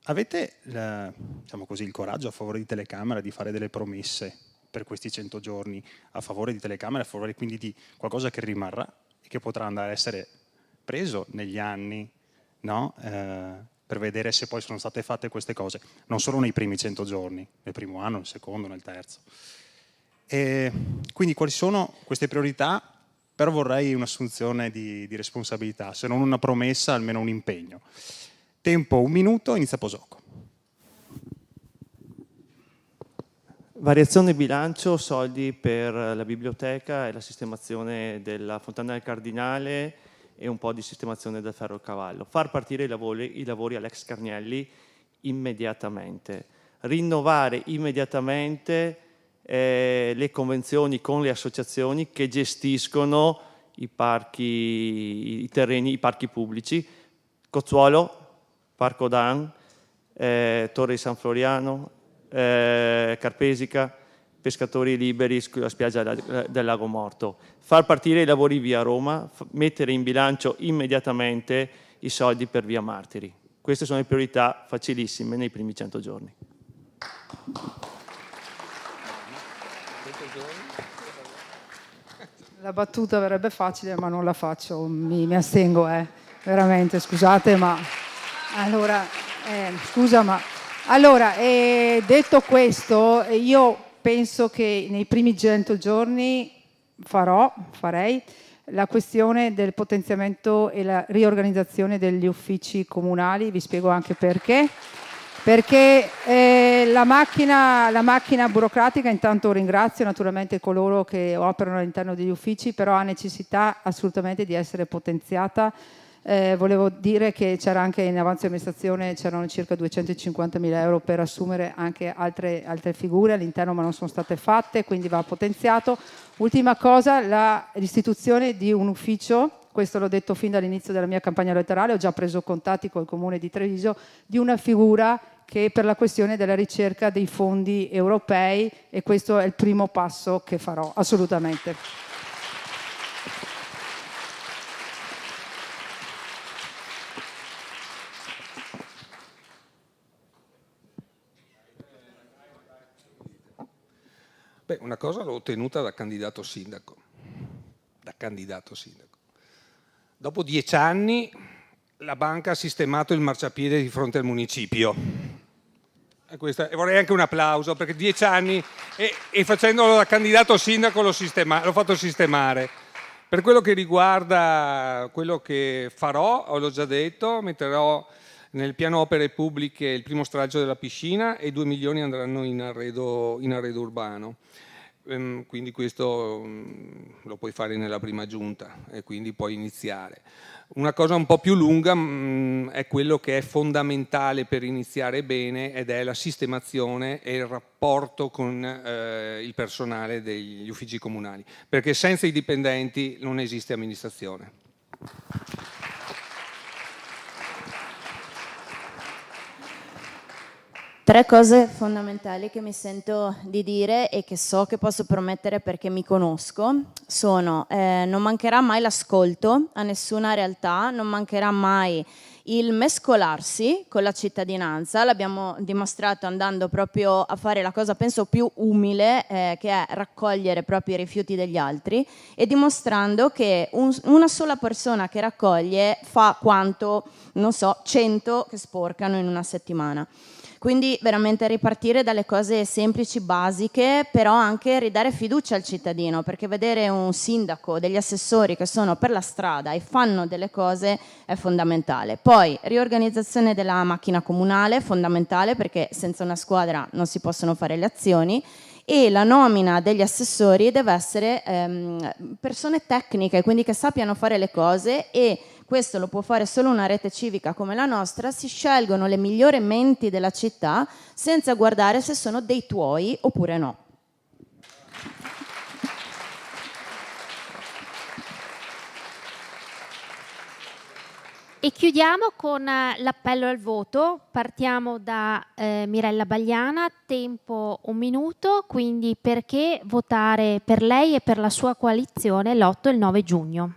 avete il coraggio a favore di telecamera di fare delle promesse per questi 100 giorni a favore di telecamera, a favore quindi di qualcosa che rimarrà e che potrà andare a essere preso negli anni, no? Per vedere se poi sono state fatte queste cose, non solo nei primi 100 giorni, nel primo anno, nel secondo, nel terzo. E quindi quali sono queste priorità? Però vorrei un'assunzione di responsabilità, se non una promessa, almeno un impegno. Tempo 1 minuto, inizia Posocco. Variazione bilancio, soldi per la biblioteca e la sistemazione della Fontana del Cardinale e un po' di sistemazione del ferrocavallo. Far partire i lavori all'ex Carnielli immediatamente. Rinnovare immediatamente le convenzioni con le associazioni che gestiscono i terreni, i parchi pubblici. Cozzuolo, Parco Dan, Torre di San Floriano, Carpesica, pescatori liberi sulla spiaggia del Lago Morto. Far partire i lavori via Roma, mettere in bilancio immediatamente i soldi per via Martiri. Queste sono le priorità facilissime nei primi 100 giorni. La battuta verrebbe facile, ma non la faccio, mi astengo, veramente, scusate, ma allora, detto questo, io penso che nei primi 100 giorni farei la questione del potenziamento e la riorganizzazione degli uffici comunali. Vi spiego anche perché. Perché la macchina burocratica, intanto ringrazio naturalmente coloro che operano all'interno degli uffici, però ha necessità assolutamente di essere potenziata. Volevo dire che c'era anche in avanzo amministrazione, c'erano circa 250.000 euro per assumere anche altre figure all'interno, ma non sono state fatte, quindi va potenziato. Ultima cosa, l'istituzione di un ufficio, questo l'ho detto fin dall'inizio della mia campagna elettorale, ho già preso contatti col Comune di Treviso, di una figura che per la questione della ricerca dei fondi europei, e questo è il primo passo che farò, assolutamente. Beh, una cosa l'ho ottenuta da candidato sindaco. Dopo 10 anni la banca ha sistemato il marciapiede di fronte al municipio. E vorrei anche un applauso, perché 10 anni e facendolo da candidato sindaco l'ho fatto sistemare. Per quello che riguarda quello che farò, l'ho già detto, metterò nel piano opere pubbliche il primo stralcio della piscina e 2 milioni andranno in arredo urbano. Quindi questo lo puoi fare nella prima giunta e quindi puoi iniziare. Una cosa un po' più lunga è quello che è fondamentale per iniziare bene, ed è la sistemazione e il rapporto con il personale degli uffici comunali, perché senza i dipendenti non esiste amministrazione. 3 cose fondamentali che mi sento di dire e che so che posso promettere perché mi conosco sono: non mancherà mai l'ascolto a nessuna realtà, non mancherà mai il mescolarsi con la cittadinanza. L'abbiamo dimostrato andando proprio a fare la cosa penso più umile, che è raccogliere proprio i rifiuti degli altri, e dimostrando che una sola persona che raccoglie fa quanto, non so, 100 che sporcano in una settimana. Quindi veramente ripartire dalle cose semplici, basiche, però anche ridare fiducia al cittadino, perché vedere un sindaco, degli assessori che sono per la strada e fanno delle cose è fondamentale. Poi riorganizzazione della macchina comunale, fondamentale, perché senza una squadra non si possono fare le azioni, e la nomina degli assessori deve essere persone tecniche, quindi che sappiano fare le cose, e questo lo può fare solo una rete civica come la nostra. Si scelgono le migliori menti della città senza guardare se sono dei tuoi oppure no. E chiudiamo con l'appello al voto. Partiamo da Mirella Bagliana, tempo 1 minuto, quindi perché votare per lei e per la sua coalizione l'8 e il 9 giugno?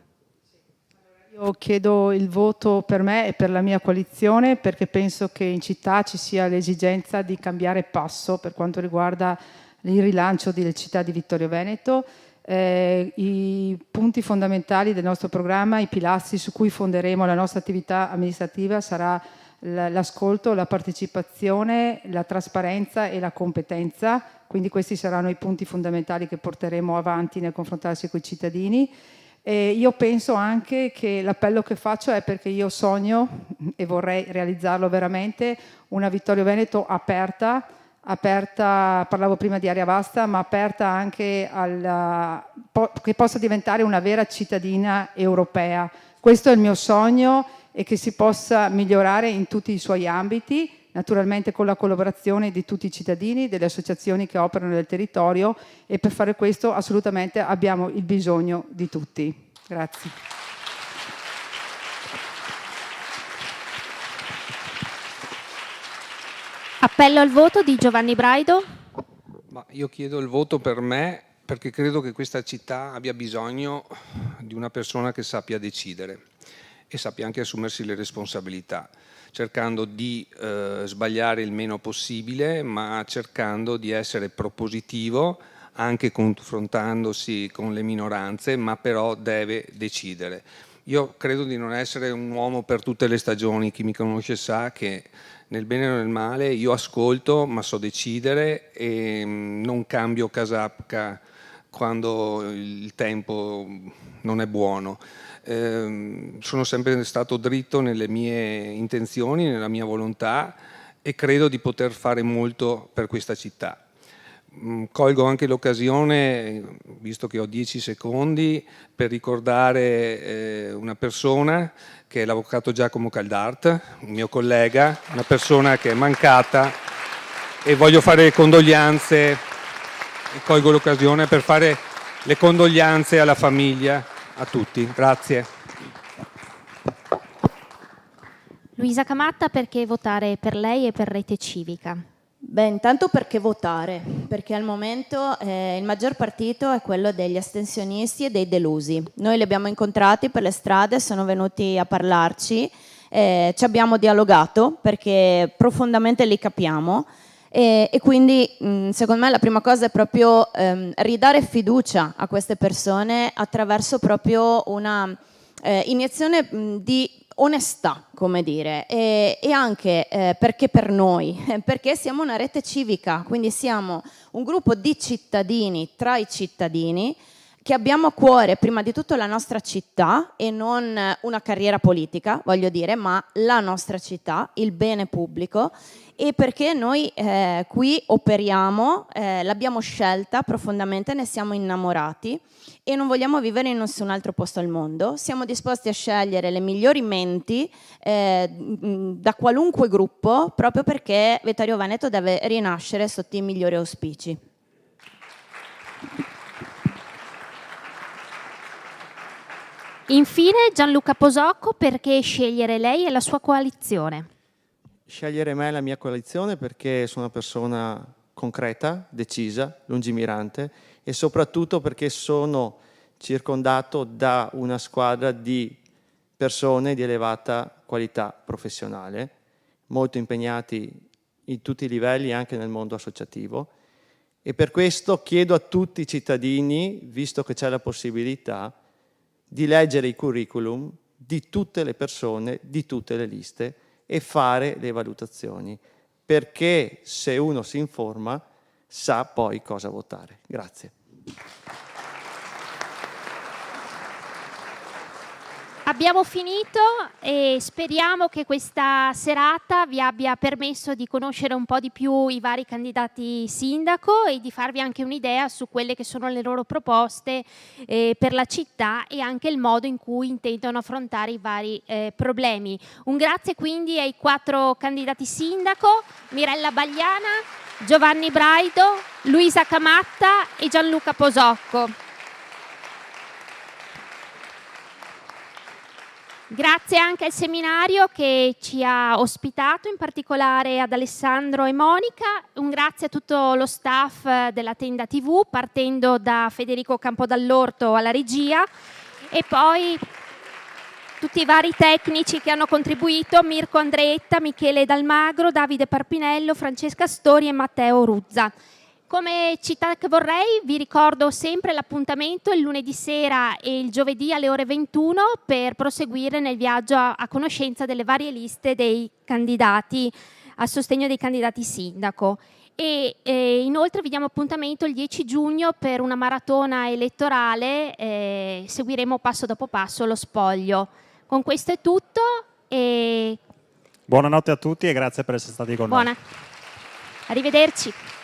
Io chiedo il voto per me e per la mia coalizione perché penso che in città ci sia l'esigenza di cambiare passo per quanto riguarda il rilancio della città di Vittorio Veneto. I punti fondamentali del nostro programma, i pilastri su cui fonderemo la nostra attività amministrativa sarà l'ascolto, la partecipazione, la trasparenza e la competenza. Quindi questi saranno i punti fondamentali che porteremo avanti nel confrontarsi con i cittadini. E io penso anche che l'appello che faccio è perché io sogno e vorrei realizzarlo veramente una Vittorio Veneto aperta, parlavo prima di aria vasta, ma aperta anche che possa diventare una vera cittadina europea. Questo è il mio sogno, e che si possa migliorare in tutti i suoi ambiti, naturalmente con la collaborazione di tutti i cittadini, delle associazioni che operano nel territorio, e per fare questo assolutamente abbiamo il bisogno di tutti. Grazie. Appello al voto di Giovanni Braido. Ma io chiedo il voto per me perché credo che questa città abbia bisogno di una persona che sappia decidere e sappia anche assumersi le responsabilità, cercando di sbagliare il meno possibile, ma cercando di essere propositivo, anche confrontandosi con le minoranze, ma però deve decidere. Io credo di non essere un uomo per tutte le stagioni. Chi mi conosce sa che nel bene e nel male io ascolto, ma so decidere e non cambio casacca quando il tempo non è buono. Sono sempre stato dritto nelle mie intenzioni, nella mia volontà, e credo di poter fare molto per questa città. Colgo anche l'occasione, visto che ho 10 secondi, per ricordare una persona che è l'avvocato Giacomo Caldart, un mio collega, una persona che è mancata, e voglio fare le condoglianze, e colgo l'occasione per fare le condoglianze alla famiglia, a tutti. Grazie. Luisa Camatta, perché votare per lei e per Rete Civica? Beh, intanto perché votare? Perché al momento il maggior partito è quello degli astensionisti e dei delusi. Noi li abbiamo incontrati per le strade, sono venuti a parlarci, ci abbiamo dialogato perché profondamente li capiamo, e quindi secondo me la prima cosa è proprio ridare fiducia a queste persone attraverso proprio una iniezione di onestà, come dire, e anche perché per noi, perché siamo una rete civica, quindi siamo un gruppo di cittadini tra i cittadini che abbiamo a cuore prima di tutto la nostra città e non una carriera politica, voglio dire, ma la nostra città, il bene pubblico, e perché noi qui operiamo, l'abbiamo scelta profondamente, ne siamo innamorati e non vogliamo vivere in nessun altro posto al mondo. Siamo disposti a scegliere le migliori menti da qualunque gruppo, proprio perché Vittorio Veneto deve rinascere sotto i migliori auspici. Infine Gianluca Posocco, perché scegliere lei e la sua coalizione? Scegliere me e la mia coalizione perché sono una persona concreta, decisa, lungimirante e soprattutto perché sono circondato da una squadra di persone di elevata qualità professionale, molto impegnati in tutti i livelli, anche nel mondo associativo, e per questo chiedo a tutti i cittadini, visto che c'è la possibilità, di leggere i curriculum di tutte le persone, di tutte le liste e fare le valutazioni, perché se uno si informa sa poi cosa votare. Grazie. Abbiamo finito e speriamo che questa serata vi abbia permesso di conoscere un po' di più i vari candidati sindaco e di farvi anche un'idea su quelle che sono le loro proposte per la città e anche il modo in cui intendono affrontare i vari problemi. Un grazie quindi ai 4 candidati sindaco, Mirella Bagliana, Giovanni Braido, Luisa Camatta e Gianluca Posocco. Grazie anche al seminario che ci ha ospitato, in particolare ad Alessandro e Monica. Un grazie a tutto lo staff della Tenda TV, partendo da Federico Campodall'Orto alla regia, e poi tutti i vari tecnici che hanno contribuito: Mirko Andretta, Michele Dalmagro, Davide Parpinello, Francesca Stori e Matteo Ruzza. Come città che vorrei, vi ricordo sempre l'appuntamento il lunedì sera e il giovedì alle ore 21 per proseguire nel viaggio a conoscenza delle varie liste dei candidati a sostegno dei candidati sindaco. E inoltre vi diamo appuntamento il 10 giugno per una maratona elettorale, seguiremo passo dopo passo lo spoglio. Con questo è tutto e buonanotte a tutti e grazie per essere stati con noi. Arrivederci.